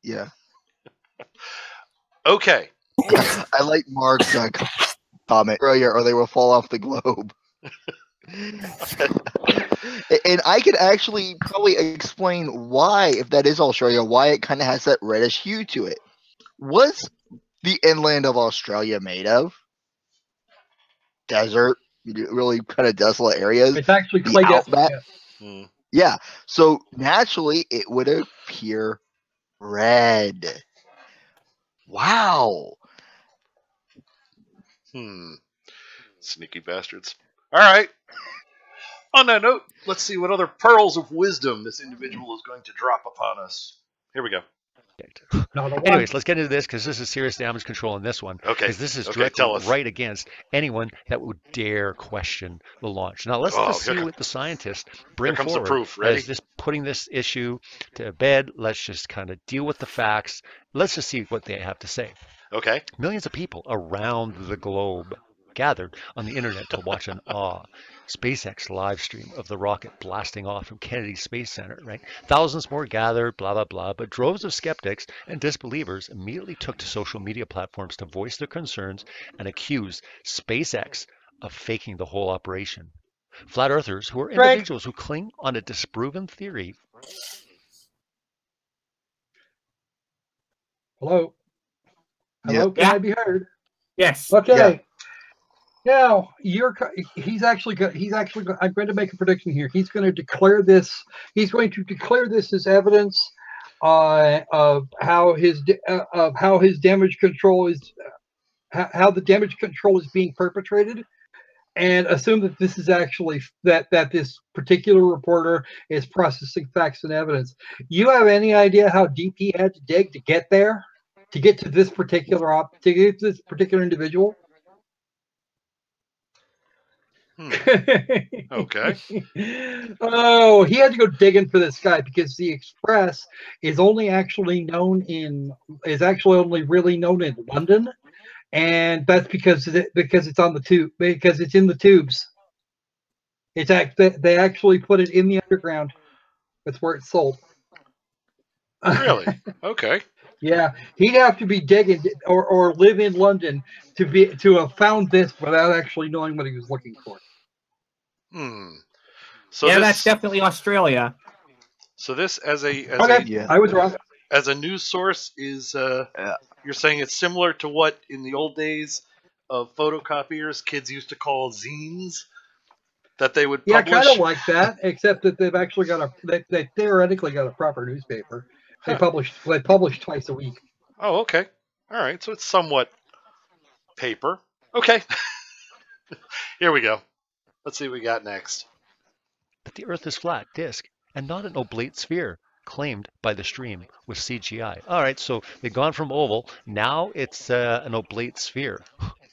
Yeah. Okay. I like Mark's comment earlier, or they will fall off the globe. And I could actually probably explain why, if that is Australia, why it kind of has that reddish hue to it. What's the inland of Australia made of? Desert, really kind of desolate areas. It's actually clay desert. Yeah, so naturally it would appear red. Wow. Sneaky bastards. All right. On that note, let's see what other pearls of wisdom this individual is going to drop upon us. Here we go. Anyways, let's get into this because this is serious damage control in this one. Okay. Because this is directly right against anyone that would dare question the launch. Now let's just see what the scientists bring forward. The proof. Ready? As this putting this issue to bed. Let's just kind of deal with the facts. Let's just see what they have to say. Okay. Millions of people around the globe gathered on the internet to watch an SpaceX live stream of the rocket blasting off from Kennedy Space Center, right? Thousands more gathered, blah, blah, blah. But droves of skeptics and disbelievers immediately took to social media platforms to voice their concerns and accuse SpaceX of faking the whole operation. Flat earthers, who are individuals who cling on a disproven theory. Hello? Hello? Can I be heard? Yes. Okay. Yeah. Now he's actually. I'm going to make a prediction here. He's going to declare this. He's going to declare this as evidence of how his damage control is. How the damage control is being perpetrated, and assume that this is actually that this particular reporter is processing facts and evidence. You have any idea how deep he had to dig to get there, to get to this particular individual? Okay. Oh, he had to go digging for this guy because the Express is only really known in London, and that's because it's on the tube, because it's in the tubes. They actually put it in the underground. That's where it's sold. Really? Okay. Yeah, he'd have to be digging or live in London to have found this without actually knowing what he was looking for. So yeah, that's definitely Australia. So this, I was wrong. As a news source, is you're saying it's similar to what in the old days of photocopiers kids used to call zines that they would publish? Yeah, kind of like that, except that they've actually got they theoretically got a proper newspaper. They publish twice a week. Oh, okay. All right, so it's somewhat paper. Okay. Here we go. Let's see what we got next. That the Earth is flat disk and not an oblate sphere, claimed by the stream with CGI. All right, so they've gone from oval. Now it's an oblate sphere.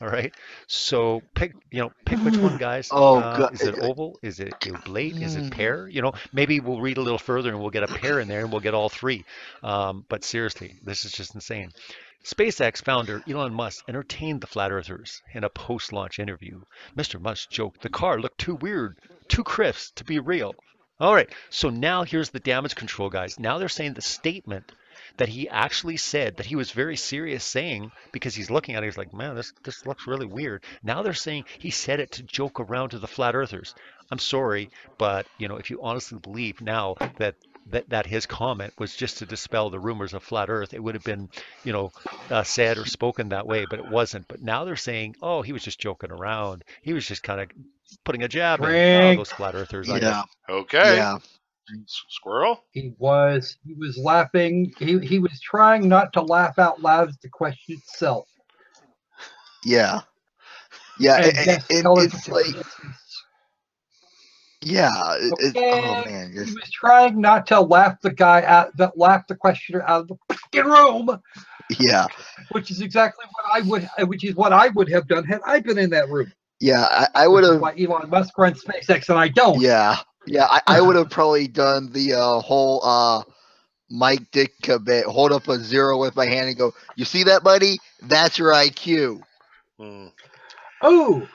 All right, so pick which one, guys. God. Is it oval? Is it oblate? Is it pear? Maybe we'll read a little further and we'll get a pear in there and we'll get all three. But seriously, this is just insane. SpaceX founder Elon Musk entertained the flat earthers in a post-launch interview. Mr. Musk joked the car looked too weird, too crisp to be real. All right, so now here's the damage control, guys. Now they're saying the statement that he actually said, that he was very serious saying, because he's looking at it, he's like, man, this looks really weird. Now they're saying he said it to joke around to the flat earthers. I'm sorry, but if you honestly believe now that his comment was just to dispel the rumors of flat Earth, it would have been, said or spoken that way, but it wasn't. But now they're saying, oh, he was just joking around. He was just kind of putting a jab in. Oh, those flat Earthers. Yeah. Okay. Yeah. Squirrel? He was laughing. He was trying not to laugh out loud at the question itself. Yeah. Yeah. It's like. Yeah. Oh man. He was trying not to laugh the questioner out of the fucking room. Yeah. Which is exactly what I would have done had I been in that room. Yeah, I would have. Why Elon Musk runs SpaceX and I don't. Yeah. Yeah, I would have probably done the whole Mike Ditka bit. Hold up a 0 with my hand and go, "You see that, buddy? That's your IQ." Oh,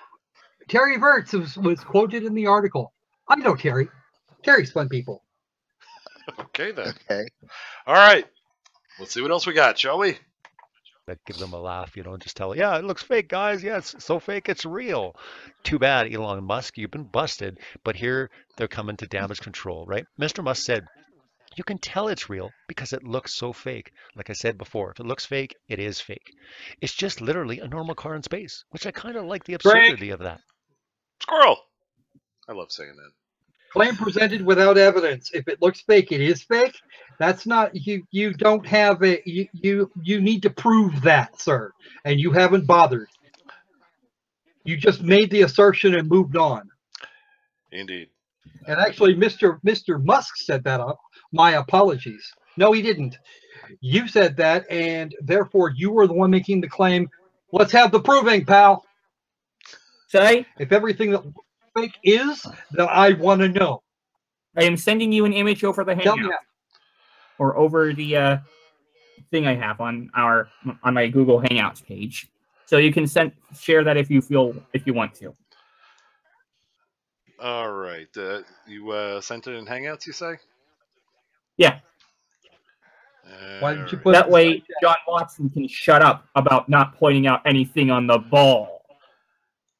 Terry Virts was quoted in the article. I know Terry. Terry's fun people. Okay then. Okay. All right. Let's see what else we got, shall we? That give them a laugh, just tell, yeah, it looks fake, guys. Yeah, it's so fake, it's real. Too bad, Elon Musk, you've been busted. But here they're coming to damage control, right? Mr. Musk said, you can tell it's real because it looks so fake. Like I said before, if it looks fake, it is fake. It's just literally a normal car in space, which I kind of like the absurdity of that. Squirrel! I love saying that. Claim presented without evidence. If it looks fake, it is fake. That's not you don't have it. You need to prove that, sir, and you haven't bothered. You just made the assertion and moved on. Indeed. And actually, Mr. Musk set that up. My apologies. No, he didn't. You said that, and therefore you were the one making the claim. Let's have the proving, pal. Say, if everything that fake is, then I want to know. I am sending you an image over the Hangout, or over the thing I have on my Google Hangouts page, so you can share that if you want to. All right, you sent it in Hangouts, you say? Yeah. Why did you put that way? John Watson can shut up about not pointing out anything on the ball.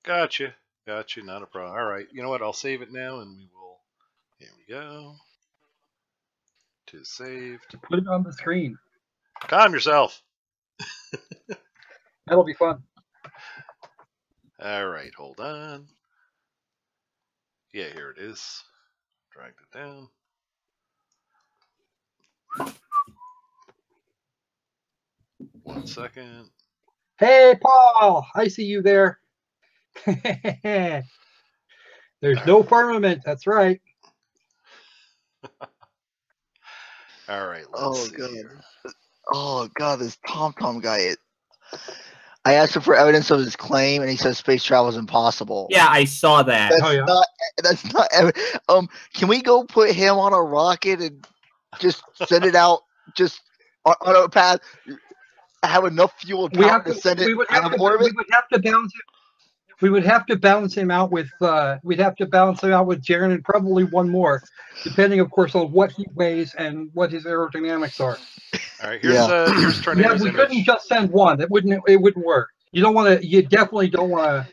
Gotcha, not a problem. All right, you know what? I'll save it now, and we will. Here we go. It is saved. Put it on the screen. Calm yourself. That'll be fun. All right, hold on. Yeah, here it is. Dragged it down. One second. Hey, Paul. I see you there. There's no firmament. That's right. All right. Let's see God. here. Oh God, this Tom guy. I asked him for evidence of his claim, and he says space travel is impossible. Yeah, I saw that. That's not. Can we go put him on a rocket and just send it out, just on a path? Have enough fuel and power to send it out of orbit. We would have to balance it. We would have to balance him out with. We'd have to balance him out with Jaren and probably one more, depending, of course, on what he weighs and what his aerodynamics are. All right, here's Tornado's we image. couldn't just send one. It wouldn't work. You don't want to. You definitely don't want to.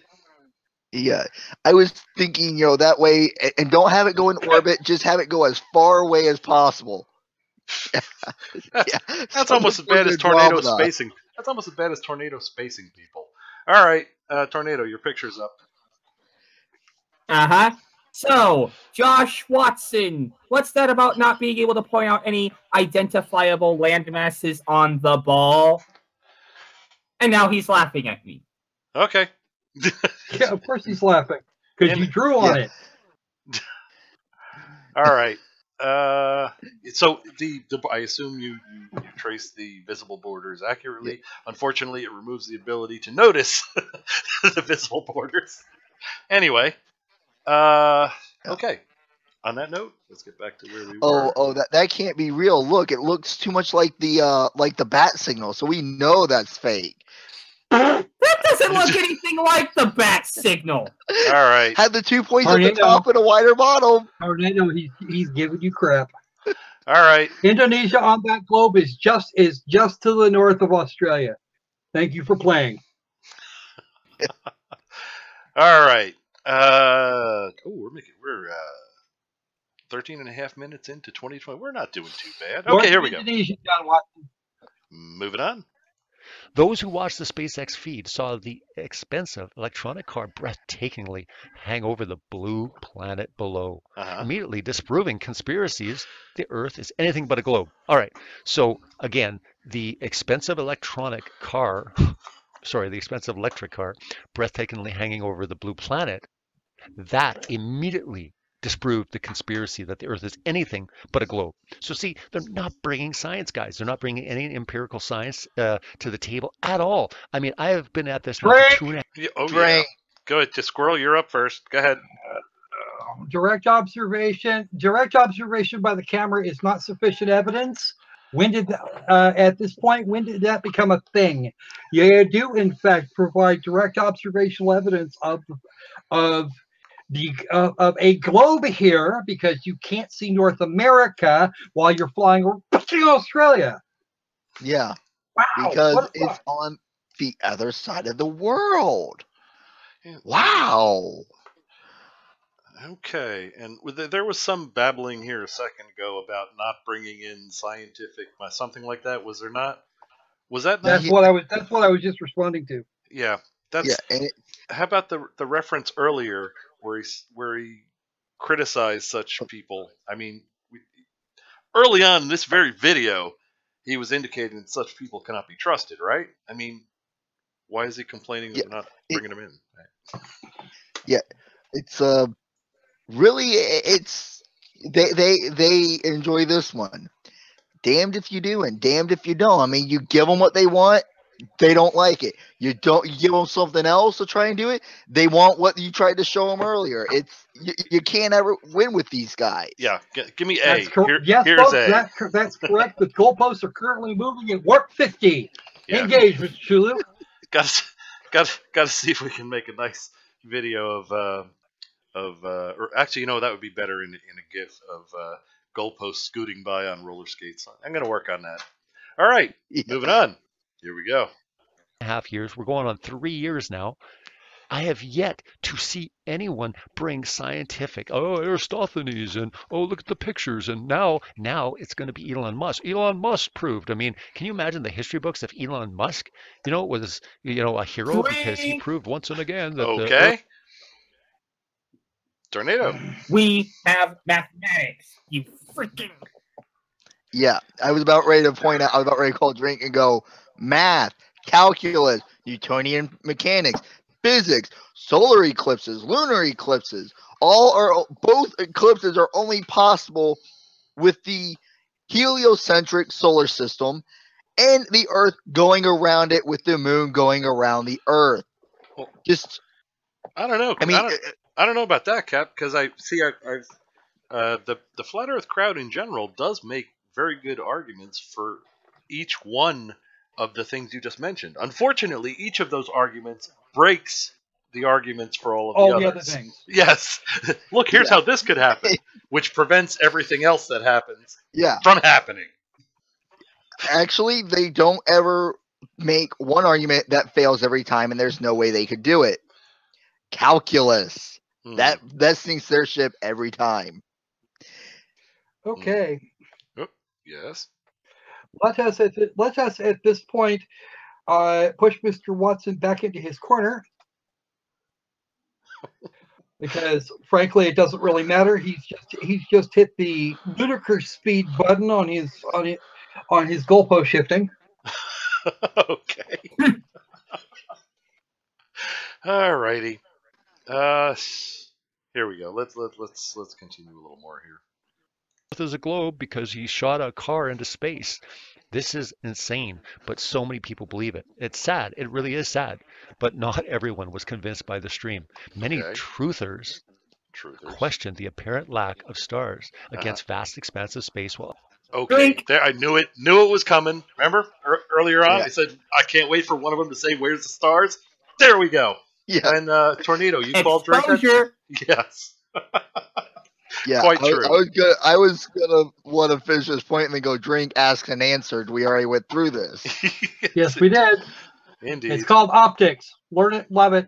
Yeah, I was thinking, that way, and don't have it go in orbit. Just have it go as far away as possible. That's almost as bad as tornado spacing. That's almost as bad as tornado spacing people. All right, Tornado, your picture's up. So, Josh Watson, what's that about not being able to point out any identifiable landmasses on the ball? And now he's laughing at me. Okay. Yeah, of course he's laughing because you drew on it. All right. So I assume you trace the visible borders accurately. Yeah. Unfortunately, it removes the ability to notice the visible borders. Anyway, okay. On that note, let's get back to where we were. Oh, that can't be real. Look, it looks too much like the bat signal, so we know that's fake. That doesn't look anything like the bat signal. All right. Had the 2 points at the top and a wider bottom. Tornado, he's giving you crap. All right. Indonesia on that globe is just to the north of Australia. Thank you for playing. All right. We're 13 and a half minutes into 2020. We're not doing too bad. Okay, here we go. Indonesia, John Watson. Moving on. Those who watched the SpaceX feed saw the expensive electronic car breathtakingly hang over the blue planet below, immediately disproving conspiracies the Earth is anything but a globe. All right, so again, the expensive electric car, breathtakingly hanging over the blue planet, that immediately disproved the conspiracy that the Earth is anything but a globe. So see, they're not bringing science, guys. They're not bringing any empirical science to the table at all. I mean, I have been at this now for 2.5 years. Yeah. Go ahead, Squirrel. You're up first. Go ahead. Direct observation by the camera is not sufficient evidence. When did at this point? When did that become a thing? You do, in fact, provide direct observational evidence of a globe here because you can't see North America while you're flying over Australia. Yeah. Wow. Because it's on the other side of the world. Wow. Okay. And there was some babbling here a second ago about not bringing in scientific something like that. Was there not? Was that not? That's what I was just responding to. Yeah. How about the reference earlier where he criticized such people? I mean, early on in this very video, he was indicating that such people cannot be trusted, right? I mean, why is he complaining that we're not bringing them in? Right? Yeah, it's really they enjoy this one. Damned if you do and damned if you don't. I mean, you give them what they want. They don't like it. You give them something else to try and do it. They want what you tried to show them earlier. You can't ever win with these guys. Yeah, give me A. Yes, here's folks, A. that's correct. The goalposts are currently moving at warp 50. Yeah. Engage, Mr. Chulu. Got to see if we can make a nice video or actually, that would be better in a GIF of goalposts scooting by on roller skates. I'm going to work on that. All right, moving on. Here we go. 2.5 years. We're going on 3 years now. I have yet to see anyone bring scientific, Aristophanes, and look at the pictures, and now it's going to be Elon Musk. Elon Musk proved. I mean, can you imagine the history books of Elon Musk? Was a hero because he proved once and again that. Okay. Tornado. We have mathematics. You freaking. Yeah, I was about ready to point out. I was about ready to call a drink and go math, calculus, Newtonian mechanics, physics, solar eclipses, lunar eclipses. Both eclipses are only possible with the heliocentric solar system and the Earth going around it with the moon going around the Earth. Well, just, I don't know. I mean, I don't know about that, Cap, because the flat Earth crowd in general does make very good arguments for each one of the things you just mentioned. Unfortunately, each of those arguments breaks the arguments for all of the other things. Yes. Look, here's how this could happen, which prevents everything else that happens from happening. Actually, they don't ever make one argument that fails every time, and there's no way they could do it. Calculus. That sinks their ship every time. Okay. Oh, yes. Let us at this point push Mr. Watson back into his corner. Because frankly, it doesn't really matter. He's just hit the ludicrous speed button on his goalpost shifting. Okay. Alrighty. Here we go. Let's continue a little more here. Earth is a globe because he shot a car into space. This is insane, but so many people believe it. It's sad. It really is sad. But not everyone was convinced by the stream. Many truthers questioned the apparent lack of stars against vast expanse of space. Okay, there, I knew it was coming. Remember earlier on, I said I can't wait for one of them to say, "Where's the stars?" There we go. Yeah. And Tornado, you called drink. Yes. Yeah, quite true. I was gonna want to finish this point and then go drink, ask, and answered. We already went through this. Yes, we did. Indeed. It's called optics. Learn it, love it.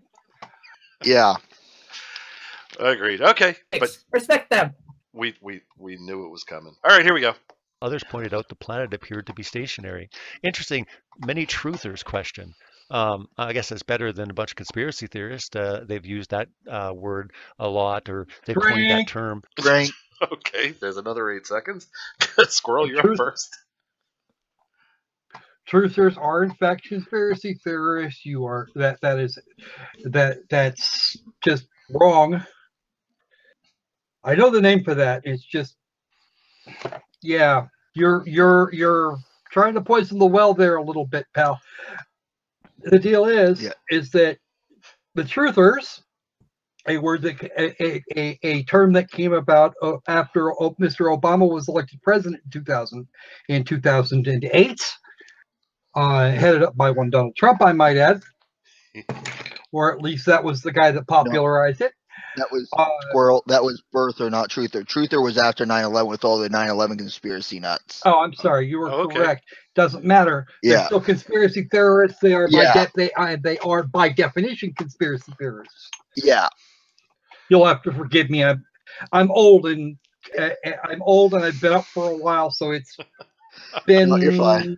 Yeah. Agreed. Okay, but respect them. We knew it was coming. All right, here we go. Others pointed out the planet appeared to be stationary. Interesting. Many truthers question. I guess that's better than a bunch of conspiracy theorists. They've used that word a lot, or they've coined that term. Drink. Okay, there's another 8 seconds. Squirrel, you're up first. Truthers are in fact conspiracy theorists. That's just wrong. I know the name for that. It's just, yeah, you're trying to poison the well there a little bit, pal. The deal is that the truthers, a word a term that came about after Mr. Obama was elected president in 2008, headed up by one Donald Trump, I might add, or at least that was the guy that popularized it. That was Squirrel. That was birther, not truther. Truther was after 9/11 with all the 9/11 conspiracy nuts. Oh, I'm sorry, you were correct. Doesn't matter. They're still conspiracy theorists. They are they are by definition conspiracy theorists. Yeah. You'll have to forgive me. I'm old and I've been up for a while, so it's been. No, you're fine.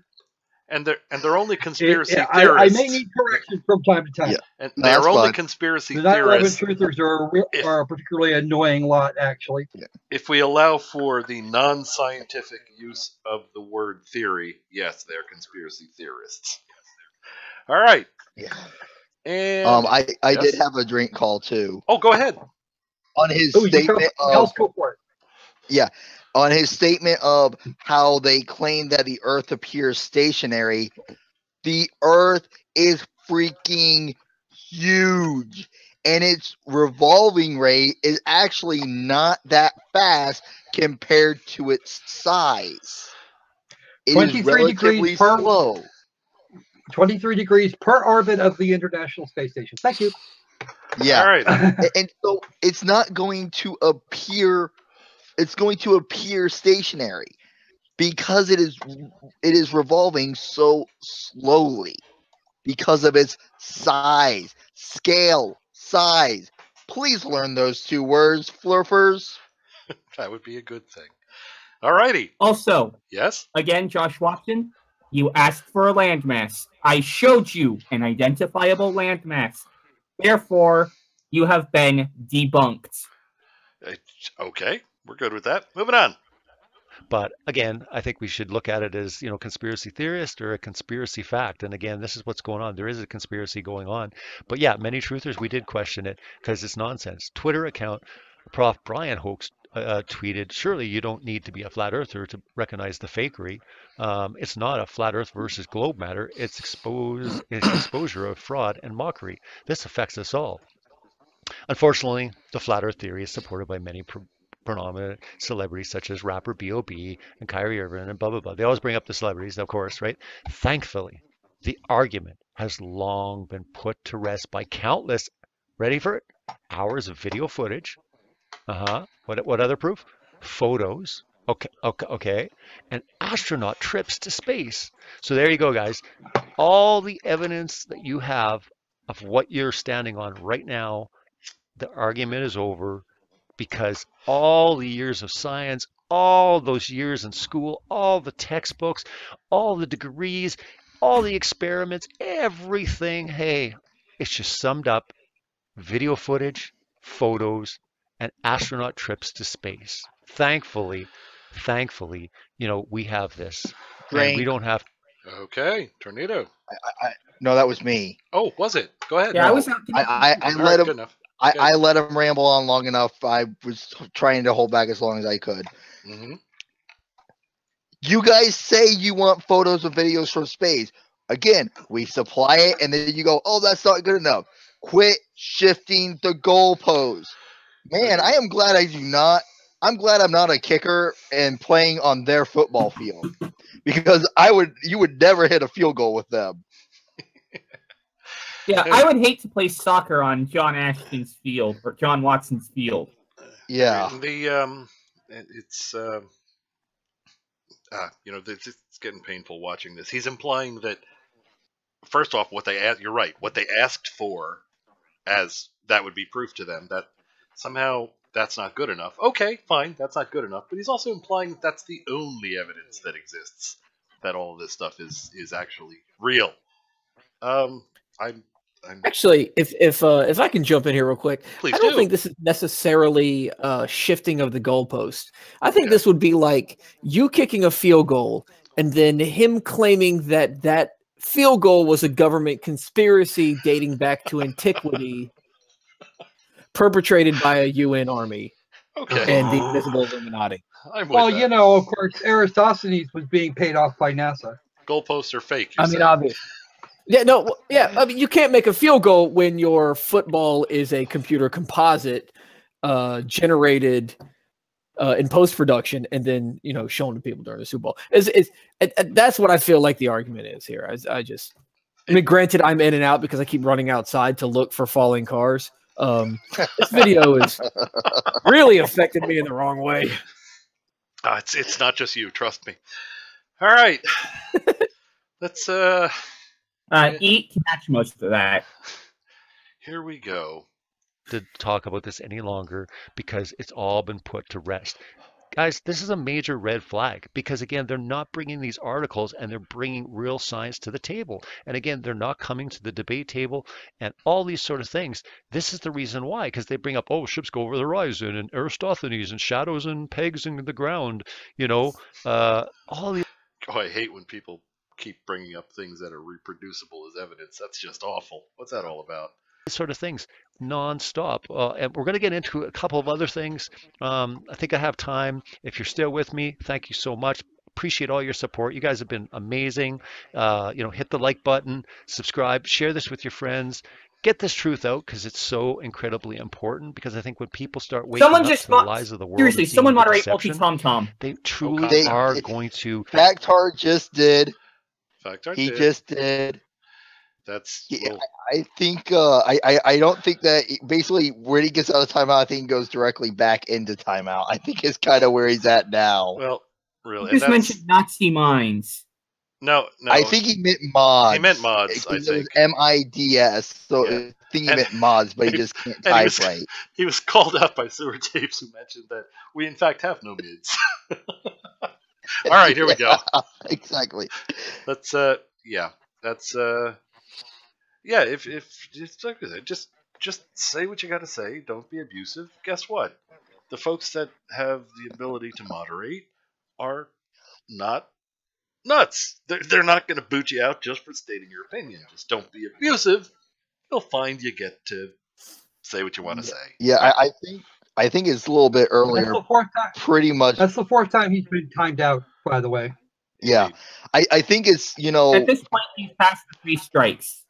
And they're only conspiracy theorists. I may need correction from time to time. Yeah. And they're only conspiracy theorists. The 9/11 truthers are a particularly annoying lot, actually. Yeah. If we allow for the non-scientific use of the word theory, yes, they're conspiracy theorists. All right. Yeah. And I did have a drink call too. Oh, go ahead. On his statement of go for it. Yeah. On his statement of how they claim that the Earth appears stationary, the Earth is freaking huge, and its revolving rate is actually not that fast compared to its size. It is relatively slow. 23 degrees per orbit of the International Space Station. Thank you. Yeah. All right. And so it's not going to appear. It's going to appear stationary because it is revolving so slowly because of its size, scale, size. Please learn those 2 words, flurfers. That would be a good thing. All righty. Also, yes. Again, Josh Watson, you asked for a landmass. I showed you an identifiable landmass. Therefore, you have been debunked. Okay. We're good with that. Moving on. But again, I think we should look at it as, conspiracy theorist or a conspiracy fact. And again, this is what's going on. There is a conspiracy going on. But yeah, many truthers, we did question it because it's nonsense. Twitter account, Prof. Brian Hoax tweeted, surely you don't need to be a flat earther to recognize the fakery. It's not a flat earth versus globe matter. It's exposure of fraud and mockery. This affects us all. Unfortunately, the flat earth theory is supported by many predominant celebrities such as rapper B.O.B. and Kyrie Irving and blah, blah, blah. They always bring up the celebrities, of course, right? Thankfully, the argument has long been put to rest by countless, ready for it, hours of video footage. What other proof? Photos. Okay. And astronaut trips to space. So there you go, guys. All the evidence that you have of what you're standing on right now, the argument is over because all the years of science, all those years in school, all the textbooks, all the degrees, all the experiments, everything, hey, it's just summed up video footage, photos, and astronaut trips to space. Thankfully, we have this. And we don't have. Okay, Tornado. No, that was me. Oh, was it? Go ahead. Yeah, no. I let him ramble on long enough. I was trying to hold back as long as I could. Mm-hmm. You guys say you want photos and videos from space. Again, we supply it, and then you go, "Oh, that's not good enough." Quit shifting the goalposts. Man, I am glad I do not. I'm glad I'm not a kicker and playing on their football field because you would never hit a field goal with them. Yeah, I would hate to play soccer on John Ashton's field or John Watson's field. Yeah. It's getting painful watching this. He's implying that first off, you're right. What they asked for, as that would be proof to them, that somehow that's not good enough. Okay, fine, that's not good enough. But he's also implying that that's the only evidence that exists that all of this stuff is actually real. Actually, if I can jump in here real quick, Please I don't do. think this is necessarily shifting of the goalpost. I think this would be like you kicking a field goal and then him claiming that field goal was a government conspiracy dating back to antiquity, perpetrated by a UN army and the invisible Illuminati. Well, of course, Aristophanes was being paid off by NASA. Goalposts are fake. I mean, obvious. Yeah, no, yeah. I mean, you can't make a field goal when your football is a computer composite generated in post production and then shown to people during the Super Bowl. That's what I feel like the argument is here. I mean, granted, I'm in and out because I keep running outside to look for falling cars. This video is really affected me in the wrong way. It's not just you, trust me. All right, let's eat catch most of that. Here we go. To talk about this any longer because it's all been put to rest. Guys, this is a major red flag because, again, they're not bringing these articles and they're bringing real science to the table. And, again, they're not coming to the debate table and all these sort of things. This is the reason why, because they bring up, ships go over the horizon and Aristophanes and shadows and pegs in the ground, all these. Oh, I hate when people keep bringing up things that are reproducible as evidence. That's just awful. What's that all about? Sort of things non-stop. And we're going to get into a couple of other things. I think I have time. If you're still with me, thank you so much. Appreciate all your support. You guys have been amazing. Hit the like button, subscribe, share this with your friends. Get this truth out because it's so incredibly important. Because I think when people start waking up to the lies of the world, seriously, someone moderate multi-tom-tom. They truly are going to. Factard just did. He just did. That's. I think. I don't think that basically when he gets out of timeout, I think he goes directly back into timeout. I think it's kind of where he's at now. Well, really, You just mentioned Nazi minds. No. I think he meant mods. He meant mods. I think it was MIDS. So I think he meant mods, but he just can't type right. He was called out by Sewer Tapes, who mentioned that we in fact have no mids. All right, here we go. Exactly. Let's. That's. Yeah, if just say what you got to say. Don't be abusive. Guess what? The folks that have the ability to moderate are not nuts. They're not going to boot you out just for stating your opinion. Just don't be abusive. They'll find you get to say what you want to say. Yeah, I think it's a little bit earlier. That's the fourth time. Pretty much. That's the fourth time he's been timed out, by the way. Yeah. I think it's, At this point, he's past the 3 strikes.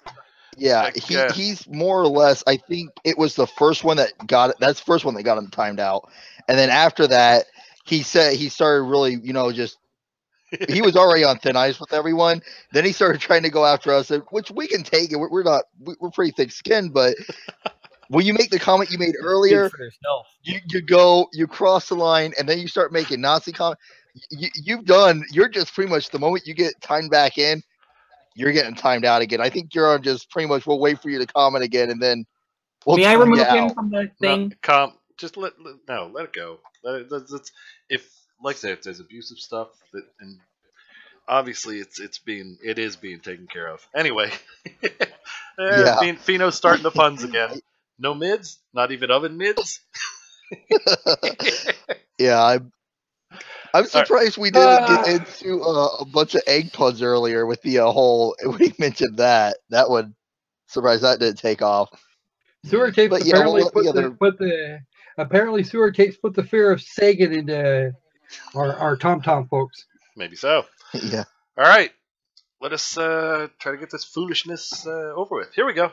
Yeah, he's more or less, I think it was the first one that got it. That's the first one that got him timed out. And then after that, he said he started really, just he was already on thin ice with everyone. Then he started trying to go after us, which we can take it. We're pretty thick skinned, but when you make the comment you made earlier, you cross the line, and then you start making Nazi comments. You're just pretty much the moment you get timed back in, you're getting timed out again. I think you're on just pretty much. We'll wait for you to comment again, and then we'll. May I remove him from the thing? No, just let it go. If like I say, if there's abusive stuff and obviously it is being taken care of. Anyway, Fino's starting the puns again. No mids, not even oven mids. Yeah, I'm surprised we didn't get into a bunch of egg puns earlier with the whole. When he mentioned that would surprise that didn't take off. Sewer tapes apparently apparently sewer tapes put the fear of Sagan into our Tom folks. Maybe so. Yeah. All right, let us try to get this foolishness over with. Here we go.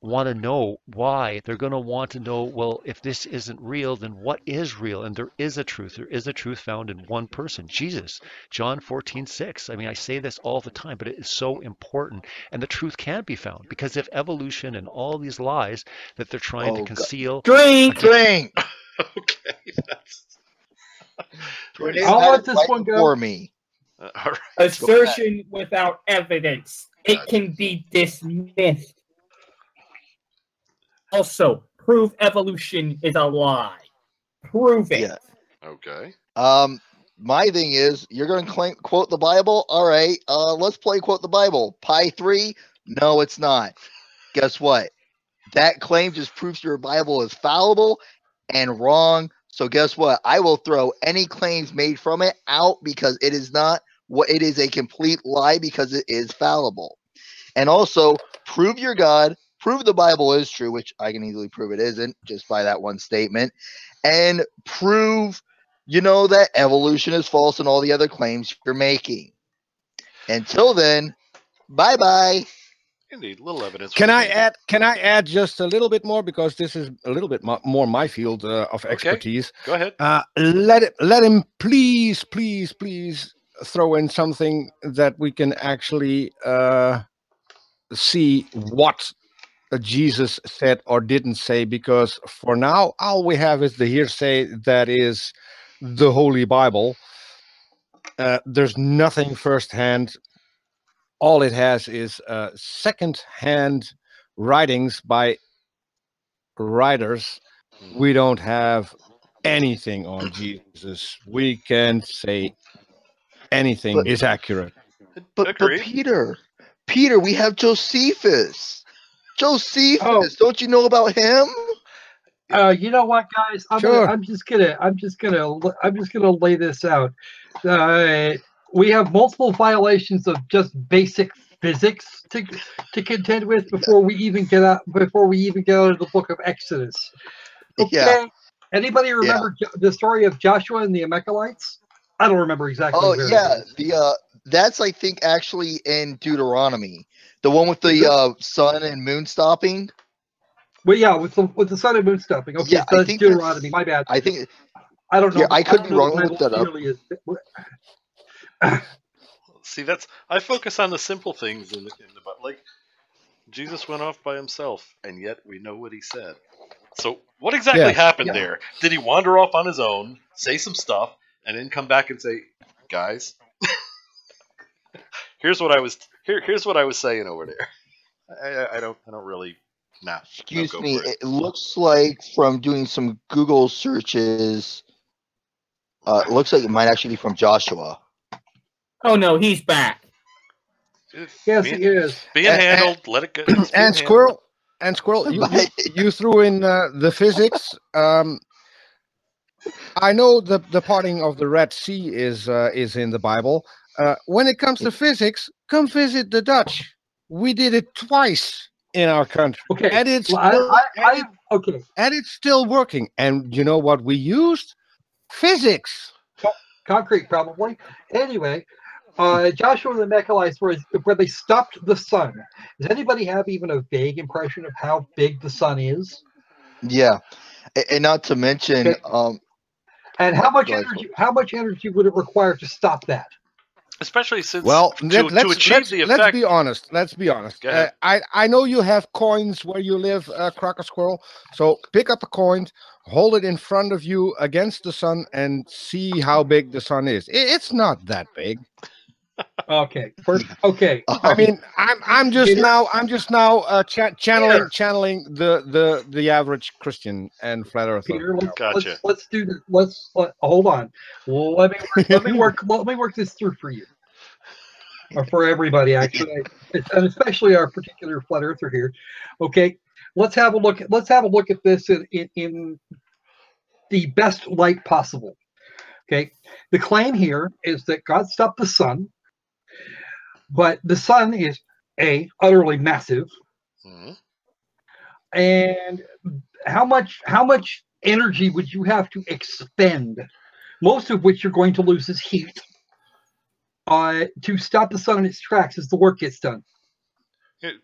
Want to know why. They're going to want to know, well, if this isn't real, then what is real? And there is a truth. There is a truth found in one person, Jesus. John 14:6. I mean, I say this all the time, but it is so important. And the truth can be found, because if evolution and all these lies that they're trying to conceal. Drink! Okay. I'll let this one go. For me. All right. Assertion without evidence. It can be dismissed. Also, prove evolution is a lie. Prove it. Yeah. Okay. My thing is, you're going to quote the Bible? All right. Let's play quote the Bible. Pi 3? No, it's not. Guess what? That claim just proves your Bible is fallible and wrong. So guess what? I will throw any claims made from it out because it is not what it is, a complete lie because it is fallible. And also, prove your God. Prove the Bible is true, which I can easily prove it isn't just by that one statement. And prove, that evolution is false and all the other claims you're making. Until then, bye-bye. Indeed, little evidence. Can I add just a little bit more, because this is a little bit more my field of expertise. Go ahead. Let him please throw in something that we can actually see what Jesus said or didn't say, because for now all we have is the hearsay that is the Holy Bible. There's nothing firsthand. All it has is second-hand writings by writers. We don't have anything on Jesus. We can't say anything is accurate. But Peter, we have Josephus. Don't you know about him? You know what, guys? I'm just gonna lay this out. We have multiple violations of just basic physics to contend with before we even get out of the book of Exodus. Okay. Yeah. Anybody remember the story of Joshua and the Amalekites? I don't remember exactly. Oh yeah, that's I think actually in Deuteronomy. The one with the sun and moon stopping? Well, yeah, with the sun and moon stopping. Okay, yeah, so that's Deuteronomy. My bad. I think. I don't know. Yeah, I could be wrong. Look that up. See, I focus on the simple things in the like Jesus went off by himself, and yet we know what he said. So what exactly happened there? Did he wander off on his own, say some stuff, and then come back and say, "Guys, here's what I was saying over there." I don't really. Nah. Excuse me. It looks like from doing some Google searches, it looks like it might actually be from Joshua. Oh no, he's back. Yes, he is. Being handled. Let it go. And Squirrel, you threw in the physics. I know the parting of the Red Sea is in the Bible. When it comes to physics, come visit the Dutch. We did it twice in our country, Okay, and it's well, okay, and it's still working. And you know what we used? Physics. Concrete, probably. Anyway, Joshua and the Mechalites, where they stopped the sun. Does anybody have even a vague impression of how big the sun is? Yeah, and not to mention, and how much energy? How much energy would it require to stop that? Especially since let's achieve the effect. Let's be honest. Let's be honest. I know you have coins where you live, Crocker Squirrel. So pick up a coin, hold it in front of you against the sun, and see how big the sun is. It's not that big. Okay. Okay. I mean, I'm just now channeling the average Christian and flat earther. Peter, let's do this. Let's hold on. Let me work this through for you, or for everybody actually, and especially our particular flat earther here. Okay, let's have a look at this in the best light possible. Okay, the claim here is that God stopped the sun. But the sun is utterly massive, and how much energy would you have to expend, most of which you're going to lose as heat, to stop the sun in its tracks as the work gets done?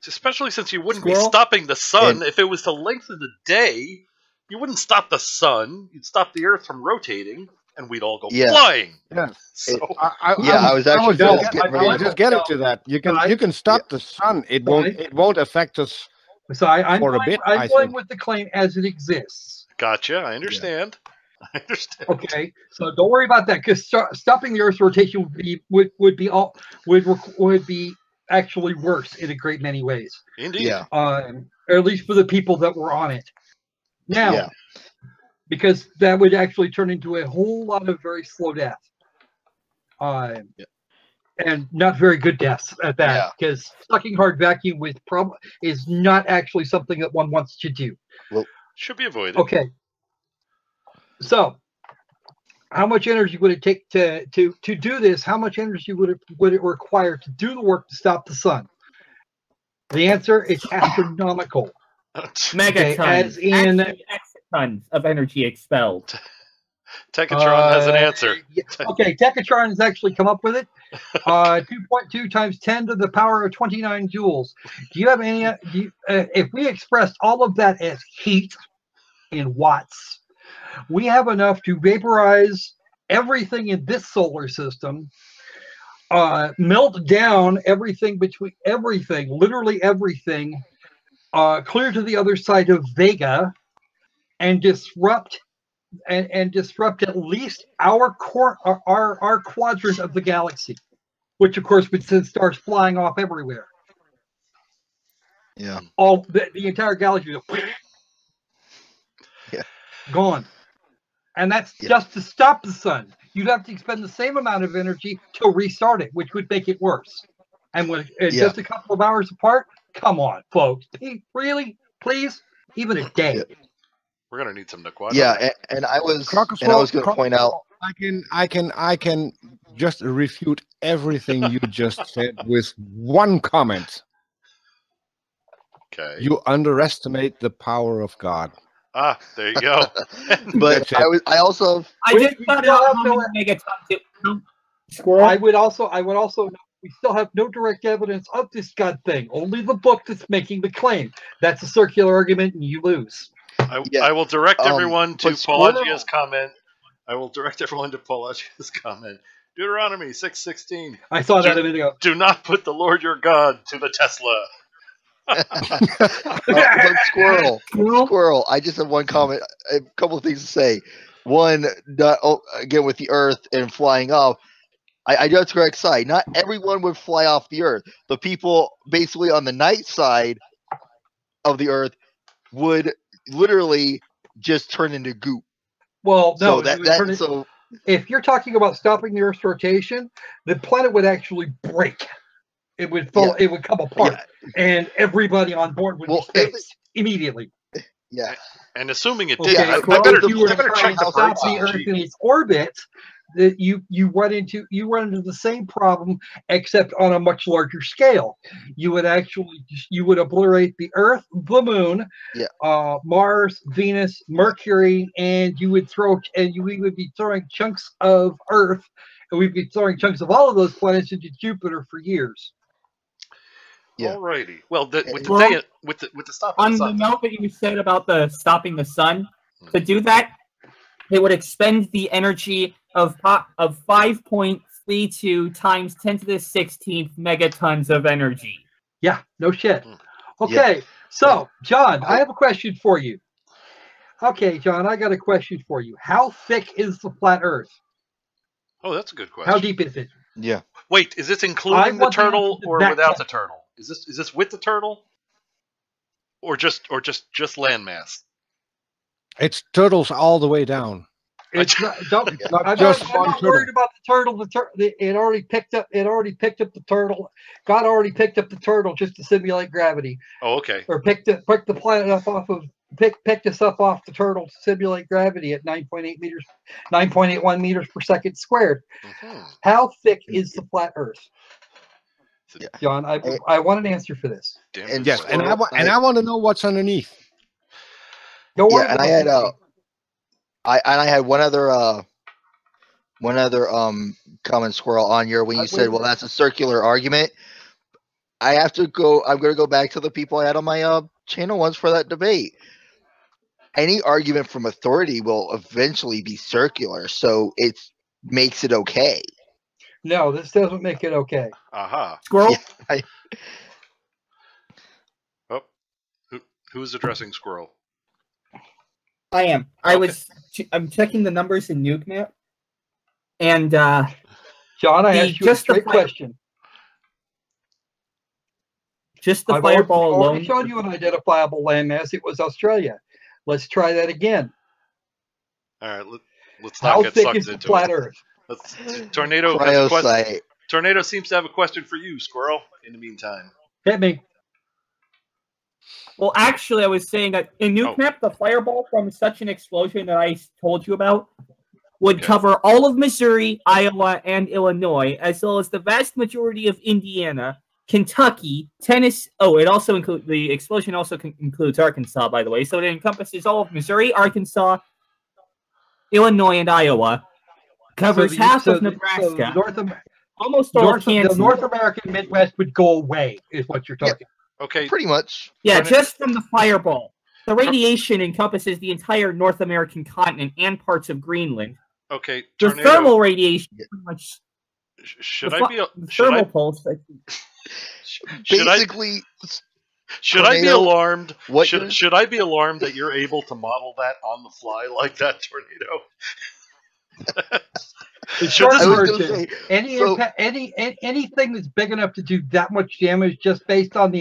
Especially since you wouldn't be stopping the sun. If it was the length of the day, you wouldn't stop the sun. You'd stop the Earth from rotating, and we'd all go flying. Yeah. So, I was just getting to that. You can stop the sun. It won't affect us. So I'm going with the claim as it exists. Gotcha. I understand. Yeah. I understand. Okay, so don't worry about that, because stopping the Earth's rotation would be actually worse in a great many ways. Indeed. Yeah. Or at least for the people that were on it. Now, because that would actually turn into a whole lot of very slow death. And not very good deaths at that, because sucking hard vacuum is not actually something that one wants to do. Well, should be avoided. Okay. So, how much energy would it take to do this? How much energy would it require to do the work to stop the sun? The answer is astronomical. Megatons. As in exatons of energy expelled. Techatron has an answer. Okay, Techatron has actually come up with it. 2.2 times 10 to the power of 29 joules. Do you have any? If we expressed all of that as heat in watts, we have enough to vaporize everything in this solar system, melt down literally everything, clear to the other side of Vega, and disrupt at least our quadrant of the galaxy, which of course would send stars flying off everywhere. Yeah. All the entire galaxy is gone. And that's just to stop the sun. You'd have to expend the same amount of energy to restart it, which would make it worse. And just a couple of hours apart, come on, folks. Really? Please? Even a day. We're gonna need some Naquato. Yeah, and I was going to point out. I can just refute everything you just said with one comment. Okay. You underestimate the power of God. Ah, there you go. But I just thought out how many megatons I would also we still have no direct evidence of this God thing. Only the book that's making the claim. That's a circular argument, and you lose. I will direct everyone to Pelagia's comment. Deuteronomy 6:16. I saw that a minute ago. Do not put the Lord your God to the Tesla. Squirrel. I just have one comment. A couple of things to say. One, again with the Earth and flying off. I do have to correct side. Not everyone would fly off the Earth. The people basically on the night side of the Earth would literally just turn into goop. Well, no. If you're talking about stopping the Earth's rotation, the planet would actually break. It would fall. It would come apart, and everybody on board would be fixed immediately. Yeah. And assuming it Okay, did, I better check the stop the Earth in its orbit. That you run into the same problem, except on a much larger scale. You would obliterate the Earth, the Moon, Mars, Venus, Mercury, and we would be throwing chunks of Earth, and we'd be throwing chunks of all of those planets into Jupiter for years. Yeah. Alrighty. Well, with the stopping on the sun, the note that you said about the stopping the sun, to do that, it would expend the energy of 5.32 times 10 to the 16th megatons of energy. Yeah, no shit. Okay, so John, I have a question for you. Okay, John, I got a question for you. How thick is the flat Earth? Oh, that's a good question. How deep is it? Yeah. Wait, is this including the turtle or without the turtle? Is this with the turtle, or just landmass? It's turtles all the way down. It's not. I'm not worried about the turtle. It already picked up the turtle. God already picked up the turtle just to simulate gravity. Oh, okay. Or picked the planet up picked us up off the turtle to simulate gravity at 9.81 meters per second squared. Mm-hmm. How thick is the flat Earth? John, I want an answer for this. And I want to know what's underneath. Don't worry. And I had one other comment, Squirrel, on your when you said, well, that's a circular argument. I'm going to go back to the people I had on my channel once for that debate. Any argument from authority will eventually be circular, so it makes it okay. No, this doesn't make it okay. Aha. Squirrel? Yeah, who's addressing Squirrel? I am. I'm checking the numbers in NukeMap. And John, I asked you a straight question. Just the fireball alone. I already showed you an identifiable landmass. It was Australia. Let's try that again. All right, let's not get sucked into it. How thick is the flat Earth? Tornado has a question. Tornado seems to have a question for you, Squirrel. In the meantime, hit me. Well, actually, I was saying that in NukeMap, the fireball from such an explosion that I told you about would cover all of Missouri, Iowa, and Illinois, as well as the vast majority of Indiana, Kentucky, Tennessee. Oh, it also includes the explosion. Also includes Arkansas, by the way. So it encompasses all of Missouri, Arkansas, Illinois, and Iowa. Covers half of Nebraska. Almost all of Kansas. The North American Midwest would go away, is what you're talking. Okay, pretty much. Yeah, just from the fireball. The radiation encompasses the entire North American continent and parts of Greenland. Okay, the thermal radiation pretty much. Should I be thermal pulse? Basically, should I be alarmed? Should I be alarmed that you're able to model that on the fly like that, Tornado? Anything that's big enough to do that much damage just based on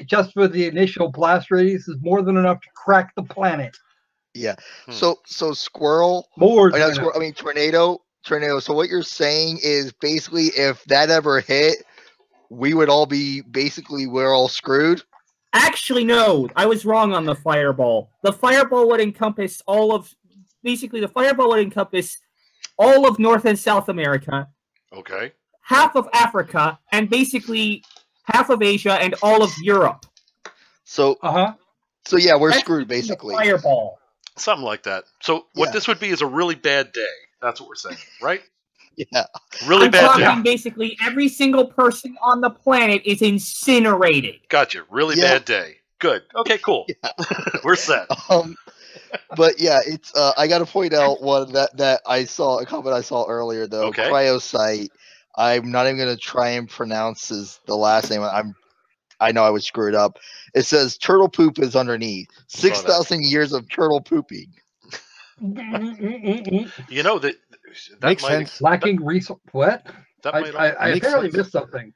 just for the initial blast radius is more than enough to crack the planet. Yeah. So Squirrel. Tornado. So what you're saying is basically if that ever hit, we're all screwed. Actually, no, I was wrong on the fireball. The fireball would encompass all of North and South America. Okay. Half of Africa, and basically half of Asia and all of Europe. So, So yeah, we're screwed basically. Fireball. Something like that. So what this would be is a really bad day. That's what we're saying, right? Yeah. Really bad day. Basically, every single person on the planet is incinerated. Gotcha. Really bad day. Good. Okay, cool. Yeah. We're set. But yeah, it's I got to point out one that I saw, a comment I saw earlier though. Okay. Cryosite. I'm not even going to try and pronounce the last name. I know I would screw it up. It says turtle poop is underneath. 6,000 years of turtle pooping. You know that makes sense. Lacking resource. What? I apparently missed something.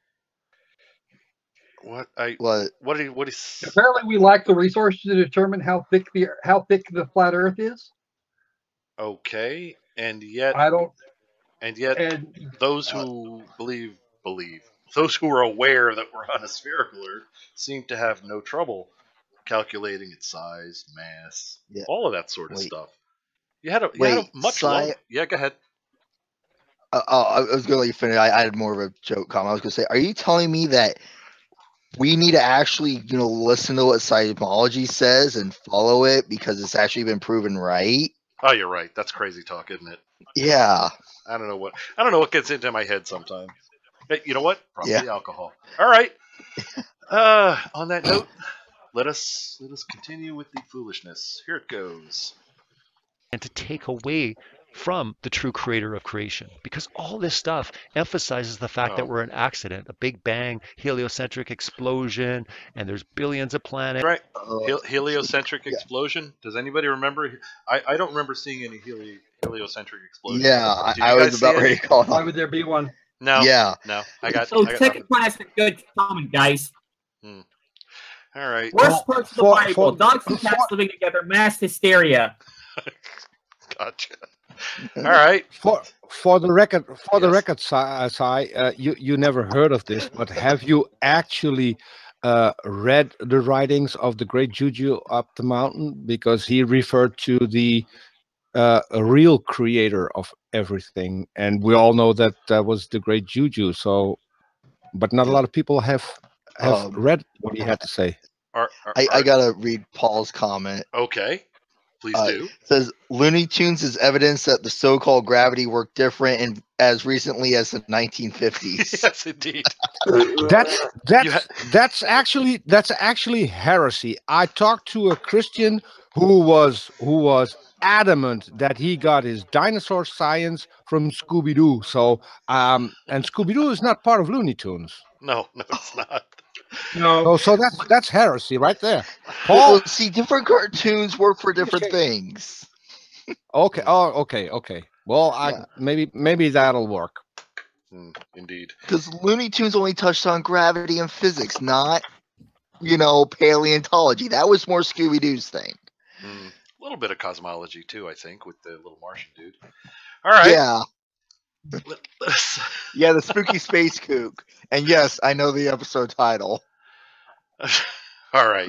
What? What is? Apparently, we lack the resources to determine how thick the flat Earth is. Okay, and yet I don't. And yet, those who believe, those who are aware that we're on a spherical Earth seem to have no trouble calculating its size, mass, all of that sort of stuff. You had a much longer. Yeah, go ahead. I was going to let you finish. I had more of a joke comment. I was going to say, are you telling me that we need to actually, listen to what seismology says and follow it because it's actually been proven right? Oh, you're right. That's crazy talk, isn't it? Yeah. I don't know what gets into my head sometimes. Hey, you know what? Probably alcohol. All right. On that note, let us continue with the foolishness. Here it goes. And to take away from the true creator of creation, because all this stuff emphasizes the fact that we're an accident, a big bang, heliocentric explosion, and there's billions of planets. Right. Heliocentric explosion. Does anybody remember? I don't remember seeing any heliocentric explosion. Yeah, I was about ready to call it. Why would there be one? No. Yeah. No. Second class and good comment, guys. All right. Worst parts of the Bible: dogs and cats living together, mass hysteria. Gotcha. All right. For the record, Si, you never heard of this, but have you actually read the writings of the great Juju up the mountain? Because he referred to the real creator of everything, and we all know that that was the great Juju. So, but not a lot of people have read what he had to say. I gotta read Paul's comment. Okay. Please do. It says Looney Tunes is evidence that the so-called gravity worked different and as recently as the 1950s. Yes, indeed. That's actually heresy. I talked to a Christian who was adamant that he got his dinosaur science from Scooby-Doo. So and Scooby-Doo is not part of Looney Tunes. No, it's not. No. So that's heresy right there. Paul, well, see, different cartoons work for different things. Okay. Oh, okay. Well, maybe that'll work. Indeed. Because Looney Tunes only touched on gravity and physics, not paleontology. That was more Scooby-Doo's thing. A little bit of cosmology too, I think, with the little Martian dude. All right. Yeah. Yeah, the spooky space kook. And yes, I know the episode title. All right.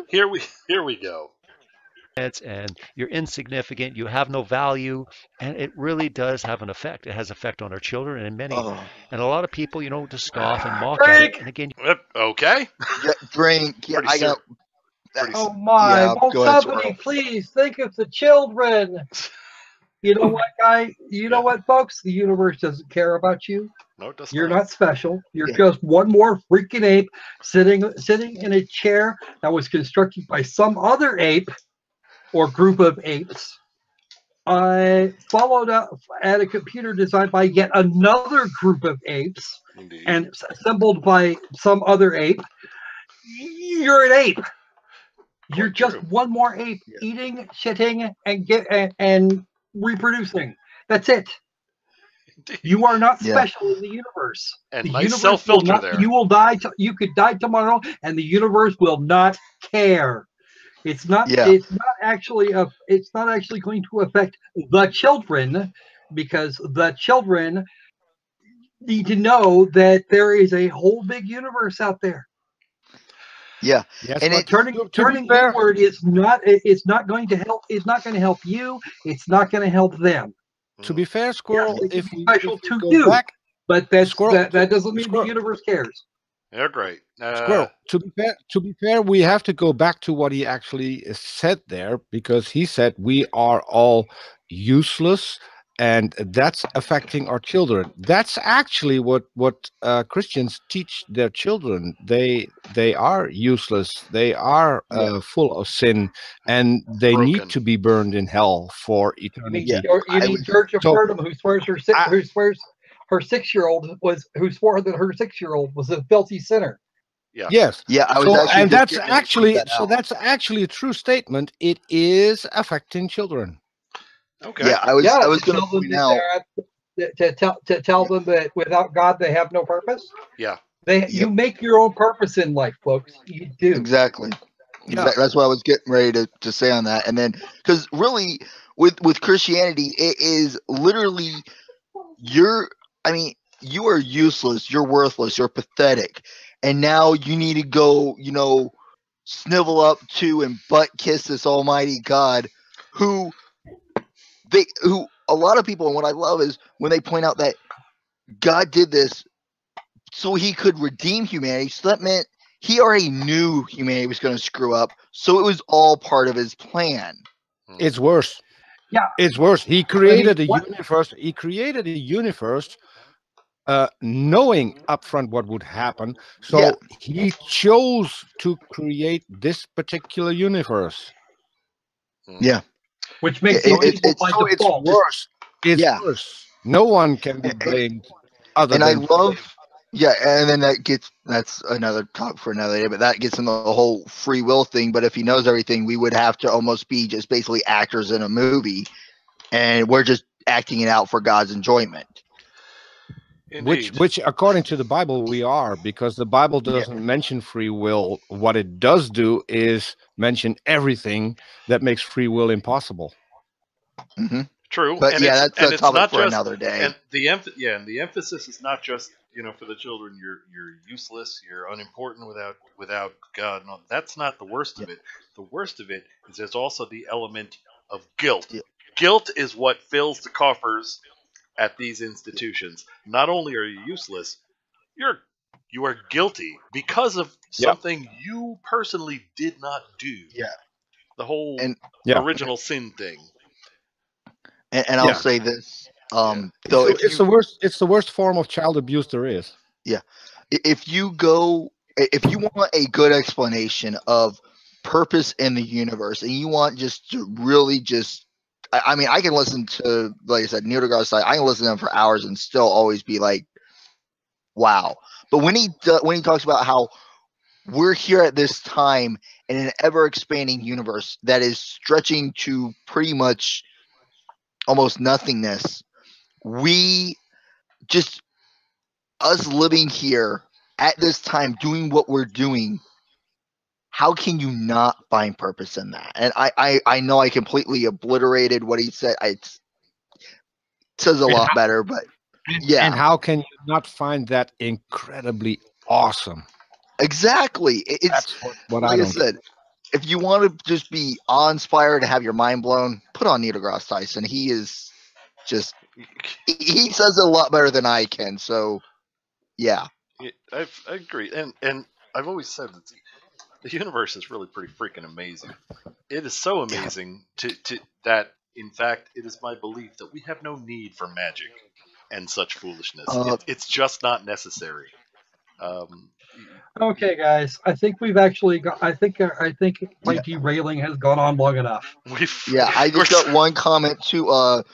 Here we go. And you're insignificant, you have no value, and it really does have an effect. It has effect on our children and and a lot of people, to scoff and mock at it. And again, okay. Yeah, drink. Yeah, I got. Oh my! Won't somebody please think of the children? You know what, guy? You know what, folks? The universe doesn't care about you. No, it doesn't. You're not special. You're just one more freaking ape sitting in a chair that was constructed by some other ape or group of apes. I followed up at a computer designed by yet another group of apes and assembled by some other ape. You're an ape. You're just one more ape eating, shitting, and reproducing. That's it. You are not special in the universe. And the nice universe self-filter there. You will die. You could die tomorrow, and the universe will not care. It's not. Yeah. It's not actually. It's not actually going to affect the children, because the children need to know that there is a whole big universe out there. Yeah. Yes, And turning inward is not. It's not going to help. It's not going to help you. It's not going to help them. To be fair, Squirrel, if we go you, back, but that doesn't mean the universe cares. They're great. Squirrel. To be fair, we have to go back to what he actually said there, because he said we are all useless, and that's affecting our children. That's actually what Christians teach their children. They are useless. They are full of sin, and they need to be burned in hell for eternity. You need Church of Burnham, who swears her 6-year-old who swore that her 6-year-old was a filthy sinner. Yeah. Yes. Yeah. That's actually a true statement. It is affecting children. Okay. Yeah, I was going to point out to tell them that without God they have no purpose. Yeah. You make your own purpose in life, folks. You do. Exactly. That's what I was getting ready to say on that. And then, because really, with Christianity, it is literally you are useless, you're worthless, you're pathetic, and now you need to go, snivel up to and butt kiss this almighty God who a lot of people, and what I love is when they point out that God did this so he could redeem humanity. So that meant he already knew humanity was going to screw up. So it was all part of his plan. It's worse. Yeah. It's worse. He created a universe. He created a universe knowing upfront what would happen. So he chose to create this particular universe. Yeah. Which makes it by default. It's worse. It's worse. No one can be blamed other than I love and then that's another talk for another day, but that gets into the whole free will thing. But if he knows everything, we would have to almost be just basically actors in a movie, and we're just acting it out for God's enjoyment. Which according to the Bible we are, because the Bible doesn't mention free will. What it does do is mention everything that makes free will impossible. Mm-hmm. True, but that's a topic for another day. And the emphasis is not just for the children you're useless, you're unimportant without God. No, that's not the worst of it. The worst of it is there's also the element of guilt. Guilt is what fills the coffers at these institutions. Not only are you useless, you are guilty because of something you personally did not do. Yeah, the whole original sin thing. And I'll say this, though, it's the worst form of child abuse there is. Yeah, if you want a good explanation of purpose in the universe, and you want just to really I mean, I can listen to, like I said, Neil deGrasse Tyson. I can listen to him for hours and still always be like, wow. But when he talks about how we're here at this time in an ever-expanding universe that is stretching to pretty much almost nothingness, us living here at this time doing what we're doing, how can you not find purpose in that? And I know I completely obliterated what he said. It says a lot better, but and how can you not find that incredibly awesome? Exactly. That's what like I said, if you want to just be awe-inspired and have your mind blown, put on Neil deGrasse Tyson. He is just he says it a lot better than I can. So yeah, I agree, and I've always said that the universe is really pretty freaking amazing. It is so amazing that, in fact, it is my belief that we have no need for magic and such foolishness. It's just not necessary. Okay, guys. I think we've actually got. I think my derailing has gone on long enough. I just got one comment to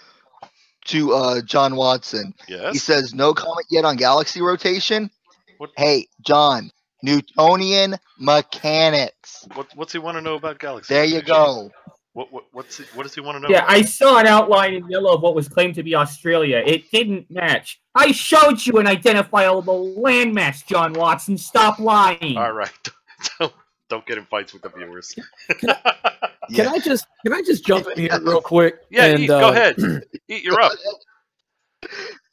John Watson. Yes? He says no comment yet on galaxy rotation. What? Hey, John, Newtonian mechanics. What's he want to know about galaxy rotation? You go. What does he want to know? Yeah, I saw an outline in yellow of what was claimed to be Australia. It didn't match. I showed you an identifiable landmass, John Watson. Stop lying. All right, don't get in fights with the viewers. Can I just jump in here real quick? Yeah, go ahead. You're up.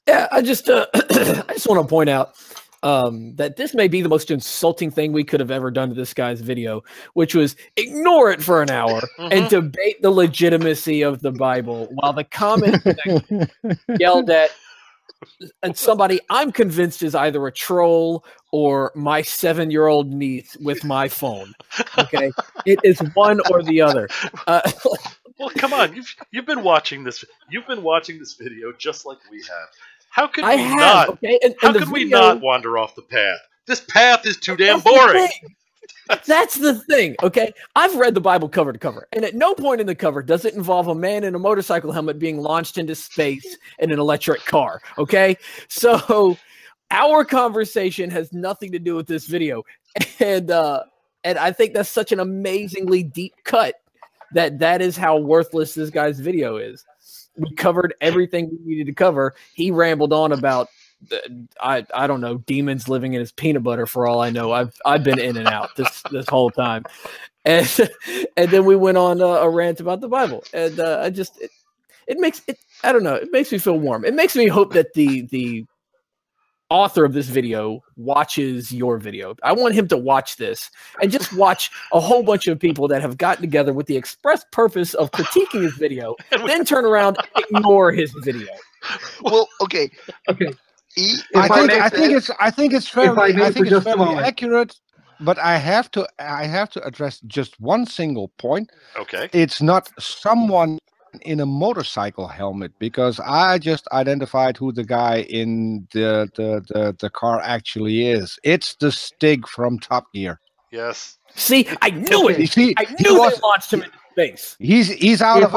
Yeah, I just want to point out that this may be the most insulting thing we could have ever done to this guy's video, which was ignore it for an hour and debate the legitimacy of the Bible while the comment yelled at and somebody I'm convinced is either a troll or my 7-year-old niece with my phone. Okay, it is one or the other. Well, come on, you've been watching this. You've been watching this video just like we have. How could we not? Okay? How could we not wander off the path? This path is too damn boring. That's the thing, okay? I've read the Bible cover to cover, and at no point in the cover does it involve a man in a motorcycle helmet being launched into space in an electric car, okay? So our conversation has nothing to do with this video, and I think that's such an amazingly deep cut that is how worthless this guy's video is. We covered everything we needed to cover. He rambled on about I don't know, demons living in his peanut butter for all I know. I've been in and out this whole time, and then we went on a rant about the Bible, and it makes me feel warm. It makes me hope that the author of this video watches your video. I want him to watch this and just watch a whole bunch of people that have gotten together with the express purpose of critiquing his video, then turn around and ignore his video. Well, okay. I think it's fairly accurate, but I have to address just one single point. Okay. It's not someone in a motorcycle helmet, because I just identified who the guy in the car actually is. It's the Stig from Top Gear. Yes. See, I knew it. You see, I knew they launched him into space. He's out of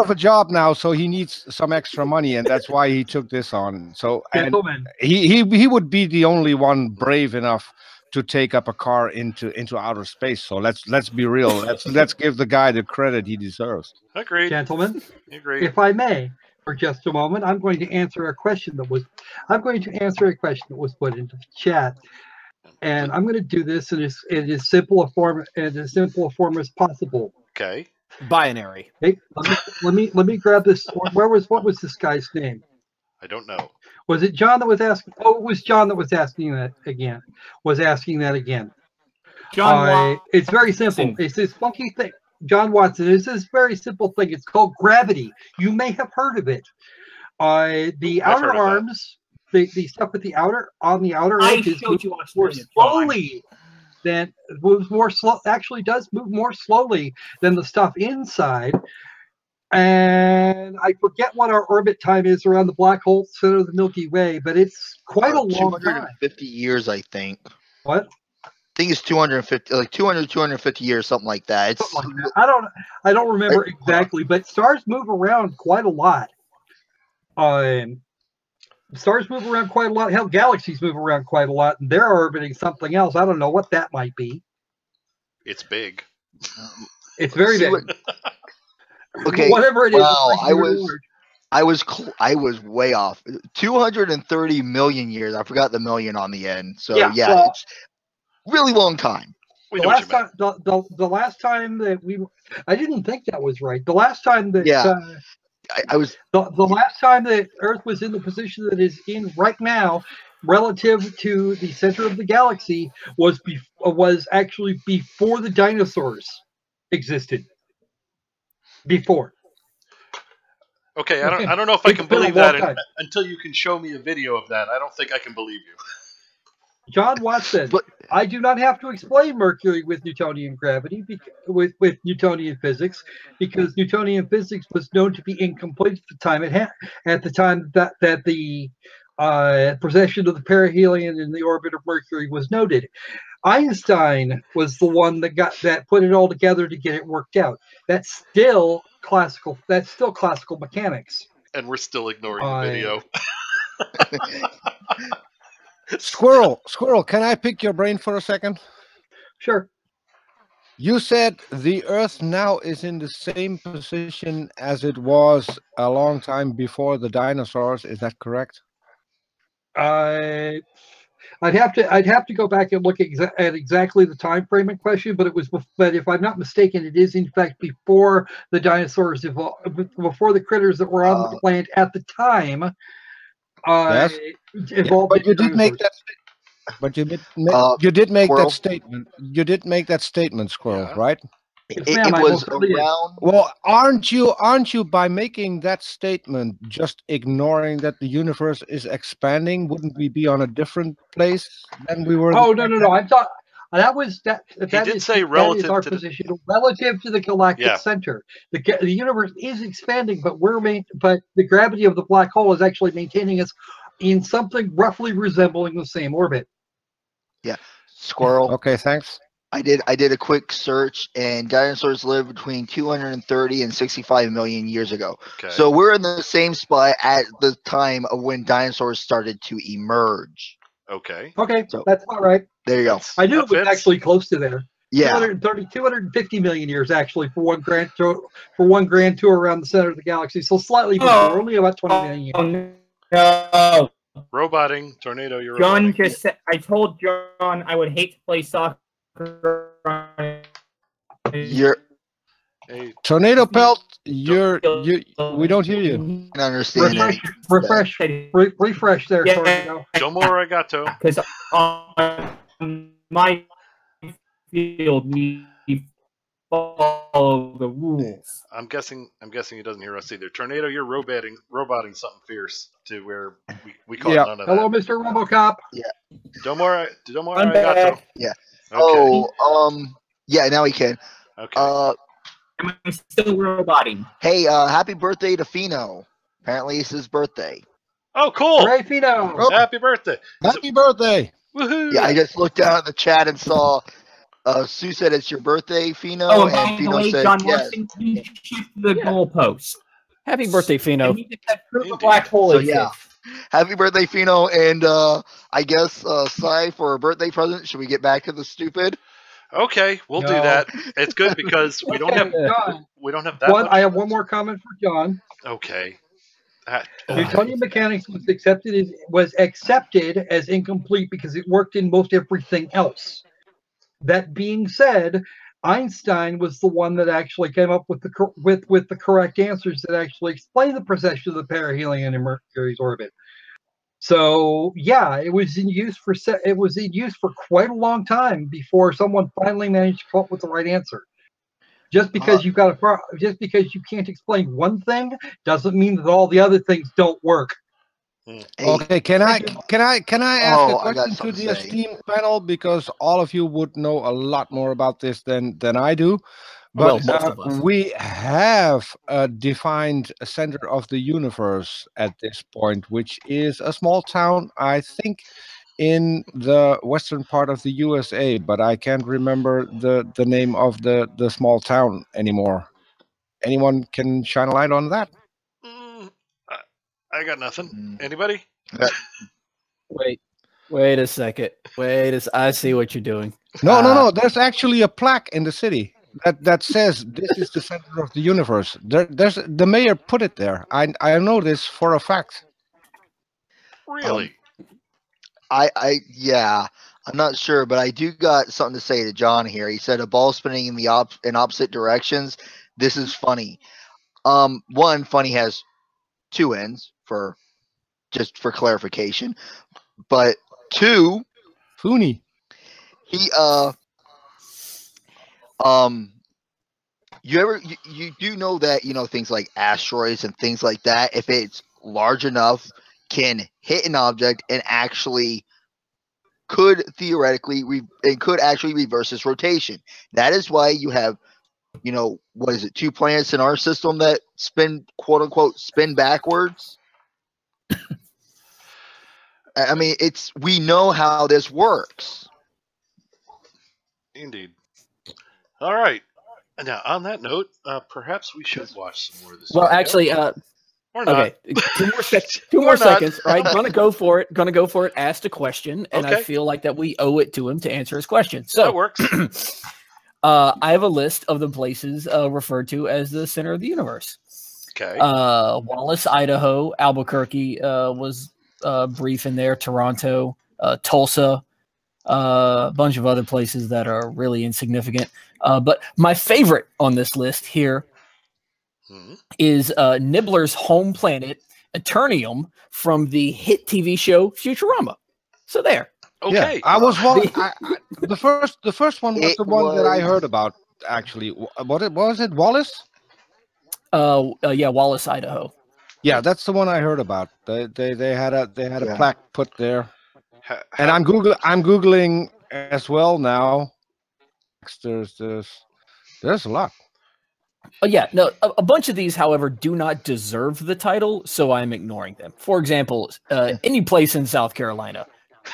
a job now, so he needs some extra money, and that's why he took this on. So and he would be the only one brave enough to take up a car into outer space. So let's be real. Let's give the guy the credit he deserves. Agreed. Gentlemen, agreed. If I may, for just a moment, I'm going to answer a question that was put into the chat. And I'm going to do this in as simple a form as possible. Okay. Binary. Hey, let me grab this. What was this guy's name? I don't know. Was it John that was asking? Oh, it was John that was asking that again. John, it's very simple. It's this funky thing. John Watson. It's this very simple thing. It's called gravity. You may have heard of it. The outer arms, the stuff with the outer edges moves more slowly than actually does move more slowly than the stuff inside. And I forget what our orbit time is around the black hole center of the Milky Way, but it's quite a long time. 250 years, I think. What? I think it's 250, like 250 years, something like that. It's something like that. I don't remember exactly, but stars move around quite a lot. Stars move around quite a lot. Hell, galaxies move around quite a lot, and they're orbiting something else. I don't know what that might be. It's big. It's very big. Okay. Whatever it is. Wow, I was way off. 230 million years. I forgot the million on the end. So yeah, it's really long time. The last time that I didn't think that was right. The last time that I was the last time that Earth was in the position that is in right now, relative to the center of the galaxy, was actually before the dinosaurs existed. Before. Okay, I don't know if I can believe that until you can show me a video of that. I don't think I can believe you. John Watson, I do not have to explain Mercury with Newtonian gravity, with Newtonian physics, because Newtonian physics was known to be incomplete at the time that the precession of the perihelion in the orbit of Mercury was noted. Einstein was the one that put it all together to get it worked out. That's still classical mechanics. And we're still ignoring the video. Squirrel, can I pick your brain for a second? Sure. You said the Earth now is in the same position as it was a long time before the dinosaurs. Is that correct? I'd have to go back and look at exactly the time frame in question, but if I'm not mistaken, it is in fact before the dinosaurs evolved, before the critters that were on the planet at the time. Yes. Evolved. But you did make that. But you did make that statement. You did make that statement, Squirrel, right? It was around. Well, aren't you by making that statement just ignoring that the universe is expanding? Wouldn't we be on a different place than we were? Oh no! I'm talking. That is our position relative to the galactic center. The universe is expanding, but but the gravity of the black hole is actually maintaining us in something roughly resembling the same orbit. Yeah, Squirrel. Okay, thanks. I did a quick search, and dinosaurs lived between 230 and 65 million years ago. Okay. So we're in the same spot at the time of when dinosaurs started to emerge. Okay. Okay, so that's all right. There you go. I knew it was actually close to there. Yeah. 250 million years actually for one grand tour around the center of the galaxy. So slightly before, only about 20 million years. No. Roboting tornado. You're John just said. I told John I would hate to play soccer. You're Hey, Tornado Pelt, we don't hear you. I understand. Refresh there, Tornado. Domo arigato. Because on my field, we follow the rules. I'm guessing he doesn't hear us either. Tornado, you're roboting something fierce to where we caught none of that. Hello, Mr. RoboCop. Yeah. Domo arigato. Yeah. Okay. Yeah, now we can. Okay. I'm still roboting. Hey, happy birthday to Fino. Apparently it's his birthday. Oh, cool. Hooray, Fino. Oh. Happy birthday. Happy birthday. Woohoo. Yeah, I just looked down at the chat and saw Sue said it's your birthday, Fino. Oh, and by the Fino way, said, John yes. Marston, you shift the goalpost. Happy birthday, Fino. The black hole exists. Happy birthday, Fino. And I guess, Sai, for a birthday present, should we get back to the stupid? Okay, we'll do that. It's good because we don't have that much. I have one more comment for John. Okay. Newtonian mechanics was accepted as incomplete because it worked in most everything else. That being said, Einstein was the one that actually came up with the correct answers that actually explain the precession of the perihelion in Mercury's orbit. So yeah, it was in use for quite a long time before someone finally managed to come up with the right answer. Just because you can't explain one thing doesn't mean that all the other things don't work. Okay, can I ask a question to the esteemed panel, because all of you would know a lot more about this than I do. But we have a defined center of the universe at this point, which is a small town, I think, in the western part of the USA, but I can't remember the name of the small town anymore. Anyone can shine a light on that? I got nothing. Anybody? Wait a second. I see what you're doing. No. There's actually a plaque in the city that says this is the center of the universe. There's the mayor put it there. I know this for a fact. Really? Yeah, I'm not sure, but I do got something to say to John here. He said a ball spinning in in opposite directions. This is funny. One, funny has two ends for clarification, but two, Foony. You do know that, things like asteroids and things like that, if it's large enough, can hit an object and actually could actually reverse its rotation. That is why you have, what is it, 2 planets in our system that spin, quote unquote, spin backwards. I mean, we know how this works. Indeed. All right. Now, on that note, perhaps we should watch some more of this. Well, actually, or not. Okay, two more seconds. Right, gonna go for it. Asked a question, and I feel like that we owe it to him to answer his question. So that works. I have a list of the places referred to as the center of the universe. Okay. Wallace, Idaho, Albuquerque was brief in there. Toronto, Tulsa, a bunch of other places that are really insignificant. But my favorite on this list here is Nibbler's home planet, Eternium, from the hit TV show Futurama. So there. Okay. Yeah, I was the first one was the one that I heard about. Actually, was it Wallace? Yeah, Wallace, Idaho. Yeah, that's the one I heard about. They had a plaque put there, and I'm googling as well now. There's a lot. Yeah, no, a bunch of these, however, do not deserve the title, so I'm ignoring them. For example, any place in South Carolina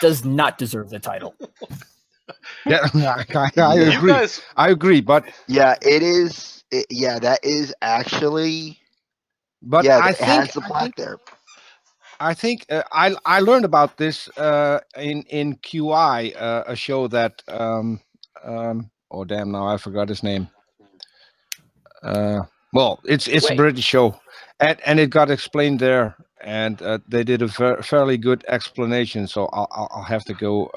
does not deserve the title. Yeah, I agree. I agree, but yeah, it is. That is actually. But yeah, I it think has the plaque there. I think I learned about this in QI, a show that oh damn, now I forgot his name. Well, it's a British show, and it got explained there, and they did a fairly good explanation. So I'll have to go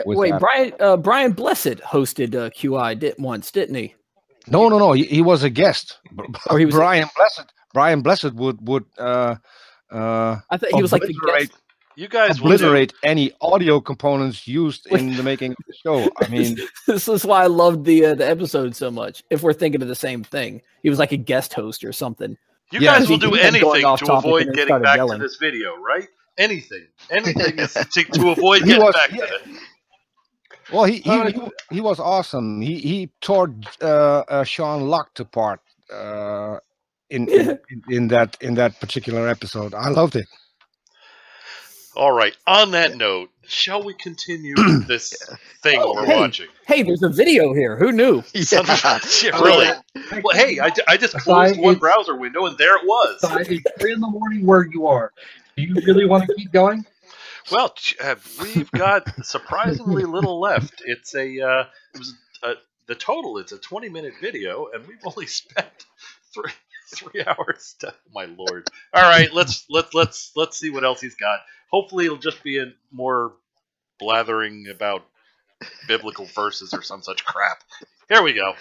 with that. Brian Blessed hosted QI once, didn't he? No. He was a guest. Or he was Brian Blessed would I thought he was like the guest. You guys obliterate any audio components used in the making of the show. I mean, this is why I loved the episode so much. If we're thinking of the same thing, he was like a guest host or something. You guys will do anything to avoid getting back to this video, right? Anything is to avoid getting back to it. Well, he was awesome. He tore Sean Locke apart in that particular episode. I loved it. All right. On that note, shall we continue this thing we're watching? Hey, there's a video here. Who knew? Really? Well, hey, I just closed one browser window and there it was. It's 3 in the morning where you are. Do you really want to keep going? Well, we've got surprisingly little left. It's the total. It's a 20-minute video, and we've only spent three hours. My lord! All right, let's see what else he's got. Hopefully, it'll just be a more blathering about biblical verses or some such crap. Here we go.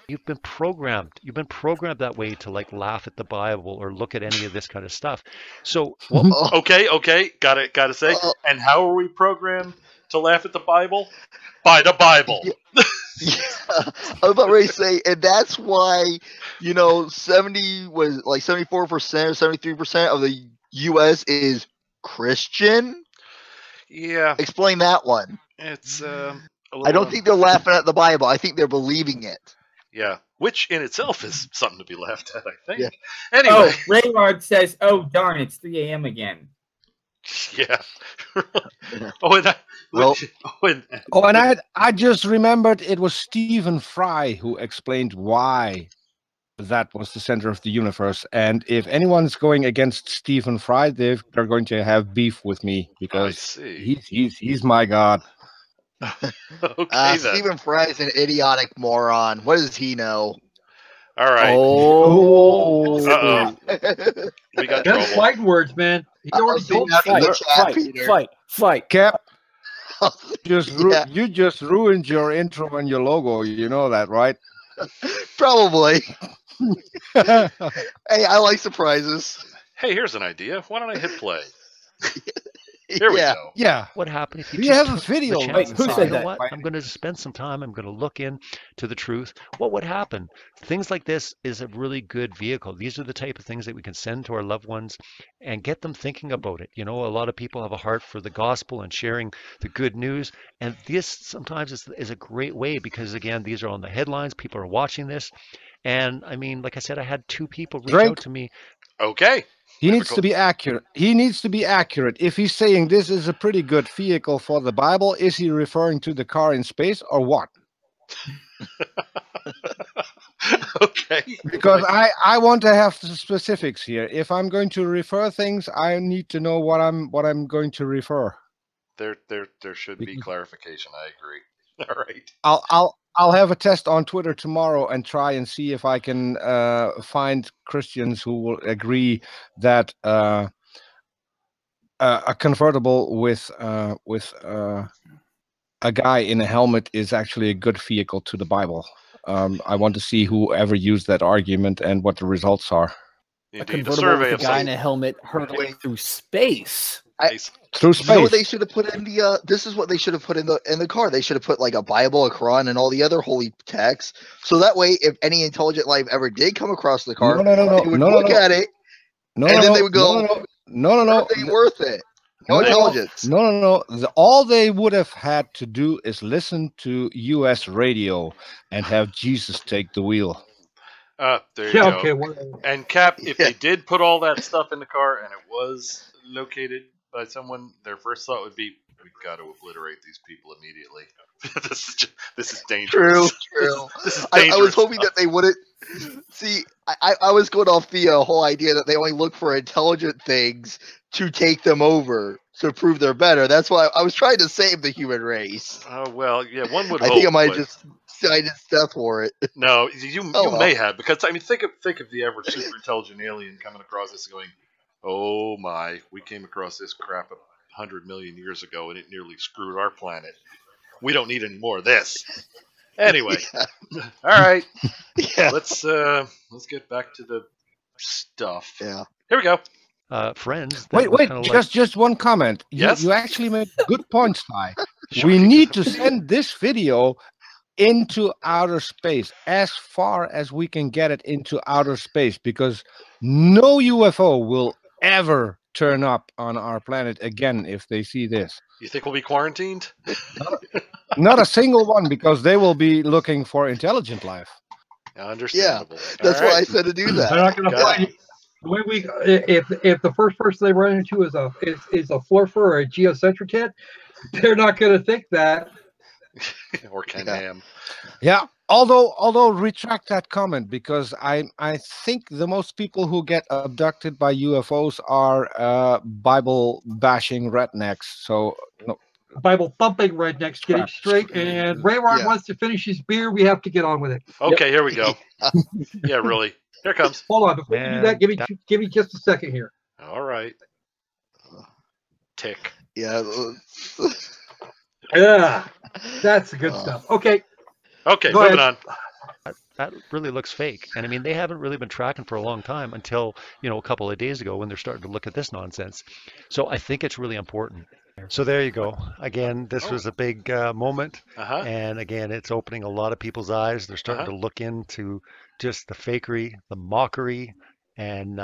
You've been programmed. You've been programmed that way to like laugh at the Bible or look at any of this kind of stuff. So, okay, gotta say. And how are we programmed to laugh at the Bible? By the Bible. Yeah, I was about ready to say, and that's why 74% or 73% of the U.S. is Christian. Yeah. Explain that one. It's I don't think they're laughing at the Bible. I think they're believing it. Yeah, which in itself is something to be laughed at, I think. Yeah. Anyway. Raymond says, "Oh darn, it's 3 a.m. again." Yeah. I just remembered it was Stephen Fry who explained why that was the center of the universe. And if anyone's going against Stephen Fry, they're going to have beef with me because he's my god. Okay, Stephen Fry's an idiotic moron. What does he know? All right. Oh. We got That's fighting words, man. He already told fight. Cap, you just ruined your intro and your logo. You know that, right? Probably. Hey, I like surprises. Hey, here's an idea. Why don't I hit play? Here we go. Yeah. What happened if you We just have a took video. the Wait, chance who and said you know that? what? I'm going to spend some time. I'm going to look into the truth. What would happen? Things like this is a really good vehicle. These are the type of things that we can send to our loved ones and get them thinking about it. A lot of people have a heart for the gospel and sharing the good news. And this sometimes is a great way because, again, these are on the headlines. People are watching this. And, I mean, like I said, I had 2 people reach out to me. Okay. He needs to be accurate. If he's saying this is a pretty good vehicle for the Bible, is he referring to the car in space or what? Okay. Because I want to have the specifics here. If I'm going to refer things, I need to know what I'm going to refer. There should be clarification. I agree. All right. I'll have a test on Twitter tomorrow and try and see if I can find Christians who will agree that a convertible with a guy in a helmet is actually a good vehicle to the Bible. I want to see whoever used that argument and what the results are. A convertible with a guy in a helmet hurtling through space. Through space. You know what they should have put in the this is what they should have put in the car. They should have put like a Bible, a Quran, and all the other holy texts. So that way, if any intelligent life ever did come across the car, they would look at it, and then they would go, no. Are they worth it? No intelligence. No. All they would have had to do is listen to U.S. radio and have Jesus take the wheel. There you go. Okay, and Cap, if they did put all that stuff in the car and it was located by someone, their first thought would be, we've got to obliterate these people immediately. This is dangerous. True. This is I was hoping that they wouldn't. See, I was going off the whole idea that they only look for intelligent things to take them over to prove they're better. That's why I was trying to save the human race. Oh, well, yeah, one would I hope. think I might have just cited death for it. No, you may have, because, I mean, think of the average super intelligent alien coming across this going, oh my, we came across this crap 100 million years ago and it nearly screwed our planet. We don't need any more of this. Anyway, all right. Yeah. Let's get back to the stuff. Yeah. Here we go. Friends. Wait, just one comment. Yes? You actually made good points, Ty. We need to send this video into outer space, as far as we can get it into outer space, because no UFO will ever turn up on our planet again if they see this. You think we'll be quarantined? Not a single one, because they will be looking for intelligent life. Understandable. Yeah, that's why I said to do that. They're not going to find it. If the first person they run into is a flurfer or a geocentric hit, they're not going to think that. Or Ken Ham. Yeah. Although retract that comment, because I think the most people who get abducted by UFOs are Bible bashing rednecks. So no. Bible thumping rednecks, get it straight. And Ray Rod wants to finish his beer. We have to get on with it. Okay, here we go. Yeah, really. Here it comes. Hold on, before you do that, give me just a second here. All right. Tick. Yeah. Yeah, that's the good stuff. Okay. Okay, moving on. That really looks fake. And I mean, they haven't really been tracking for a long time until, a couple of days ago when they're starting to look at this nonsense. So I think it's really important. So there you go. Again, this was a big moment. And again, it's opening a lot of people's eyes. They're starting to look into just the fakery, the mockery. And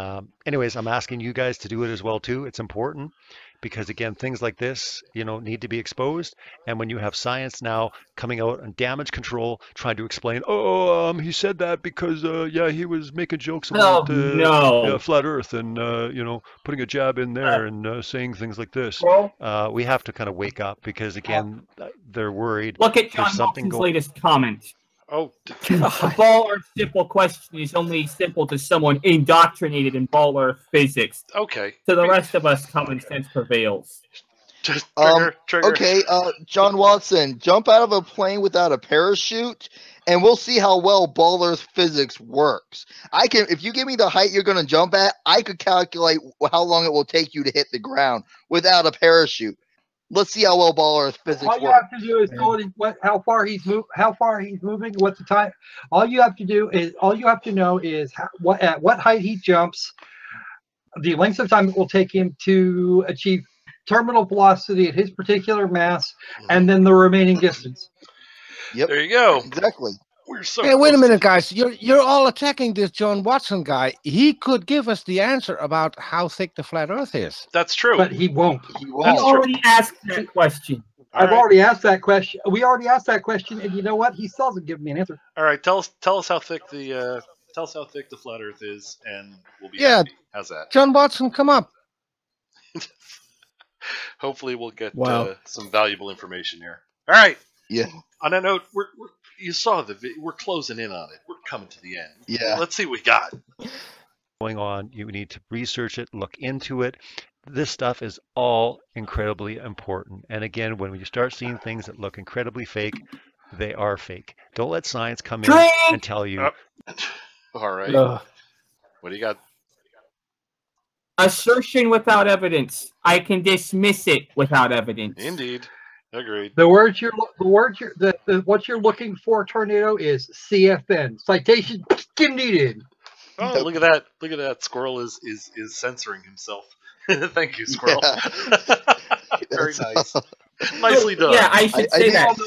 anyways, I'm asking you guys to do it as well, too. It's important. Because again, things like this, need to be exposed. And when you have science now coming out on damage control, trying to explain, he said that because, he was making jokes about flat Earth and, putting a jab in there and saying things like this. We have to kind of wake up because, again, they're worried. Look at John Watson's latest comment. Oh, a ball earth simple question is only simple to someone indoctrinated in ball earth physics. Okay. To the rest of us, common sense prevails. Trigger. Okay, John Watson, jump out of a plane without a parachute, and we'll see how well ball earth physics works. If you give me the height you're going to jump at, I could calculate how long it will take you to hit the ground without a parachute. Let's see how well ball earth physics works. All you have to do is tell him how far he's moving, what's the time. All you have to know is at what height he jumps, the length of time it will take him to achieve terminal velocity at his particular mass, and then the remaining distance. Yep. There you go. Exactly. We're so hey, wait a minute, guys. You're all attacking this John Watson guy. He could give us the answer about how thick the flat Earth is. That's true. But he won't. He already asked that question. I've already asked that question. We already asked that question, and you know what? He still hasn't given me an answer. All right, tell us how thick the flat Earth is, and we'll be happy. How's that? John Watson, come up. Hopefully, we'll get some valuable information here. All right. Yeah. On that note, you saw we're closing in on it. We're coming to the end. Yeah. Let's see what we got. Going on, you need to research it, look into it. This stuff is all incredibly important. And again, when you start seeing things that look incredibly fake, they are fake. Don't let science come in and tell you. All right. What do you got? Assertion without evidence. I can dismiss it without evidence. Indeed. Agreed. What you're looking for, Tornado, is CFN. Citation needed. Oh, look at that. Look at that. Squirrel is censoring himself. Thank you, Squirrel. Yeah. Very nice. Nicely done. Yeah, I should say that.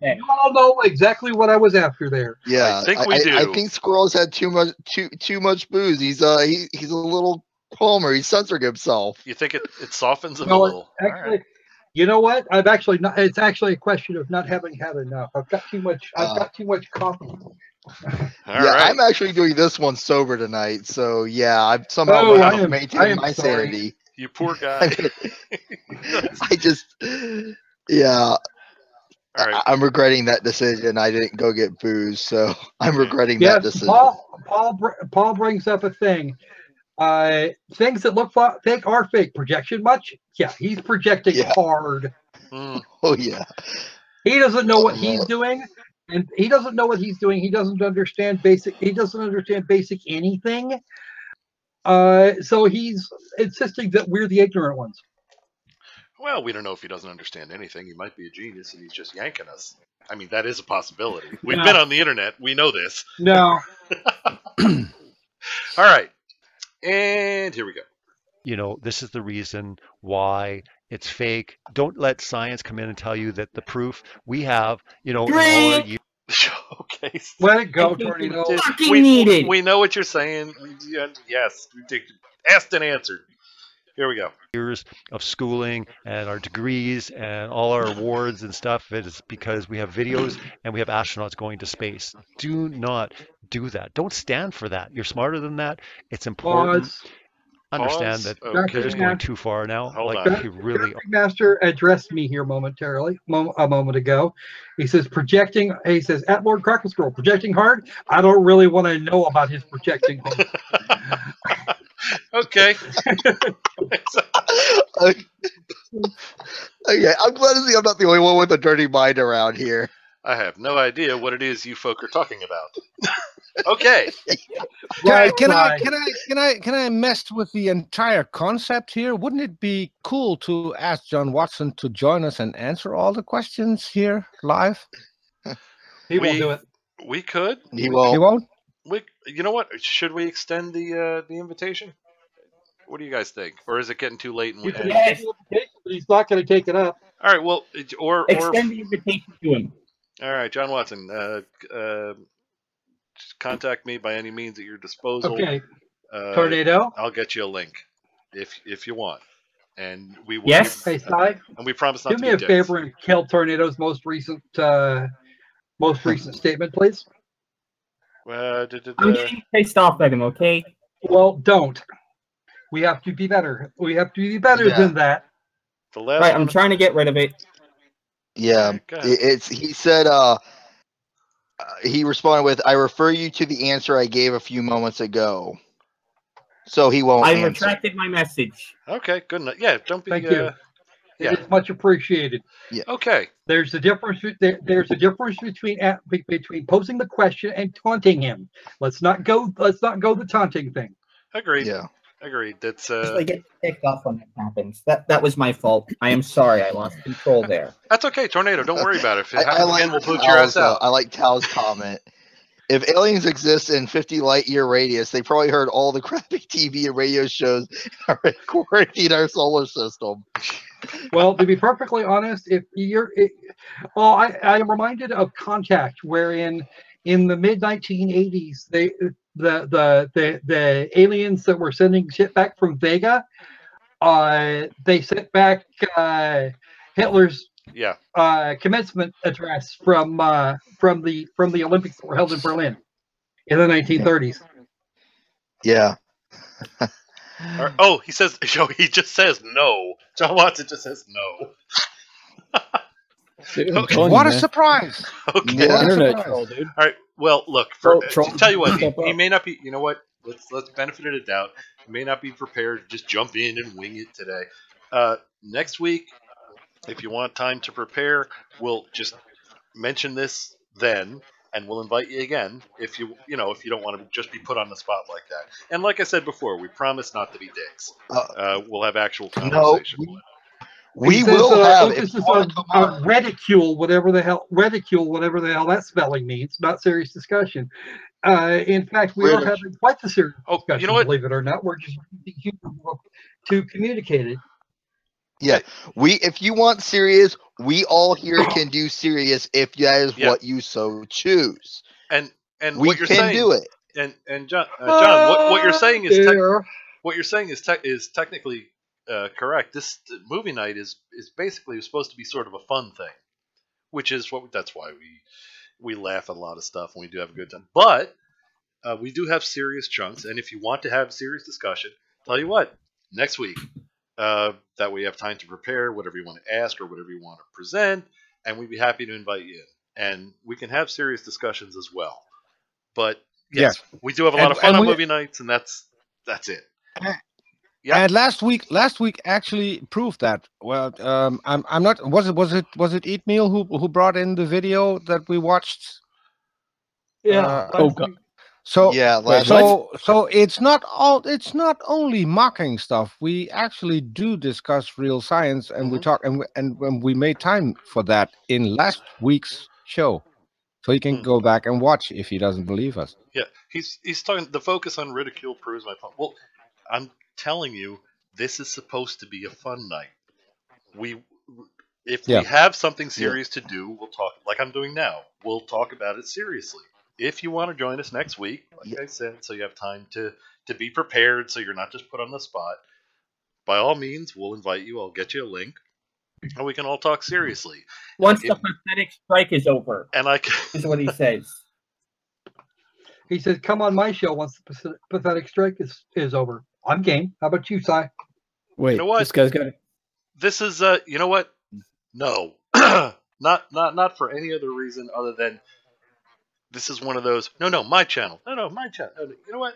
You all know exactly what I was after there. Yeah, I think we do. I think Squirrel's had too much booze. He's a little calmer. He's censoring himself. You think it softens him a little? Actually, right. You know what? I've actually not. It's actually a question of not having had enough. I've got too much. I've got too much coffee. Right. I'm actually doing this one sober tonight. So yeah, I've somehow maintained my sanity. You poor guy. I just, yeah. All right. I'm regretting that decision. I didn't go get booze, so I'm regretting that decision. Paul brings up a thing. Things that look fake are fake. Projection much? Yeah, he's projecting hard. Oh yeah. He doesn't know what he's doing, and he doesn't know what he's doing. He doesn't understand basic. He doesn't understand basic anything. So he's insisting that we're the ignorant ones. Well, we don't know if he doesn't understand anything. He might be a genius and he's just yanking us. I mean, that is a possibility. We've been on the internet. We know this. No. All right. And here we go. You know, this is the reason why it's fake. Don't let science come in and tell you that the proof we have, in all our years. Okay. Let it go, Tornado. We know what you're saying. Yes. Asked and answered. Here we go. Years of schooling and our degrees and all our awards and stuff. It is because we have videos and we have astronauts going to space. Do not do that. Don't stand for that. You're smarter than that. It's important. Understand that you're just going too far now. Hold on. You really Master addressed me here momentarily, a moment ago. He says projecting. He says at Lord Cracklescroll, projecting hard. I don't really want to know about his projecting hard. Okay. Okay, I'm glad to see I'm not the only one with a dirty mind around here. I have no idea what it is you folk are talking about. Okay. Can I mess with the entire concept here? Wouldn't it be cool to ask John Watson to join us and answer all the questions here live? He won't do it. We could. He won't. He won't? You know what? Should we extend the invitation? What do you guys think? Or is it getting too late? And He's not going to take it up. All right. Well, or extend the invitation to him. All right, John Watson. Just contact me by any means at your disposal. Okay. Tornado. I'll get you a link if you want, and we will. Yes. Hey, Cy, and we promise not do to me be a dicks. favor and kill Tornado's most recent statement, please. I'm getting pissed off at him. Okay. Well, don't. We have to be better. We have to be better than that. The last right, I'm trying to get rid of it. Yeah, he said he responded with, "I refer you to the answer I gave a few moments ago." So he won't I answer. retracted my message. Okay, good enough. Yeah, don't be. Thank you. Yeah. It's much appreciated. Yeah. Okay. There's a difference. There's a difference between posing the question and taunting him. Let's not go the taunting thing. Agreed. Yeah. Agreed. That's I get ticked off when that happens. That was my fault. I am sorry. I lost control there. That's okay, Tornado. Don't worry about it. If it happens like again, we'll boot your ass out. I like Tal's comment. If aliens exist in 50 light year radius, they probably heard all the crappy TV and radio shows are quarantined our solar system. Well, to be perfectly honest, I am reminded of Contact, wherein in the mid 1980s, the aliens that were sending shit back from Vega, they sent back Hitler's commencement address from the Olympics that were held in Berlin in the 1930s. Yeah. Oh, he just says no. John Watson just says no. Okay. What a surprise! Okay. Yeah. Internet troll, dude. All right. Well, look. Tell you what, he may not be. You know what? Let's benefit of the doubt. He may not be prepared. Just jump in and wing it today. Next week, if you want time to prepare, we'll just mention this then, and we'll invite you again if you don't want to just be put on the spot like that. And like I said before, we promise not to be dicks. We'll have actual conversation. No, we will have ridicule, whatever the hell that spelling means. Not serious discussion. In fact, we are having quite the serious discussion. You know what? Believe it or not, we're just using humor to communicate it. Yeah, if you want serious, we all here can do serious if that is what you so choose. And we what you're can saying, do it. And John, what you're saying is technically correct. This movie night is basically supposed to be sort of a fun thing, that's why we laugh at a lot of stuff and we do have a good time. But we do have serious chunks, and if you want to have serious discussion, tell you what, next week. That way you have time to prepare whatever you want to ask or whatever you want to present, and we'd be happy to invite you in. And we can have serious discussions as well. But yes. We do have a lot of fun on movie nights, and that's it. Yeah. And last week actually proved that. Well, I'm not. Was it Eat Meal who brought in the video that we watched? Yeah. So yeah, so it's not only mocking stuff. We actually do discuss real science, and we talk, and when we made time for that in last week's show, so you can go back and watch if he doesn't believe us. Yeah, he's talking. The focus on ridicule proves my point. Well, I'm telling you, this is supposed to be a fun night. If we have something serious to do, we'll talk like I'm doing now. We'll talk about it seriously. If you want to join us next week, like I said, so you have time to be prepared, so you're not just put on the spot, by all means, we'll invite you. I'll get you a link, and we can all talk seriously. Once the pathetic strike is over, and is what he says. He says, "Come on my show once the pathetic strike is over." I'm game. How about you, Cy? Wait, you know what? This guy's got it. This is you know what? No, not for any other reason other than this is one of those. No, my channel. No, my channel. You know what?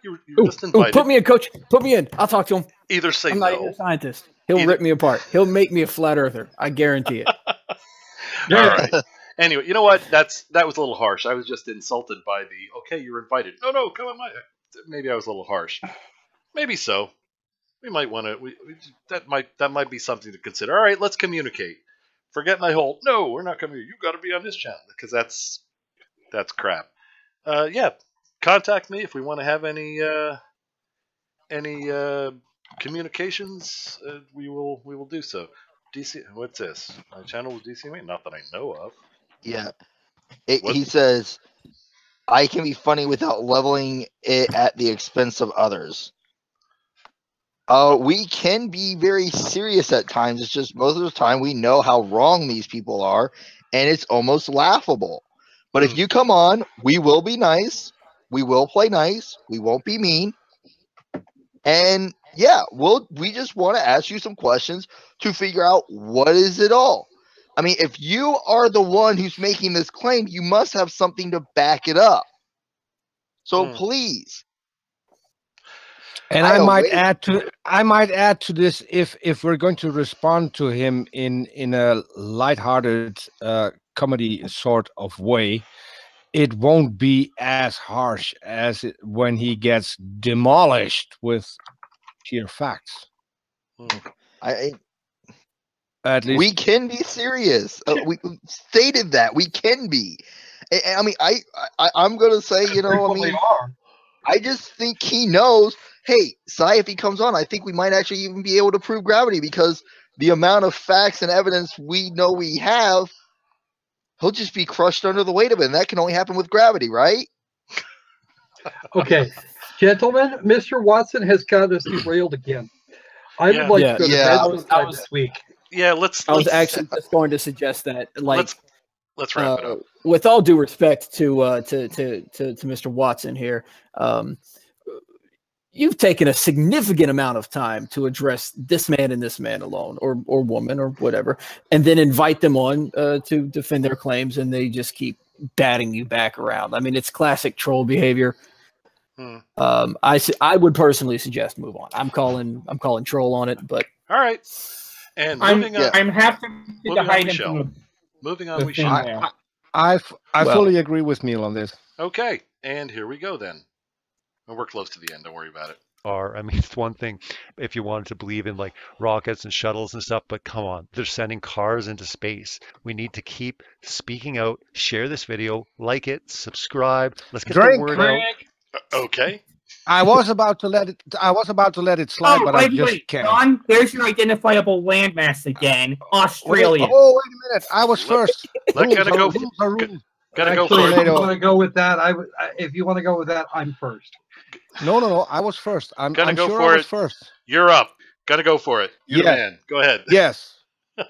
You're just invited. Put me in, coach. Put me in. I'll talk to him. Either say I'm not even a scientist. He'll rip me apart. He'll make me a flat earther. I guarantee it. All right. Anyway, you know what? That was a little harsh. I was just insulted by the okay, you're invited. No, come on, maybe I was a little harsh. Maybe so. We might want to. That might be something to consider. All right, let's communicate. Forget my whole. No, we're not coming. You got to be on this channel because that's crap. Yeah, contact me if we want to have any communications. We will do so. DC, what's this? My channel with DC Mate? Not that I know of. Yeah, he says I can be funny without leveling it at the expense of others. We can be very serious at times. It's just most of the time we know how wrong these people are, and it's almost laughable. But if you come on, we will be nice. We will play nice. We won't be mean. And yeah, we just want to ask you some questions to figure out what is it all. I mean, if you are the one who's making this claim, you must have something to back it up. So please. And I might add to this if we're going to respond to him in a lighthearted comedy sort of way, it won't be as harsh as when he gets demolished with sheer facts. At least we can be serious. We stated that we can be. I mean, I'm gonna say, I just think he knows. Hey, Cy, if he comes on, I think we might actually even be able to prove gravity because the amount of facts and evidence we know we have, he'll just be crushed under the weight of it. And that can only happen with gravity, right? Okay, gentlemen, Mr. Watson has got us derailed again. I would like to go to bed sometime this week. Yeah, I was actually just going to suggest that. Like, let's wrap it up. With all due respect to Mr. Watson here, you've taken a significant amount of time to address this man and this man alone, or woman, or whatever, and then invite them on to defend their claims, and they just keep batting you back around. I mean, it's classic troll behavior. I would personally suggest move on. I'm calling troll on it, but all right. And moving on, I'm happy to hide him. Moving on, we shall. I fully agree with Neil on this. Okay, and here we go then. And we're close to the end. Don't worry about it. I mean, it's one thing if you wanted to believe in like rockets and shuttles and stuff, but come on, they're sending cars into space. We need to keep speaking out. Share this video, like it, subscribe. Let's get the word out. Okay. I was about to let it slide, but I just can't. John, there's your identifiable landmass again. Australia. Wait a minute. I was first. Gotta go for If it. you want to go with that, if you want to go with that, I'm first. No. I was first. I'm sure I was first. You're up. Gotta go for it. You're the man. Go ahead. Yes.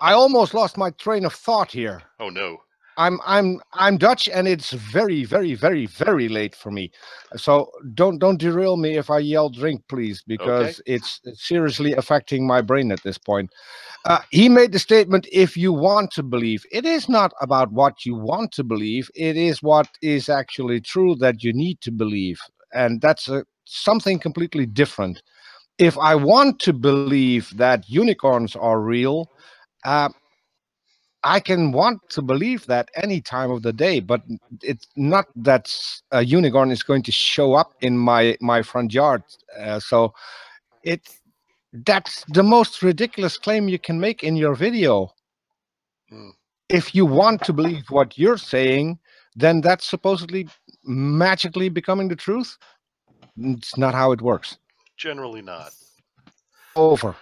I almost lost my train of thought here. Oh no. I'm Dutch, and it's very, very, very, very late for me. So don't derail me if I yell drink, please, because it's seriously affecting my brain at this point. He made the statement, if you want to believe. It is not about what you want to believe. It is what is actually true that you need to believe. And that's something completely different. If I want to believe that unicorns are real, I can want to believe that any time of the day, but it's not that a unicorn is going to show up in my front yard. So that's the most ridiculous claim you can make in your video. If you want to believe what you're saying, then that's supposedly magically becoming the truth. It's not how it works. Generally not. Over.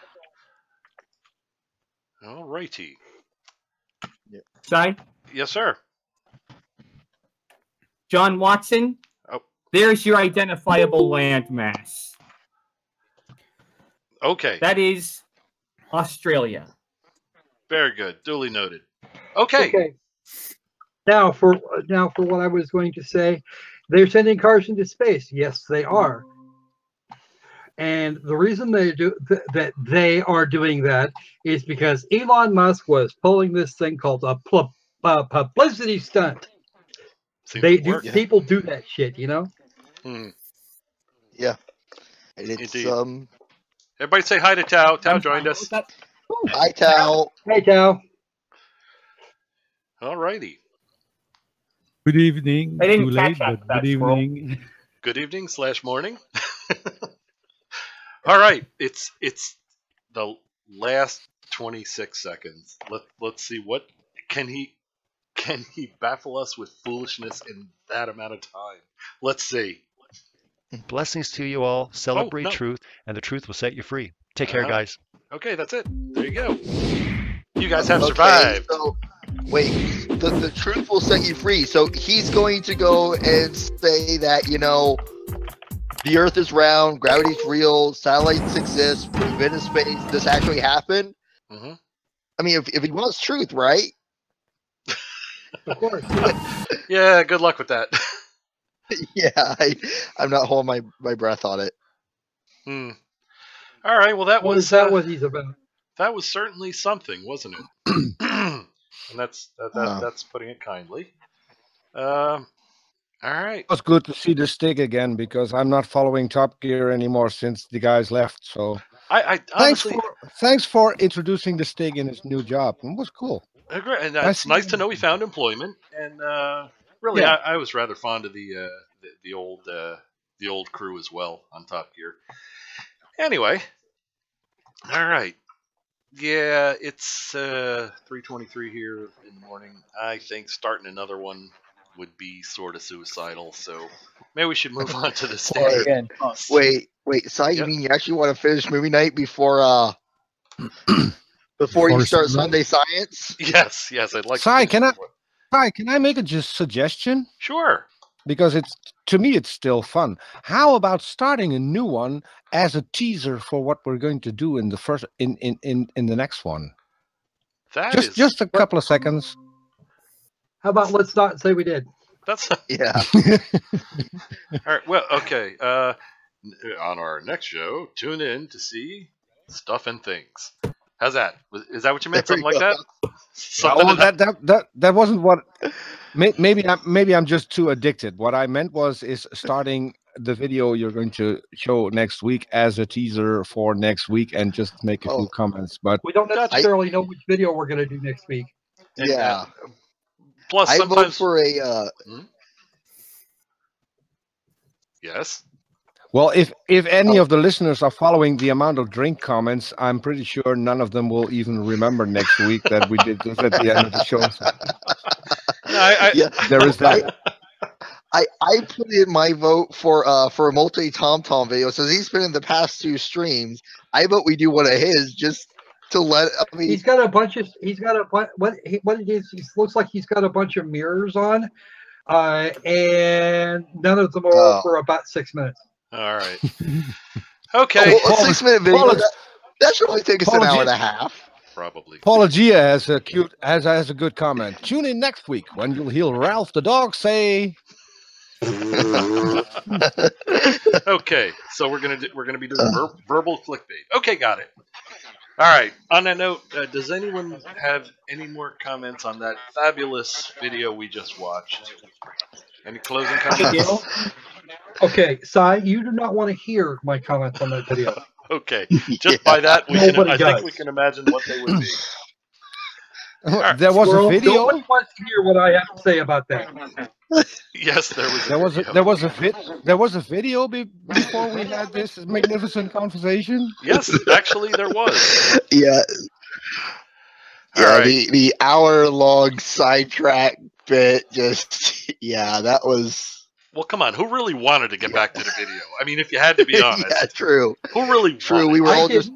All righty. Sai? Yes, sir. John Watson? Oh. There's your identifiable landmass. Okay. That is Australia. Very good. Duly noted. Okay. Now for what I was going to say, they're sending cars into space. Yes, they are. And the reason they do that they are doing that is because Elon Musk was pulling this thing called a publicity stunt. People do that shit, you know. Yeah, and it's Indeed. Everybody say hi to Tao. Tao joined us. Hi, Tao. Hey, Tao. All righty. Good evening. I didn't Too catch late, that, but good evening. Good evening / morning. All right, it's the last 26 seconds. Let's see what can he baffle us with foolishness in that amount of time. Let's see. Blessings to you all. Celebrate truth, and the truth will set you free. Take care, guys. Okay, that's it. There you go. You guys have survived. So, wait, the truth will set you free. So he's going to go and say that, the Earth is round, gravity's real, satellites exist, we've been in space, this actually happened. Mm-hmm. I mean, if he wants truth, right? Of course. Yeah, good luck with that. Yeah, I'm not holding my breath on it. All right, well, that was what he's about. That was certainly something, wasn't it? And that's putting it kindly. All right. It was good to see the stick again because I'm not following Top Gear anymore since the guys left. So I honestly, thanks for introducing the stick in his new job. It was cool. Agree. And it's nice to know he found employment. And really, yeah. I was rather fond of the old crew as well on Top Gear. Anyway, all right. Yeah, it's 3:23 here in the morning. I think starting another one would be sort of suicidal, so maybe we should move on to the stage. Wait, Si, you mean you actually want to finish movie night before you start Sunday Science? Yes, I'd like Si, to. Can I make a suggestion? Sure. Because to me it's still fun. How about starting a new one as a teaser for what we're going to do in the first in the next one? Just a couple of seconds. How about let's not say we did? That's yeah. All right. Well, okay. On our next show, tune in to see Stuff and Things. How's that? Is that what you meant? Something like that? That wasn't what. Maybe I'm just too addicted. What I meant is starting the video you're going to show next week as a teaser for next week and just make a few comments. But we don't necessarily know which video we're going to do next week. Yeah. Plus, I sometimes vote for a. Yes. Well, if any of the listeners are following the amount of drink comments, I'm pretty sure none of them will even remember next week that we did this at the end of the show. There is that. I put in my vote for a multi Tom video. So he's been in the past 2 streams. I vote we do one of his just to let. I mean, he's got a bunch of. What it is? It looks like he's got a bunch of mirrors on, and none of them are for about 6 minutes. All right. Okay. A 6-minute video. That should only take us an hour and a half. Probably. Paula Gia has a good comment. Tune in next week when you'll hear Ralph the dog say. Okay, so we're gonna be doing verbal clickbait. Okay, got it. All right. On that note, does anyone have any more comments on that fabulous video we just watched? Any closing comments? Okay, Si, you do not want to hear my comments on that video. Okay, just by that, I think we can imagine what they would be. There was a video. Nobody wants to hear what I have to say about that. Yes, there was a video before we had this magnificent conversation. Yes, actually there was. Yeah. All Yeah, right. the hour-long sidetrack bit just, yeah, that was... Well, come on. Who really wanted to get back to the video? I mean, if you had to be honest. Yeah, true. Who really True, wanted? we were all just...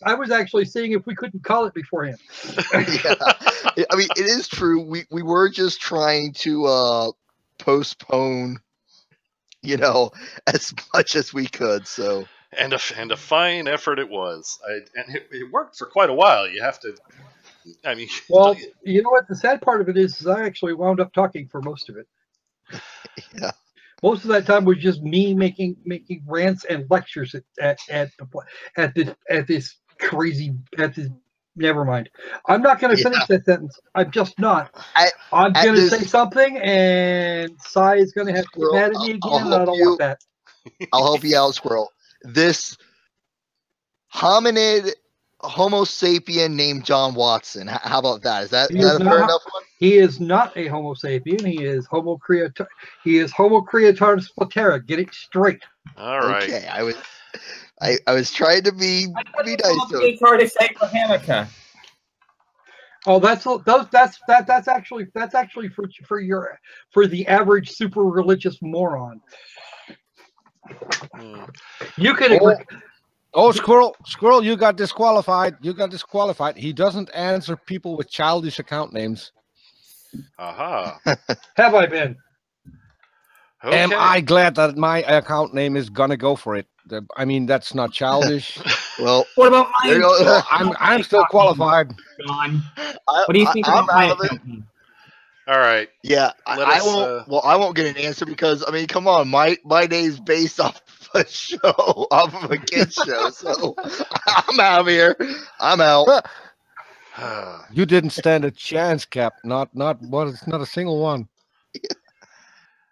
I was actually seeing if we couldn't call it beforehand. Yeah. I mean, it is true. We were just trying to postpone, as much as we could, so... And a fine effort it was. And it worked for quite a while. You have to... I mean... Well, you know what? The sad part of it is I actually wound up talking for most of it. Yeah. Most of that time was just me making rants and lectures at this crazy. Never mind. I'm not going to finish that sentence. I'm just not. I'm going to say something, and Sai is going to have to get mad at me again, and I don't want that. I'll help you out, Squirrel. This hominid Homo sapien named John Watson. How about that? Is that a fair enough one? He is not a Homo sapien. He is Homo creator. He is Homo creator patera. Get it straight. All right. Okay, I was trying to be nice. Oh, that's actually for the average super religious moron. You can agree. Oh, Squirrel, you got disqualified. He doesn't answer people with childish account names. Aha. Have I been? Okay. Am I glad that my account name is gonna go for it? I mean, that's not childish. Well, what about mine? I'm still qualified. John, what do you think about my account name? All right. Yeah, I won't. Well, I won't get an answer because I mean, come on, my name's based off of a show, off of a kids show, so I'm out of here. I'm out. You didn't stand a chance, Cap. Not a single one.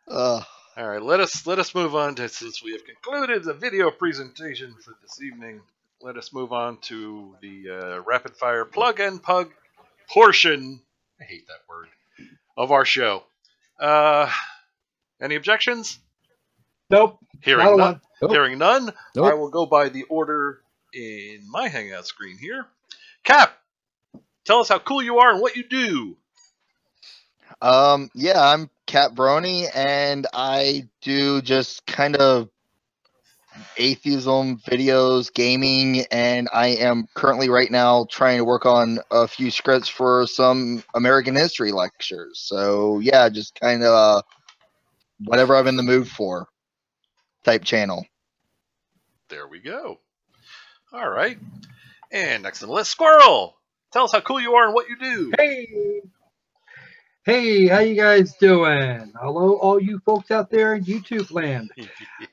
All right, let us move on to, since we have concluded the video presentation for this evening. Let us move on to the rapid fire plug and pug portion. I hate that word. Of our show. Any objections? Nope. Hearing none. Nope. Hearing none. Nope. I will go by the order in my Hangout screen here. Cap, tell us how cool you are and what you do. Yeah, I'm Cap Brony, and I do just kind of atheism videos, gaming, and I am currently right now trying to work on a few scripts for some American history lectures. So yeah, just kind of whatever I'm in the mood for type channel. There we go. All right. And next on the list, Squirrel. Tell us how cool you are and what you do. Hey, how you guys doing? Hello, all you folks out there in YouTube land.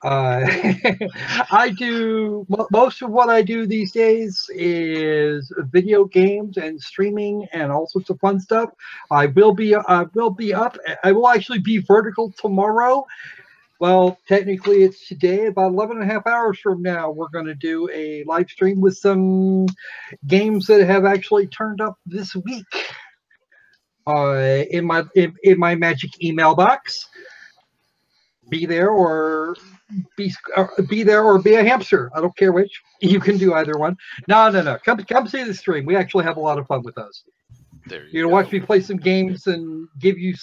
I do most of what I do these days is video games and streaming and all sorts of fun stuff. I will be up. I will actually be vertical tomorrow. Well, technically it's today. About 11.5 hours from now, we're going to do a live stream with some games that have actually turned up this week. In my magic email box. Be there or be a hamster. I don't care which. You can do either one. No. Come see the stream. We actually have a lot of fun with those. There you watch me play some games and give you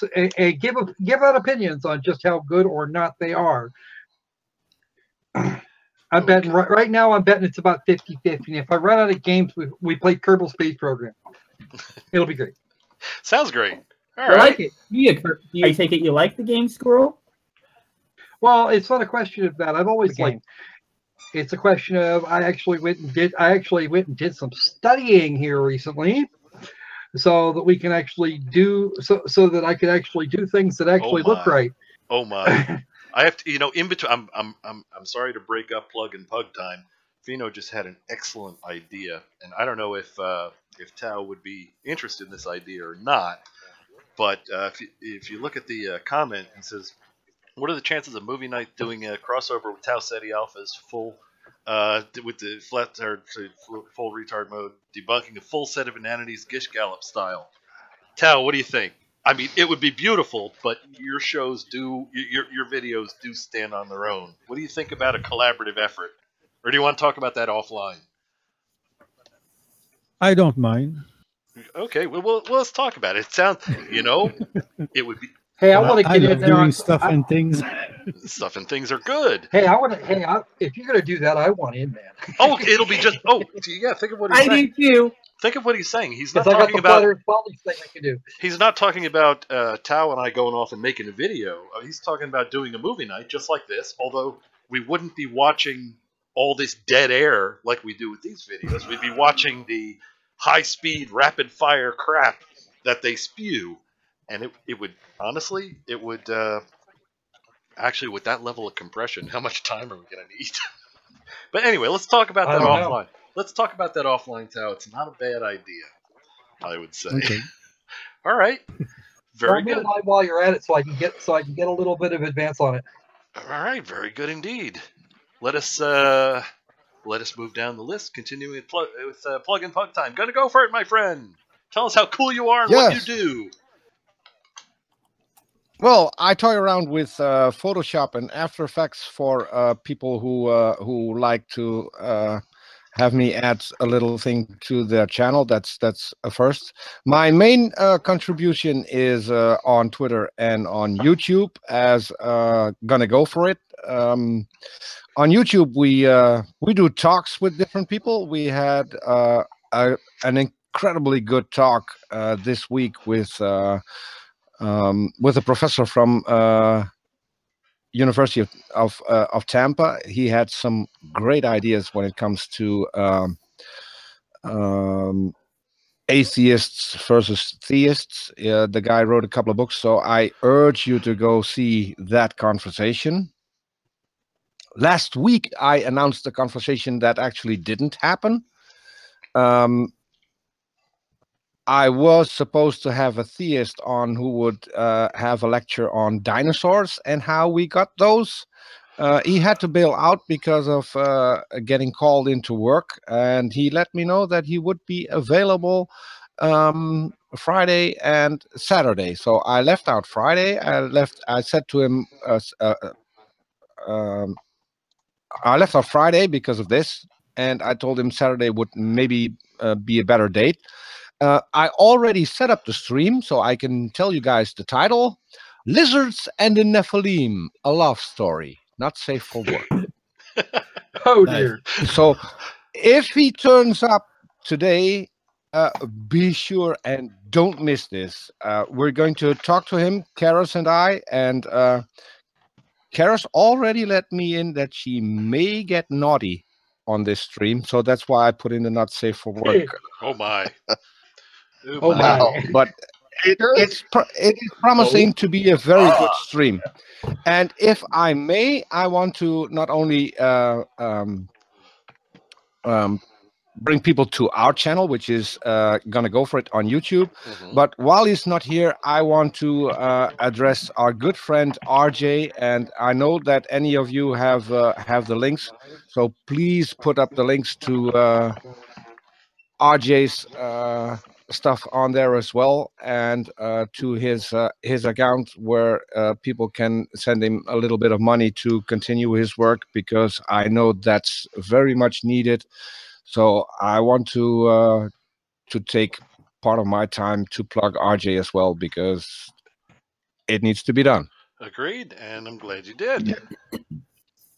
give out opinions on just how good or not they are. I'm betting right now. I'm betting it's about 50-50. And if I run out of games, we play Kerbal Space Program. It'll be great. Sounds great. All I right. like it. I take it you like the game, Squirrel? Well, it's not a question of that. I've always liked. It's a question of I actually went and did some studying here recently, so that we can actually do so that I could actually do things that actually look right. Oh my! I have to, in between. I'm sorry to break up plug and pug time. Fino just had an excellent idea, and I don't know if Tao would be interested in this idea or not. But if you look at the comment, it says, "What are the chances of movie night doing a crossover with Tau Ceti Alpha's full with the full retard mode, debunking a full set of inanities Gish Gallop style?" Tal, what do you think? I mean, it would be beautiful, but your shows your videos do stand on their own. What do you think about a collaborative effort? Or do you want to talk about that offline? I don't mind. Okay, well, let's talk about it. It sounds, it would be. Hey, I want to get in there. Doing stuff and things. Stuff and things are good. Hey, if you're gonna do that, I want in, man. Oh, it'll be just. Oh, yeah. Think of what he's saying. I do too. Think of what he's saying. He's not I got talking the about. thing I can do. He's not talking about Tao and I going off and making a video. He's talking about doing a movie night just like this. Although we wouldn't be watching all this dead air like we do with these videos. We'd be watching the high-speed, rapid-fire crap that they spew, and it would honestly, actually with that level of compression, how much time are we going to need? But anyway, let's talk about that offline. Let's talk about that offline, Tao. It's not a bad idea, I would say. Okay. All right. Very good. While you're at it, so I can get a little bit of advance on it. All right. Very good indeed. Let us move down the list. Continuing with plug and pug time. Gonna go for it, my friend. Tell us how cool you are and what you do. Well, I toy around with Photoshop and After Effects for people who like to have me add a little thing to their channel. That's a first. My main contribution is on Twitter and on YouTube as Gonna Go For It. On YouTube, we do talks with different people. We had an incredibly good talk this week with a professor from University of Tampa. He had some great ideas when it comes to atheists versus theists. The guy wrote a couple of books, so I urge you to go see that conversation. Last week, I announced a conversation that actually didn't happen. I was supposed to have a theist on who would have a lecture on dinosaurs and how we got those. He had to bail out because of getting called into work, and he let me know that he would be available Friday and Saturday. So I left out Friday. I said to him, I left out Friday because of this, and I told him Saturday would maybe be a better date. I already set up the stream, so I can tell you guys the title: Lizards and the Nephilim, a love story, not safe for work. Oh dear. So if he turns up today, be sure and don't miss this. We're going to talk to him, Karis and I, and Karis already let me in that she may get naughty on this stream, so that's why I put in the not safe for work. Oh my. Oh my. But it is promising to be a very good stream. And if I may, I want to not only bring people to our channel, which is Gonna Go For It on YouTube. But while he's not here, I want to address our good friend RJ, and I know that any of you have the links, so please put up the links to RJ's stuff on there as well, and to his account where people can send him a little bit of money to continue his work, because I know that's very much needed. So I want to take part of my time to plug RJ as well, because it needs to be done. Agreed, and I'm glad you did. Yeah.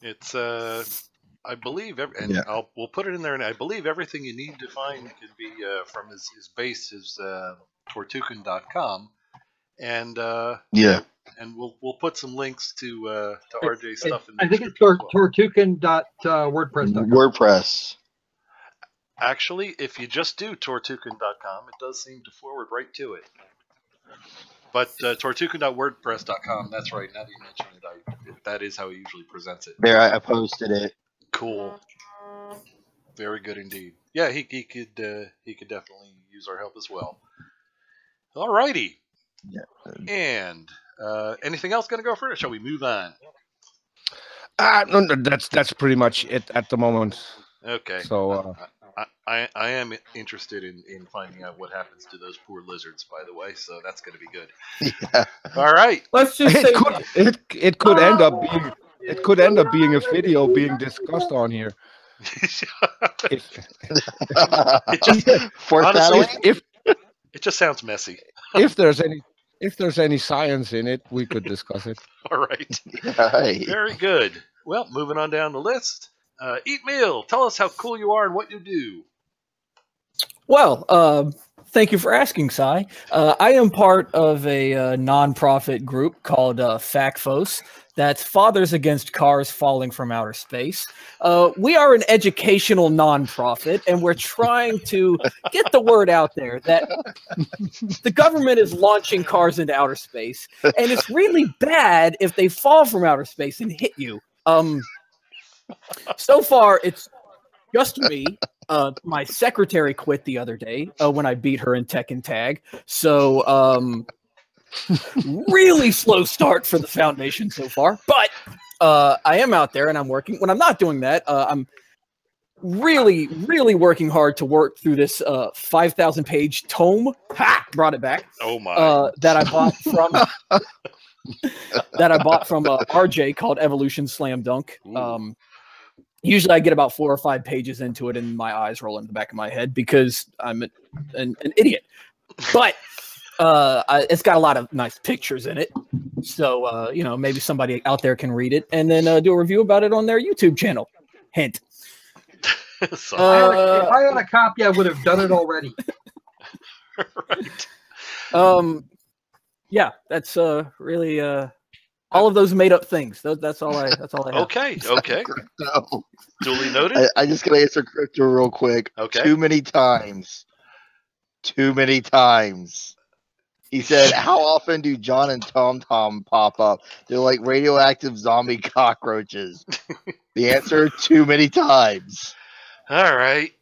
It's I believe, we'll put it in there, and I believe everything you need to find can be from his base is tortukan.com, and and we'll put some links to RJ's stuff in there. I think it's tortukan.wordpress.com. WordPress. Actually, if you just do tortukan.com, it does seem to forward right to it. But tortukan.wordpress.com, that's right. Now that you mention it, that is how he usually presents it. There, I posted it. Cool. Very good indeed. Yeah, he could definitely use our help as well. Alrighty. Yeah. And anything else going to go for it? Or shall we move on? No, that's pretty much it at the moment. Okay. So I am interested in finding out what happens to those poor lizards, by the way. So that's going to be good. Yeah. All right. Let's just say it could end up being a video being discussed on here. It just honestly, it just sounds messy. If there's any science in it, we could discuss it. All right. Right. Very good. Well, moving on down the list. Eat Meal, tell us how cool you are and what you do. Well, thank you for asking, Cy. I am part of a nonprofit group called FACFOS. That's Fathers Against Cars Falling from Outer Space. We are an educational nonprofit, and we're trying to get the word out there that the government is launching cars into outer space, and it's really bad if they fall from outer space and hit you. So far, it's just me. My secretary quit the other day when I beat her in Tekken Tag. So, really slow start for the Foundation so far. But I am out there and I'm working. When I'm not doing that, I'm really, really working hard to work through this 5,000-page tome. Ha! Brought it back. Oh my! That I bought from RJ called Evolution Slam Dunk. Usually I get about 4 or 5 pages into it and my eyes roll in the back of my head because I'm an idiot. But it's got a lot of nice pictures in it. So, maybe somebody out there can read it and then do a review about it on their YouTube channel. Hint. If I had a copy, I would have done it already. Right. Yeah, that's really all of those made up things. That's all I have. Okay. No. Duly noted. I just gotta answer Crypto real quick. Okay. Too many times. He said, "How often do John and Tom pop up? They're like radioactive zombie cockroaches." The answer: too many times. All right.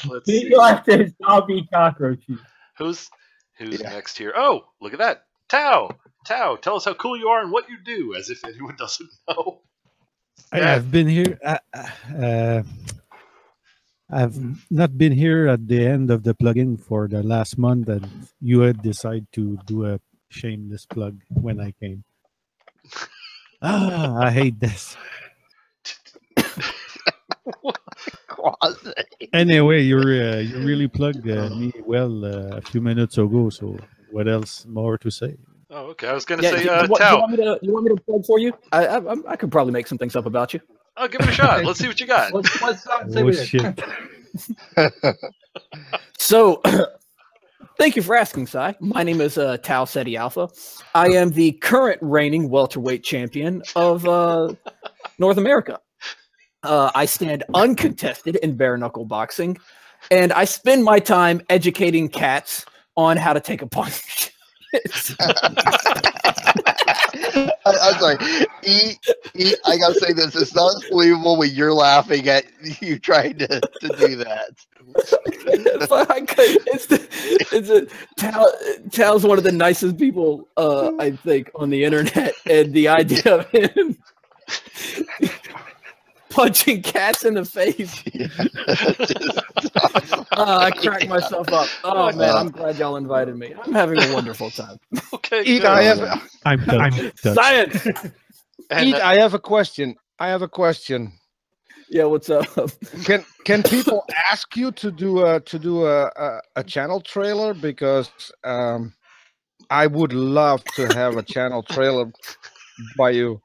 Let's see. Radioactive zombie cockroaches. Who's next here? Oh, look at that. Tao, tell us how cool you are and what you do, as if anyone doesn't know. I've been here. I've not been here at the end of the plugin for the last month, and you had decided to do a shameless plug when I came. I hate this. Anyway, you really plugged me well a few minutes ago. So what else more to say? Oh, okay. I was going to say, Tao. You want me to plug for you? I could probably make some things up about you. Oh, give it a shot. Let's see what you got. Oh, shit. So, thank you for asking, Cy. My name is Tao Seti Alpha. I am the current reigning welterweight champion of North America. I stand uncontested in bare knuckle boxing, and I spend my time educating cats on how to take a punch. I'm sorry. I gotta say this. It's not believable when you're laughing at you trying to do that. Tao's one of the nicest people I think on the internet, and the idea of him punching cats in the face. I cracked myself up. Oh man, I'm glad y'all invited me. I'm having a wonderful time. Okay. I'm science. I have a question. Yeah, what's up? Can people ask you to do a channel trailer? Because I would love to have a channel trailer by you.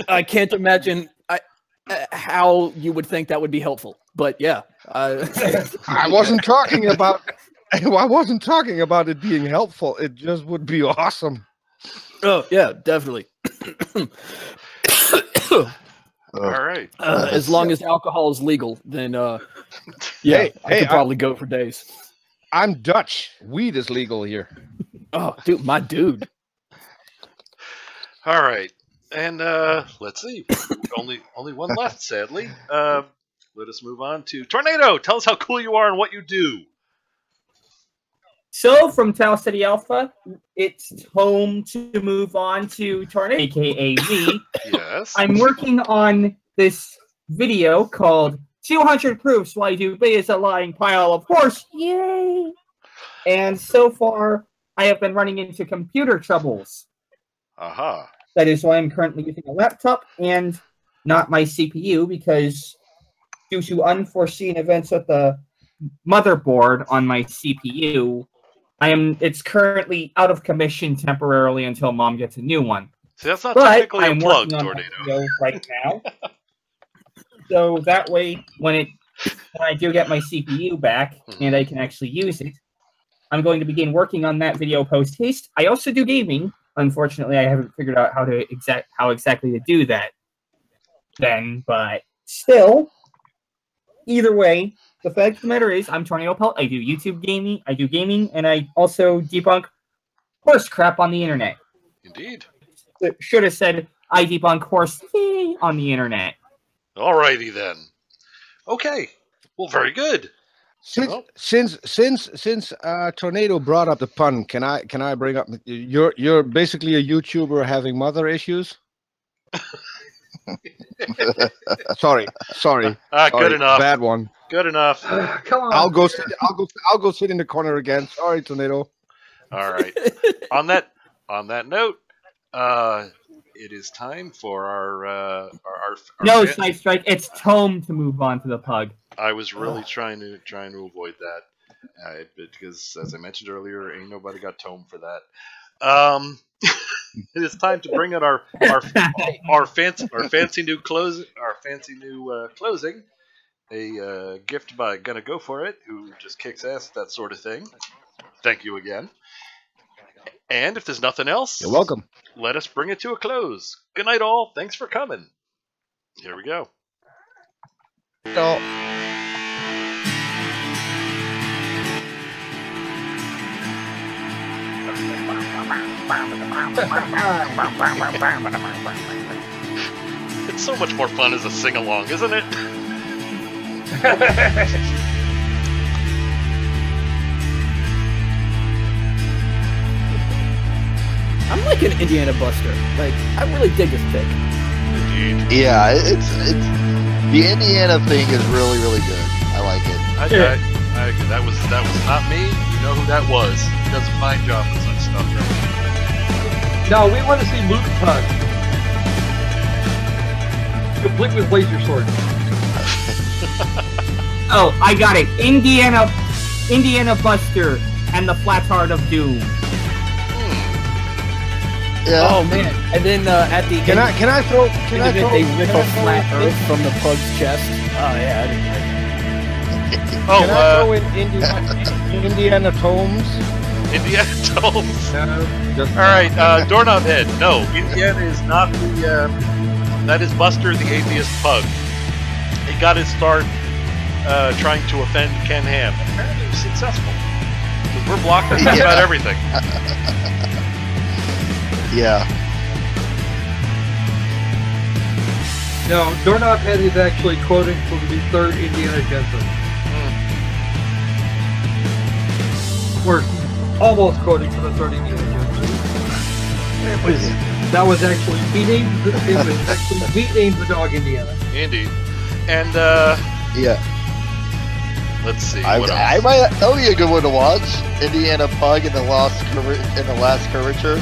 I can't imagine how you would think that would be helpful, but yeah. I wasn't talking about it being helpful. It just would be awesome. Oh yeah, definitely. All right. As long as alcohol is legal, then I could probably go for days. I'm Dutch. Weed is legal here. Oh, dude, my dude. All right. And let's see. Only one left, sadly. Let us move on to Tornado. Tell us how cool you are and what you do. So, from Tau City Alpha, it's home to move on to Tornado, aka me. Yes. I'm working on this video called 200 proofs why Dubé is a lying pile of horse. Yay! And so far, I have been running into computer troubles. Aha. That is why I'm currently using a laptop and not my CPU, because due to unforeseen events with the motherboard on my CPU, it's currently out of commission temporarily until Mom gets a new one. See, that's not technically a plug, Tornado. Right now. So that way, when I do get my CPU back and I can actually use it, I'm going to begin working on that video post haste. I also do gaming. Unfortunately, I haven't figured out how exactly to do that then, but still, either way, the fact of the matter is, I'm Tornado Pelt. I do YouTube gaming, and I also debunk horse crap on the internet. Indeed. It should have said, I debunk horse on the internet. Alrighty then. Okay. Well, very good. Since Tornado brought up the pun, can I bring up you're basically a YouTuber having mother issues? Sorry. Good enough. Bad one. Good enough. Come on. I'll go sit in the corner again. Sorry, Tornado. All right. On that note, it is time for our no, Snipe Strike. It's Tome to move on to the pug. I was really trying to avoid that, because as I mentioned earlier, ain't nobody got Tome for that. It is time to bring out our fancy new closing. A gift by Gonna Go For It, who just kicks ass at that sort of thing. Thank you again. And if there's nothing else, you're welcome. Let us bring it to a close. Good night, all. Thanks for coming. Here we go. It's so much more fun as a sing-along, isn't it? I'm like an Indiana Buster. Like, I really dig this pick. Indeed. Yeah, it's the Indiana thing is really, really good. I like it. I that was not me. You know who that was. He does a fine job with such stuff. No, we want to see Luke Pug. Complete with laser sword. Oh, I got it. Indiana Buster and the Flat Heart of Doom. Yeah. Oh man! And then at the can I throw? They rip a flat Earth from the pug's chest. Oh yeah, I didn't Can I throw in Indiana Tomes? Indiana Tomes. All right, Doorknob Head. No, Indiana is not the. That is Buster the Atheist Pug. He got his start trying to offend Ken Ham. Apparently, he was successful. Because we're blocked on just about everything. Yeah. No, Doorknob Head is actually quoting from the third Indiana Jones. We're almost quoting from the third Indiana Jones. That was actually he named the dog Indiana. Indeed. And yeah. Let's see. I might. That'll be a good one to watch. Indiana Pug in the Last Curvature.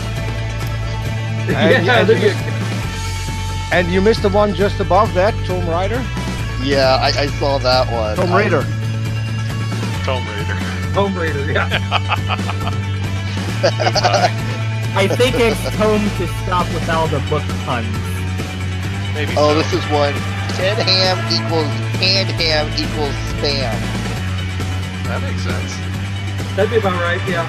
And you missed the one just above that, Tomb Raider? Yeah, I saw that one. Tomb Raider. Tomb Raider, yeah. I think it's Tome to stop with all the book puns. Maybe so. This is one. Canned ham equals spam. That makes sense. That'd be about right, yeah.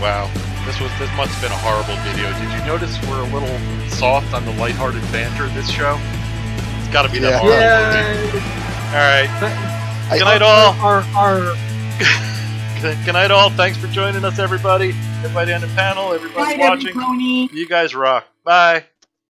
Wow, this must have been a horrible video. Did you notice we're a little soft on the lighthearted banter this show? It's got to be that horrible movie. All right. Good night, all. Good night, all. Thanks for joining us, everybody. Everybody on the panel, everybody watching. You guys rock. Bye.